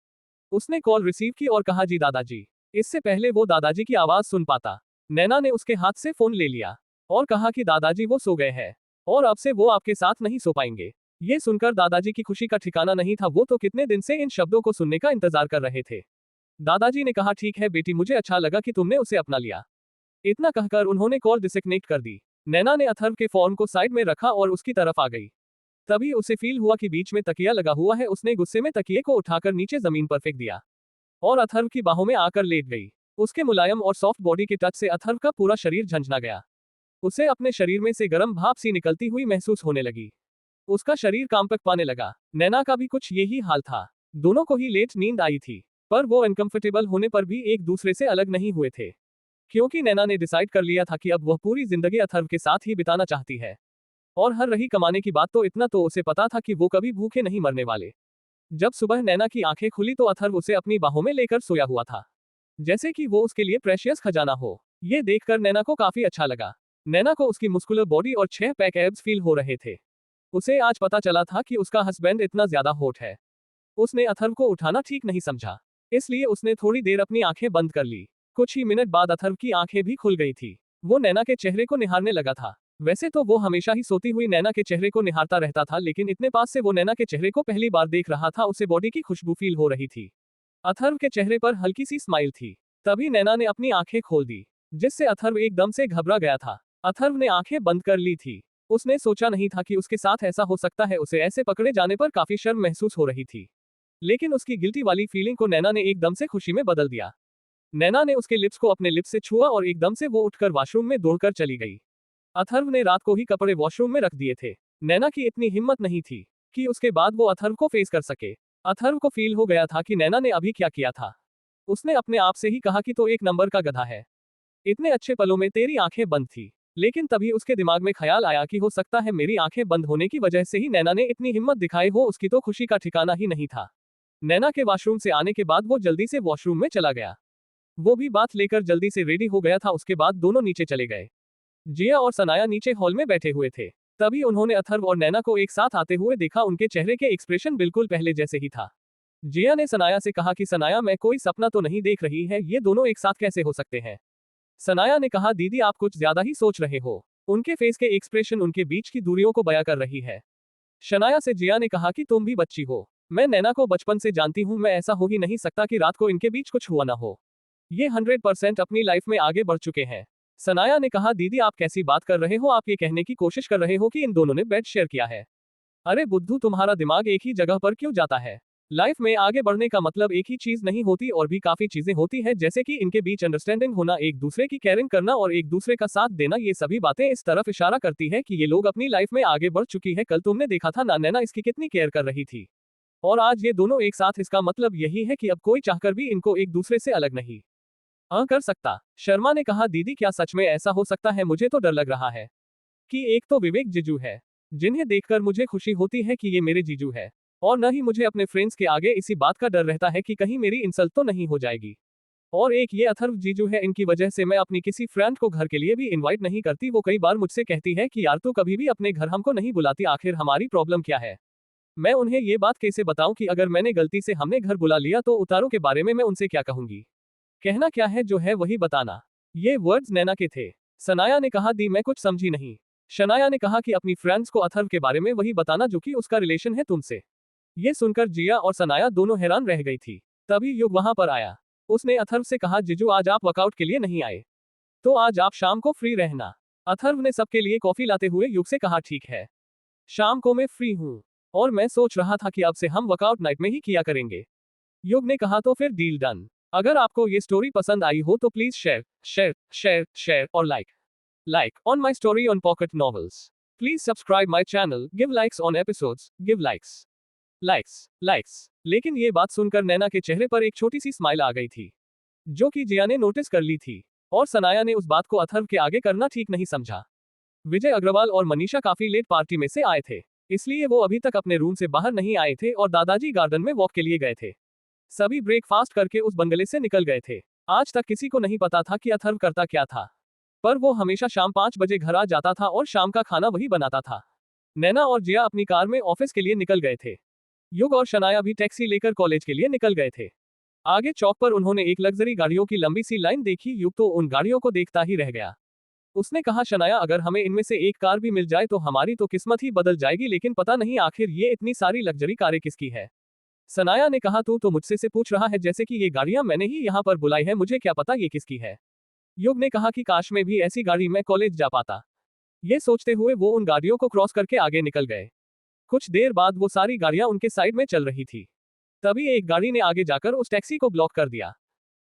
उसने कॉल रिसीव की और कहा, जी दादाजी। इससे पहले वो दादाजी की आवाज सुन पाता, नैना ने उसके हाथ से फोन ले लिया और कहा कि दादाजी वो सो गए हैं और अब से वो आपके साथ नहीं सो पाएंगे। ये सुनकर दादाजी की खुशी का ठिकाना नहीं था। वो तो कितने दिन से इन शब्दों को सुनने का इंतजार कर रहे थे। दादाजी ने कहा, ठीक है बेटी, मुझे अच्छा लगा कि तुमने उसे अपना लिया। इतना कहकर उन्होंने कॉल डिस्कनेक्ट कर दी। नैना ने अथर्व के फोन को साइड में रखा और उसकी तरफ आ गई। तभी उसे फील हुआ कि बीच में तकिया लगा हुआ है। उसने गुस्से में तकिए को उठाकर नीचे जमीन पर फेंक दिया और अथर्व की बाहों में आकर लेट गई। उसके मुलायम और सॉफ्ट बॉडी के टच से अथर्व का पूरा शरीर झंझना गया। उसे अपने शरीर में से गर्म भाप सी निकलती हुई महसूस होने लगी। उसका शरीर कांपक पाने लगा। नैना का भी कुछ यही हाल था। दोनों को ही लेट नींद आई थी, पर वो अनकंफर्टेबल होने पर भी एक दूसरे से अलग नहीं हुए थे, क्योंकि नैना ने डिसाइड कर लिया था कि अब वह पूरी जिंदगी अथर्व के साथ ही बिताना चाहती है। और हर रही कमाने की बात, तो इतना तो उसे पता था कि वो कभी भूखे नहीं मरने वाले। जब सुबह नैना की आंखें खुली तो अथर्व उसे अपनी बाहों में लेकर सोया हुआ था, जैसे कि वो उसके लिए प्रेशियस खजाना हो। ये देखकर नैना को काफी अच्छा लगा। नैना को उसकी मुस्कुलर बॉडी और 6 पैक एब्स फील हो रहे थे। उसे आज पता चला था कि उसका हस्बैंड इतना ज्यादा हॉट है। उसने अथर्व को उठाना ठीक नहीं समझा, इसलिए उसने थोड़ी देर अपनी आंखें बंद कर ली। कुछ ही मिनट बाद अथर्व की आंखें भी खुल गई थी। वो नैना के चेहरे को निहारने लगा था। वैसे तो वो हमेशा ही सोती हुई नैना के चेहरे को निहारता रहता था, लेकिन इतने पास से वो नैना के चेहरे को पहली बार देख रहा था। उसे बॉडी की खुशबू फील हो रही थी। अथर्व के चेहरे पर हल्की सी स्माइल थी। तभी नैना ने अपनी आंखें खोल दी, जिससे अथर्व एकदम से घबरा गया था। अथर्व ने आंखें बंद कर ली थी। उसने सोचा नहीं था कि उसके साथ ऐसा हो सकता है। उसे ऐसे पकड़े जाने पर काफी शर्म महसूस हो रही थी, लेकिन उसकी गिल्टी वाली फीलिंग को नैना ने एकदम से खुशी में बदल दिया। नैना ने उसके लिप्स को अपने लिप्स से छुआ और एकदम से वो उठकर वॉशरूम में दौड़कर चली गई। अथर्व ने रात को ही कपड़े वॉशरूम में रख दिए थे। नैना की इतनी हिम्मत नहीं थी कि उसके बाद वो अथर्व को फेस कर सके। अथर्व को फील हो गया था कि नैना ने अभी क्या किया था। उसने अपने आप से ही कहा कि तो एक नंबर का गधा है, इतने अच्छे पलों में तेरी आंखें बंद थी। लेकिन तभी उसके दिमाग में ख्याल आया कि हो सकता है मेरी आंखें बंद होने की वजह से ही नैना ने इतनी हिम्मत दिखाई हो। उसकी तो खुशी का ठिकाना ही नहीं था। नैना के वॉशरूम से आने के बाद वो जल्दी से वॉशरूम में चला गया। वो भी बात लेकर जल्दी से रेडी हो गया था। उसके बाद दोनों नीचे चले गए। जिया और सनाया नीचे हॉल में बैठे हुए थे। तभी उन्होंने अथर्व और नैना को एक साथ आते हुए देखा। उनके चेहरे के एक्सप्रेशन बिल्कुल पहले जैसे ही था। जिया ने सनाया से कहा कि सनाया, मैं कोई सपना तो नहीं देख रही है, ये दोनों एक साथ कैसे हो सकते हैं। सनाया ने कहा, दीदी आप कुछ ज्यादा ही सोच रहे हो। उनके फेस के एक्सप्रेशन उनके बीच की दूरियों को बयां कर रही है। शनाया से जिया ने कहा कि तुम भी बच्ची हो, मैं नैना को बचपन से जानती हूँ, मैं ऐसा हो ही नहीं सकता कि रात को इनके बीच कुछ हुआ ना हो। ये 100% अपनी लाइफ में आगे बढ़ चुके हैं। सनाया ने कहा, दीदी आप कैसी बात कर रहे हो, आप ये कहने की कोशिश कर रहे हो कि इन दोनों ने बेड शेयर किया है। अरे बुद्धू, तुम्हारा दिमाग एक ही जगह पर क्यों जाता है। लाइफ में आगे बढ़ने का मतलब एक ही चीज नहीं होती, और भी काफी चीजें होती है, जैसे कि इनके बीच अंडरस्टैंडिंग होना, एक दूसरे की केयरिंग करना और एक दूसरे का साथ देना। ये सभी बातें इस तरफ इशारा करती है कि ये लोग अपनी लाइफ में आगे बढ़ चुकी है। कल तुमने देखा था ना नैना इसकी कितनी केयर कर रही थी, और आज ये दोनों एक साथ। इसका मतलब यही है कि अब कोई चाहकर भी इनको एक दूसरे से अलग नहीं कर सकता। शर्मा ने कहा, दीदी क्या सच में ऐसा हो सकता है। मुझे तो डर लग रहा है कि एक तो विवेक जीजू है, जिन्हें देखकर मुझे खुशी होती है कि ये मेरे जीजू है, और न ही मुझे अपने फ्रेंड्स के आगे इसी बात का डर रहता है कि कहीं मेरी इंसल्ट तो नहीं हो जाएगी। और एक ये अथर्व जीजू है, इनकी वजह से मैं अपनी किसी फ्रेंड को घर के लिए भी इनवाइट नहीं करती। वो कई बार मुझसे कहती है कि यार तू कभी भी अपने घर हमको नहीं बुलाती, आखिर हमारी प्रॉब्लम क्या है। मैं उन्हें ये बात कैसे बताऊं कि अगर मैंने गलती से हमने घर बुला लिया तो उतारों के बारे में मैं उनसे क्या कहूंगी। कहना क्या है, जो है वही बताना। ये वर्ड्स नैना के थे। सनाया ने कहा, दी मैं कुछ समझी नहीं। शनाया ने कहा कि अपनी फ्रेंड्स को अथर्व के बारे में वही बताना जो कि उसका रिलेशन है तुमसे। ये सुनकर जिया और सनाया दोनों हैरान रह गई थी। तभी युग वहां पर आया। उसने अथर्व से कहा, जीजू आज आप वर्कआउट के लिए नहीं आए, तो आज आप शाम को फ्री रहना। अथर्व ने सबके लिए कॉफी लाते हुए युग से कहा, ठीक है, शाम को मैं फ्री हूं और मैं सोच रहा था कि अब से हम वर्कआउट नाइट में ही किया करेंगे। युग ने कहा, तो फिर डील डन। अगर आपको ये स्टोरी पसंद आई हो तो please share share share share और like on my story on Pocket Novels. Please subscribe my channel, give likes on episodes, give likes. लेकिन ये बात सुनकर नैना के चेहरे पर एक छोटी सी स्माइल आ गई थी, जो कि जिया ने नोटिस कर ली थी, और सनाया ने उस बात को अथर्व के आगे करना ठीक नहीं समझा। विजय अग्रवाल और मनीषा काफी लेट पार्टी में से आए थे, इसलिए वो अभी तक अपने रूम से बाहर नहीं आए थे और दादाजी गार्डन में वॉक के लिए गए थे। सभी ब्रेकफास्ट करके उस बंगले से निकल गए थे। आज तक किसी को नहीं पता था कि अथर्व करता क्या था, पर वो हमेशा शाम 5 बजे घर आ जाता था और शाम का खाना वही बनाता था। नैना और जिया अपनी कार में ऑफिस के लिए निकल गए थे। युग और शनाया भी टैक्सी लेकर कॉलेज के लिए निकल गए थे। आगे चौक पर उन्होंने एक लग्जरी गाड़ियों की लंबी सी लाइन देखी। युग तो उन गाड़ियों को देखता ही रह गया। उसने कहा, शनाया, अगर हमें इनमें से एक कार भी मिल जाए तो हमारी तो किस्मत ही बदल जाएगी, लेकिन पता नहीं आखिर ये इतनी सारी लग्जरी कारें किसकी है। सनाया ने कहा, तू तो मुझसे से पूछ रहा है जैसे कि ये गाड़ियां मैंने ही यहाँ पर बुलाई है, मुझे क्या पता ये किसकी है। युग ने कहा कि काश में भी ऐसी गाड़ी मैं कॉलेज जा पाता। ये सोचते हुए वो उन गाड़ियों को क्रॉस करके आगे निकल गए। कुछ देर बाद वो सारी गाड़ियां उनके साइड में चल रही थी। तभी एक गाड़ी ने आगे जाकर उस टैक्सी को ब्लॉक कर दिया।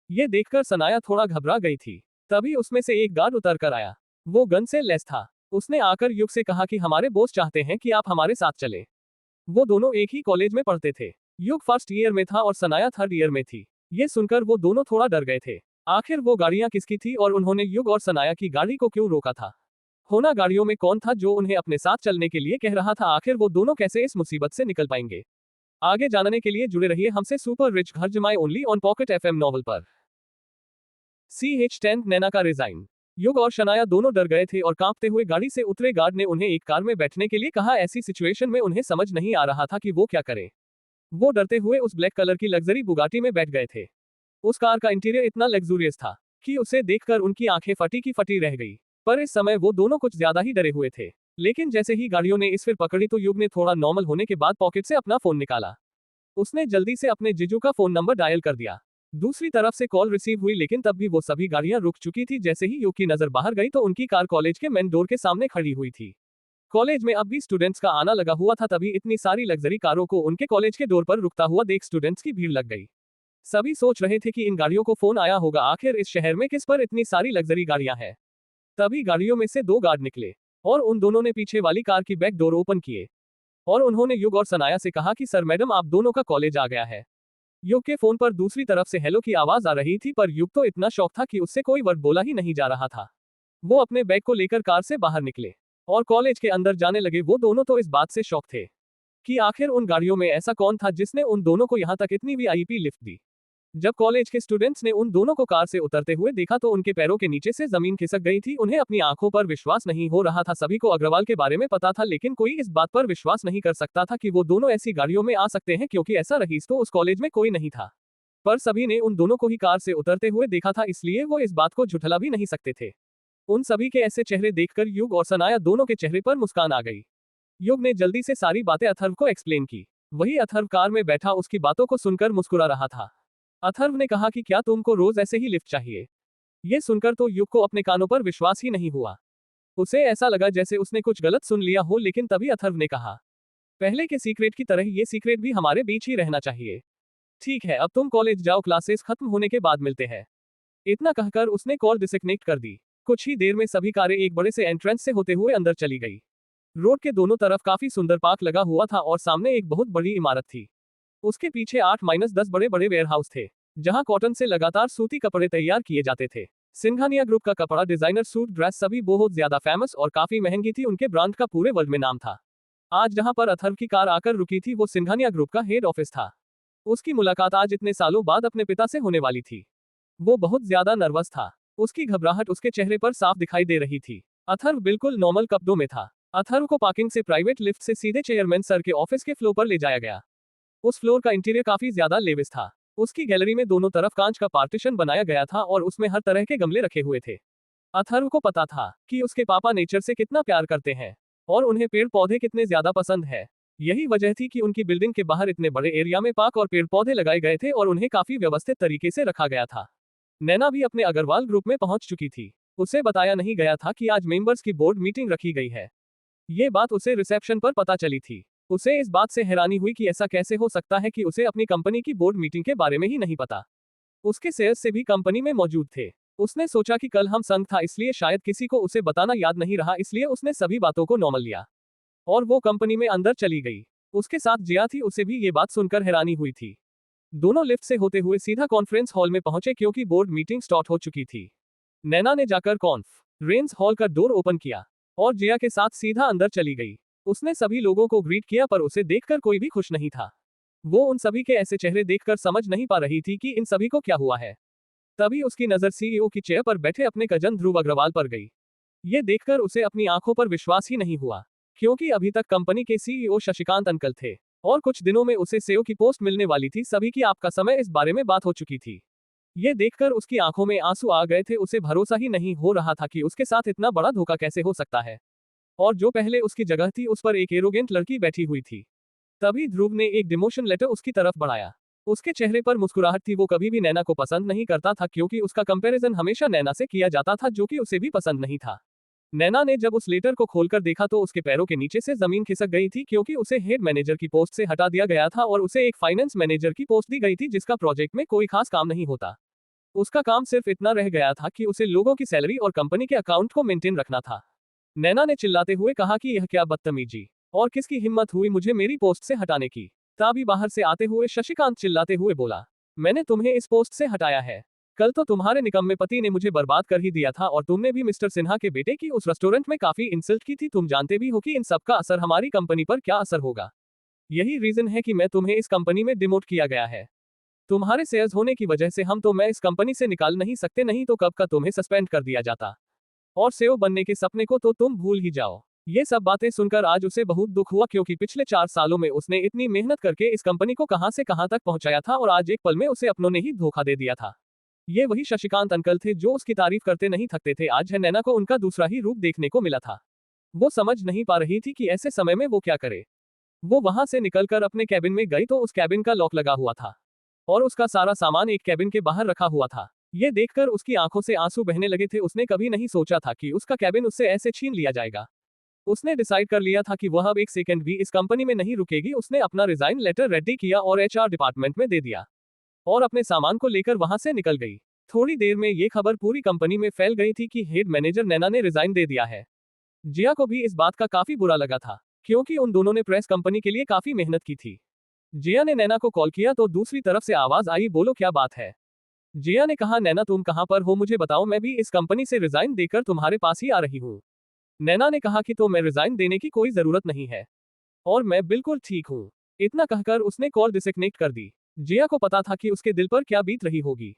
ये देखकर सनाया थोड़ा घबरा गई थी। तभी उसमें से एक गार्ड उतर कर आया। वो गन से लैस था। उसने आकर युग से कहा कि हमारे बॉस चाहते हैं कि आप हमारे साथ चले। वो दोनों एक ही कॉलेज में पढ़ते थे। युग फर्स्ट ईयर में था और सनाया थर्ड ईयर में थी। ये सुनकर वो दोनों थोड़ा डर गए थे। आखिर वो गाड़ियां किसकी थी और उन्होंने युग और सनाया की गाड़ी को क्यों रोका था। होना गाड़ियों में कौन था जो उन्हें अपने साथ चलने के लिए कह रहा था। आखिर वो दोनों कैसे इस मुसीबत से निकल पाएंगे। आगे जानने के लिए जुड़े रहिए हमसे सुपर रिच घर जमाए only on pocket FM novel पर। CH10 नैना का रिजाइन। युग और शनाया दोनों डर गए थे और कांपते हुए गाड़ी से उतरे। गार्ड ने उन्हें एक कार में बैठने के लिए कहा। ऐसी सिचुएशन में उन्हें समझ नहीं आ रहा था कि वो क्या करें। वो डरते हुए उस ब्लैक कलर की लग्जरी बुगाटी में बैठ गए थे। उस कार का इंटीरियर इतना लग्जूरियस था कि उसे देखकर उनकी आंखें फटी की फटी रह गई। पर इस समय वो दोनों कुछ ज्यादा ही डरे हुए थे। लेकिन जैसे ही गाड़ियों ने इस फिर पकड़ी तो युग ने थोड़ा नॉर्मल होने के बाद पॉकेट से अपना फोन निकाला। उसने जल्दी से अपने जीजू का फोन नंबर डायल कर दिया। दूसरी तरफ से कॉल रिसीव हुई, लेकिन तब भी वो सभी गाड़ियां रुक चुकी थी। जैसे ही युग की नजर बाहर गई तो उनकी कार कॉलेज के मेन डोर के सामने खड़ी हुई थी। कॉलेज में अब भी स्टूडेंट्स का आना लगा हुआ था। तभी इतनी सारी लग्जरी कारों को उनके कॉलेज के डोर पर रुकता हुआ देख स्टूडेंट्स की भीड़ लग गई। सभी सोच रहे थे कि इन गाड़ियों को फोन आया होगा। आखिर इस शहर में किस पर इतनी सारी लग्जरी गाड़ियां हैं। तभी गाड़ियों में से 2 गार्ड निकले और उन दोनों ने पीछे वाली कार की बैक डोर ओपन किए और उन्होंने युग और सनाया से कहा कि सर मैडम, आप दोनों का कॉलेज आ गया है। युग के फोन पर दूसरी तरफ से हेलो की आवाज आ रही थी, पर युग तो इतना शॉक था कि उससे कोई वर्ड बोला ही नहीं जा रहा था। वो अपने बैग को लेकर कार से बाहर निकले और कॉलेज के अंदर जाने लगे। वो दोनों तो इस बात से शॉक थे कि आखिर उन गाड़ियों में ऐसा कौन था जिसने उन दोनों को यहाँ तक इतनी VIP लिफ्ट दी। जब कॉलेज के स्टूडेंट्स ने उन दोनों को कार से उतरते हुए देखा तो उनके पैरों के नीचे से जमीन खिसक गई थी। उन्हें अपनी आंखों पर विश्वास नहीं हो रहा था। सभी को अग्रवाल के बारे में पता था, लेकिन कोई इस बात पर विश्वास नहीं कर सकता था कि वो दोनों ऐसी गाड़ियों में आ सकते हैं, क्योंकि ऐसा रईस तो उस कॉलेज में कोई नहीं था। पर सभी ने उन दोनों को ही कार से उतरते हुए देखा था, इसलिए वो इस बात को झुठला भी नहीं सकते थे। उन सभी के ऐसे चेहरे देखकर युग और सनाया दोनों के चेहरे पर मुस्कान आ गई। युग ने जल्दी से सारी बातें अथर्व को एक्सप्लेन की। वही अथर्व कार में बैठा उसकी बातों को सुनकर मुस्कुरा रहा था। अथर्व ने कहा कि क्या तुमको रोज ऐसे ही लिफ्ट चाहिए। ये सुनकर तो युग को अपने कानों पर विश्वास ही नहीं हुआ। उसे ऐसा लगा जैसे उसने कुछ गलत सुन लिया हो। लेकिन तभी अथर्व ने कहा, पहले के सीक्रेट की तरह ये सीक्रेट भी हमारे बीच ही रहना चाहिए। ठीक है, अब तुम कॉलेज जाओ, क्लासेस खत्म होने के बाद मिलते हैं। इतना कहकर उसने कॉल डिस्कनेक्ट कर दी। कुछ ही देर में सभी कारें एक बड़े से एंट्रेंस से होते हुए अंदर चली गई। रोड के दोनों तरफ काफी सुंदर पार्क लगा हुआ था और सामने एक बहुत बड़ी इमारत थी। उसके पीछे 8-10 बड़े बड़े वेयरहाउस थे, जहां कॉटन से लगातार सूती कपड़े तैयार किए जाते थे। सिंघानिया ग्रुप का कपड़ा, डिजाइनर सूट, ड्रेस सभी बहुत ज्यादा फेमस और काफी महंगी थी। उनके ब्रांड का पूरे वर्ल्ड में नाम था। आज जहां पर अथर्व की कार आकर रुकी थी वो सिंघानिया ग्रुप का हेड ऑफिस था। उसकी मुलाकात आज इतने सालों बाद अपने पिता से होने वाली थी। वो बहुत ज्यादा नर्वस था। उसकी घबराहट उसके चेहरे पर साफ दिखाई दे रही थी। अथर्व बिल्कुल नॉर्मल कपड़ों में था। अथर्व को पार्किंग से प्राइवेट लिफ्ट से सीधे चेयरमैन सर के ऑफिस के फ्लोर पर ले जाया गया। उस फ्लोर का इंटीरियर काफी ज्यादा लेविश था। उसकी गैलरी में दोनों तरफ कांच का पार्टीशन बनाया गया था और उसमें हर तरह के गमले रखे हुए थे। अथर्व को पता था कि उसके पापा नेचर से कितना प्यार करते हैं और उन्हें पेड़ पौधे कितने ज्यादा पसंद है। यही वजह थी कि उनकी बिल्डिंग के बाहर इतने बड़े एरिया में पार्क और पेड़ पौधे लगाए गए थे और उन्हें काफी व्यवस्थित तरीके से रखा गया था। नैना भी अपने अग्रवाल ग्रुप में पहुंच चुकी थी। उसे बताया नहीं गया था कि आज मेंबर्स की बोर्ड मीटिंग रखी गई है। ये बात उसे रिसेप्शन पर पता चली थी। उसे इस बात से हैरानी हुई कि ऐसा कैसे हो सकता है कि उसे अपनी कंपनी की बोर्ड मीटिंग के बारे में ही नहीं पता। उसके शेयर्स से भी कंपनी में मौजूद थे। उसने सोचा कि कल हम संग था इसलिए शायद किसी को उसे बताना याद नहीं रहा, इसलिए उसने सभी बातों को नॉर्मल लिया और वो कंपनी में अंदर चली गई। उसके साथ जिया थी, उसे भी ये बात सुनकर हैरानी हुई थी। दोनों लिफ्ट से होते हुए सीधा कॉन्फ्रेंस हॉल में पहुंचे क्योंकि बोर्ड मीटिंग स्टार्ट हो चुकी थी। नैना ने जाकर कॉन्फ्रेंस हॉल का डोर ओपन किया और जिया के साथ सीधा अंदर चली गई। उसने सभी लोगों को ग्रीट किया पर उसे देखकर कोई भी खुश नहीं था। वो उन सभी के ऐसे चेहरे देखकर समझ नहीं पा रही थी कि इन सभी को क्या हुआ है। तभी उसकी नजर सीईओ की चेयर पर बैठे अपने कजन ध्रुव अग्रवाल पर गई। ये देखकर उसे अपनी आंखों पर विश्वास ही नहीं हुआ, क्योंकि अभी तक कंपनी के सीईओ शशिकांत अंकल थे और कुछ दिनों में उसे सीईओ की पोस्ट मिलने वाली थी। सभी की आपका समय इस बारे में बात हो चुकी थी। ये देखकर उसकी आंखों में आंसू आ गए थे। उसे भरोसा ही नहीं हो रहा था कि उसके साथ इतना बड़ा धोखा कैसे हो सकता है। और जो पहले उसकी जगह थी उस पर एक एरोगेंट लड़की बैठी हुई थी। तभी ध्रुव ने एक डिमोशन लेटर उसकी तरफ बढ़ाया। उसके चेहरे पर मुस्कुराहट थी। वो कभी भी नैना को पसंद नहीं करता था क्योंकि उसका कंपैरिजन हमेशा नैना से किया जाता था, जो कि उसे भी पसंद नहीं था। नैना ने जब उस लेटर को खोलकर देखा तो उसके पैरों के नीचे से जमीन खिसक गई थी, क्योंकि उसे हेड मैनेजर की पोस्ट से हटा दिया गया था और उसे एक फाइनेंस मैनेजर की पोस्ट दी गई थी, जिसका प्रोजेक्ट में कोई खास काम नहीं होता। उसका काम सिर्फ इतना रह गया था कि उसे लोगों की सैलरी और कंपनी के अकाउंट को मेंटेन रखना था। नैना ने चिल्लाते हुए कहा कि यह क्या बदतमीजी और किसकी हिम्मत हुई मुझे मेरी पोस्ट से हटाने की। तभी बाहर से आते हुए शशिकांत चिल्लाते हुए बोला, मैंने तुम्हें इस पोस्ट से हटाया है। कल तो तुम्हारे निकम्मे पति ने मुझे बर्बाद कर ही दिया था और तुमने भी मिस्टर सिन्हा के बेटे की उस रेस्टोरेंट में काफी इंसल्ट की थी। तुम जानते भी हो कि इन सब का असर हमारी कंपनी पर क्या असर होगा। यही रीजन है कि मैं तुम्हें इस कंपनी में डिमोट किया गया है। तुम्हारे शेयर्स होने की वजह से मैं इस कंपनी से निकाल नहीं सकते, नहीं तो कब का तुम्हें सस्पेंड कर दिया जाता। और सीईओ बनने के सपने को तो तुम भूल ही जाओ। ये सब बातें सुनकर आज उसे बहुत दुख हुआ, क्योंकि पिछले 4 सालों में उसने इतनी मेहनत करके इस कंपनी को कहां से कहां तक पहुंचाया था और आज एक पल में उसे अपनों ने ही धोखा दे दिया था। ये वही शशिकांत अंकल थे जो उसकी तारीफ करते नहीं थकते थे। आज है नैना को उनका दूसरा ही रूप देखने को मिला था। वो समझ नहीं पा रही थी कि ऐसे समय में वो क्या करे। वो वहां से निकलकर अपने कैबिन में गई तो उस कैबिन का लॉक लगा हुआ था और उसका सारा सामान एक कैबिन के बाहर रखा हुआ था। ये देखकर उसकी आंखों से आंसू बहने लगे थे। उसने कभी नहीं सोचा था कि उसका कैबिन उससे ऐसे छीन लिया जाएगा। उसने डिसाइड कर लिया था कि वह अब एक सेकंड भी इस कंपनी में नहीं रुकेगी। उसने अपना रिजाइन लेटर रेडी किया और एचआर डिपार्टमेंट में दे दिया और अपने सामान को लेकर वहां से निकल गई। थोड़ी देर में ये खबर पूरी कंपनी में फैल गई थी कि हेड मैनेजर नैना ने रिजाइन दे दिया है। जिया को भी इस बात का काफी बुरा लगा था, क्योंकि उन दोनों ने प्रेस कंपनी के लिए काफी मेहनत की थी। जिया ने नैना को कॉल किया तो दूसरी तरफ से आवाज आई, बोलो क्या बात है। जिया ने कहा, नैना तुम कहां पर हो, मुझे बताओ, मैं भी इस कंपनी से रिजाइन देकर तुम्हारे पास ही आ रही हूँ। नैना ने कहा कि तो मैं रिजाइन देने की कोई जरूरत नहीं है और मैं बिल्कुल ठीक हूँ। इतना कहकर उसने कॉल डिस्कनेक्ट कर दी। जिया को पता था कि उसके दिल पर क्या बीत रही होगी,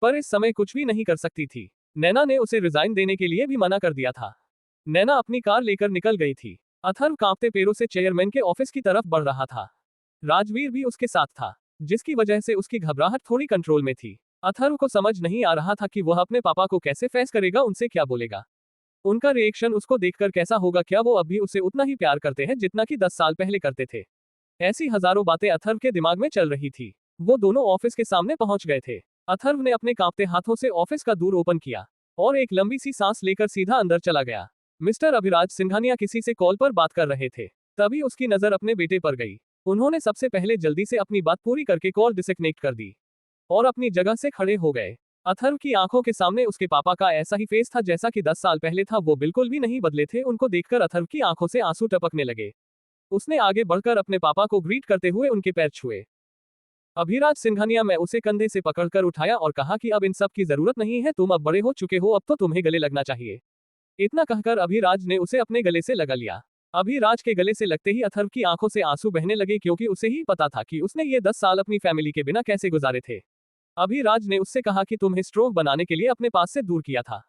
पर इस समय कुछ भी नहीं कर सकती थी। नैना ने उसे रिजाइन देने के लिए भी मना कर दिया था। नैना अपनी कार लेकर निकल गई थी। अथर्व कांपते पैरों से चेयरमैन के ऑफिस की तरफ बढ़ रहा था। राजवीर भी उसके साथ था, जिसकी वजह से उसकी घबराहट थोड़ी कंट्रोल में थी। अथर्व को समझ नहीं आ रहा था कि वह अपने पापा को कैसे फेस करेगा, उनसे क्या बोलेगा, उनका रिएक्शन उसको देखकर कैसा होगा, क्या वो अब भी उसे उतना ही प्यार करते हैं जितना कि 10 साल पहले करते थे। ऐसी हजारों बातें अथर्व के दिमाग में चल रही थी। वो दोनों ऑफिस के सामने पहुंच गए थे। अथर्व ने अपने कांपते हाथों से ऑफिस का दूर ओपन किया और एक लंबी सी सांस लेकर सीधा अंदर चला गया। मिस्टर अभिराज सिंघानिया किसी से कॉल पर बात कर रहे थे। तभी उसकी नजर अपने बेटे पर गई। उन्होंने सबसे पहले जल्दी से अपनी बात पूरी करके कॉल डिस्कनेक्ट कर दी और अपनी जगह से खड़े हो गए। अथर्व की आंखों के सामने उसके पापा का ऐसा ही फेस था जैसा कि 10 साल पहले था। वो बिल्कुल भी नहीं बदले थे। उनको देखकर अथर्व की आंखों से आंसू टपकने लगे। उसने आगे बढ़कर अपने पापा को ग्रीट करते हुए उनके पैर छुए। अभिराज सिंघानिया में उसे कंधे से पकड़कर उठाया और कहा कि अब इन सब की जरूरत नहीं है, तुम अब बड़े हो चुके हो, अब तो तुम्हें गले लगना चाहिए। इतना कहकर अभिराज ने उसे अपने गले से लगा लिया। अभिराज के गले से लगते ही अथर्व की आंखों से आंसू बहने लगे, क्योंकि उसे ही पता था कि उसने ये 10 साल अपनी फैमिली के बिना कैसे गुजारे थे। अभिराज ने उससे कहा कि तुम्हें स्ट्रोंग बनाने के लिए अपने पास से दूर किया था,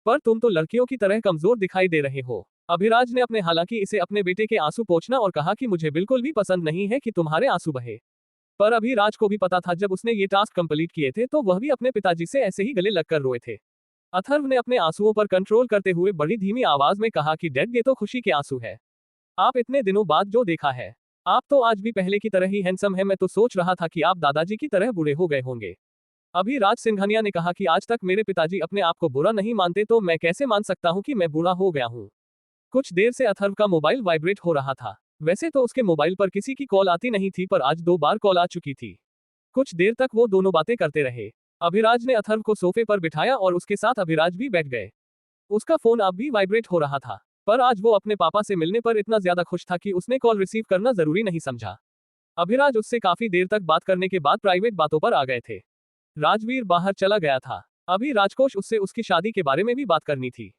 पर तुम तो लड़कियों की तरह कमजोर दिखाई दे रहे हो। अभिराज ने अपने हालांकि इसे अपने बेटे के आंसू पोंछना और कहा कि मुझे बिल्कुल भी पसंद नहीं है कि तुम्हारे आंसू बहे। पर अभिराज को भी पता था जब उसने ये टास्क कंप्लीट किए थे तो वह भी अपने पिताजी से ऐसे ही गले लगकर रोए थे। अथर्व ने अपने आंसुओं पर कंट्रोल करते हुए बड़ी धीमी आवाज में कहा कि डैड, ये तो खुशी के आंसू है। आप इतने दिनों बाद जो देखा है, आप तो आज भी पहले की तरह ही हैंडसम है। मैं तो सोच रहा था कि आप दादाजी की तरह बूढ़े हो गए होंगे। अभिराज सिंघानिया ने कहा कि आज तक मेरे पिताजी अपने आप को बुरा नहीं मानते, तो मैं कैसे मान सकता हूं कि मैं बुरा हो गया हूं। कुछ देर से अथर्व का मोबाइल वाइब्रेट हो रहा था। वैसे तो उसके मोबाइल पर किसी की कॉल आती नहीं थी, पर आज 2 बार कॉल आ चुकी थी। कुछ देर तक वो दोनों बातें करते रहे। अभिराज ने अथर्व को सोफे पर बिठाया और उसके साथ अभिराज भी बैठ गए। उसका फोन अब भी वाइब्रेट हो रहा था, पर आज वो अपने पापा से मिलने पर इतना ज्यादा खुश था कि उसने कॉल रिसीव करना जरूरी नहीं समझा। अभिराज उससे काफी देर तक बात करने के बाद प्राइवेट बातों पर आ गए थे। राजवीर बाहर चला गया था। अभी राजकोष उससे उसकी शादी के बारे में भी बात करनी थी।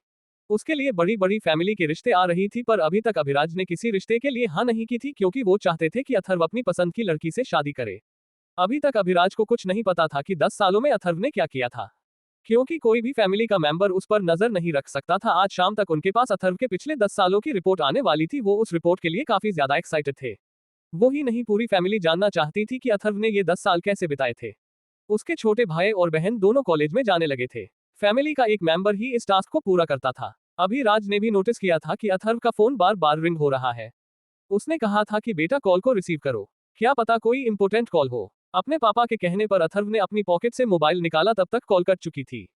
उसके लिए बड़ी बड़ी फैमिली के रिश्ते आ रही थी, पर अभी तक अभिराज ने किसी रिश्ते के लिए हाँ नहीं की थी, क्योंकि वो चाहते थे कि अथर्व अपनी पसंद की लड़की से शादी करे। अभी तक अभिराज को कुछ नहीं पता था कि 10 सालों में अथर्व ने क्या किया था, क्योंकि कोई भी फैमिली का मेंबर उस पर नजर नहीं रख सकता था। आज शाम तक उनके पास अथर्व के पिछले 10 सालों की रिपोर्ट आने वाली थी। वो उस रिपोर्ट के लिए काफी ज्यादा एक्साइटेड थे। वो ही नहीं, पूरी फैमिली जानना चाहती थी कि अथर्व ने ये 10 साल कैसे बिताए थे। उसके छोटे भाई और बहन दोनों कॉलेज में जाने लगे थे। फैमिली का एक मेंबर ही इस टास्क को पूरा करता था। अभिराज ने भी नोटिस किया था कि अथर्व का फोन बार बार रिंग हो रहा है। उसने कहा था कि बेटा कॉल को रिसीव करो, क्या पता कोई इंपॉर्टेंट कॉल हो। अपने पापा के कहने पर अथर्व ने अपनी पॉकेट से मोबाइल निकाला, तब तक कॉल कट चुकी थी।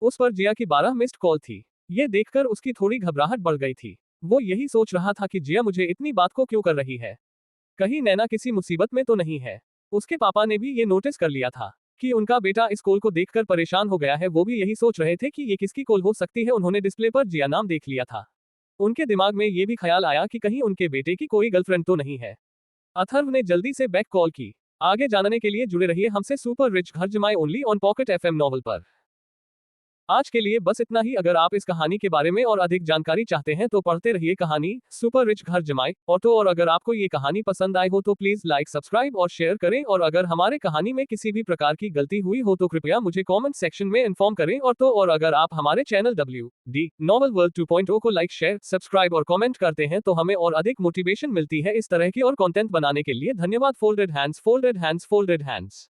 उस पर जिया की 12 मिस्ड कॉल थी। ये देखकर उसकी थोड़ी घबराहट बढ़ गई थी। वो यही सोच रहा था कि जिया मुझे इतनी बात को क्यों कर रही है, कहीं नैना किसी मुसीबत में तो नहीं है। उसके पापा ने भी ये नोटिस कर लिया था कि उनका बेटा इस कॉल को देखकर परेशान हो गया है। वो भी यही सोच रहे थे कि ये किसकी कॉल हो सकती है। उन्होंने डिस्प्ले पर जिया नाम देख लिया था। उनके दिमाग में ये भी ख्याल आया कि कहीं उनके बेटे की कोई गर्लफ्रेंड तो नहीं है। अथर्व ने जल्दी से बैक कॉल की। आगे जानने के लिए जुड़े रहिए हमसे सुपर रिच घर जमाए only on pocket FM novel पर। आज के लिए बस इतना ही। अगर आप इस कहानी के बारे में और अधिक जानकारी चाहते हैं तो पढ़ते रहिए कहानी सुपर रिच घर जमाए ऑटो। और अगर आपको ये कहानी पसंद आई हो तो प्लीज लाइक, सब्सक्राइब और शेयर करें। और अगर हमारे कहानी में किसी भी प्रकार की गलती हुई हो तो कृपया मुझे कमेंट सेक्शन में इन्फॉर्म करें। और अगर आप हमारे चैनल WD नॉवल वर्ल्ड 2.0 को लाइक, शेयर, सब्सक्राइब और कमेंट करते हैं तो हमें और अधिक मोटिवेशन मिलती है इस तरह की और कंटेंट बनाने के लिए। धन्यवाद। Folded hands, folded hands, folded hands.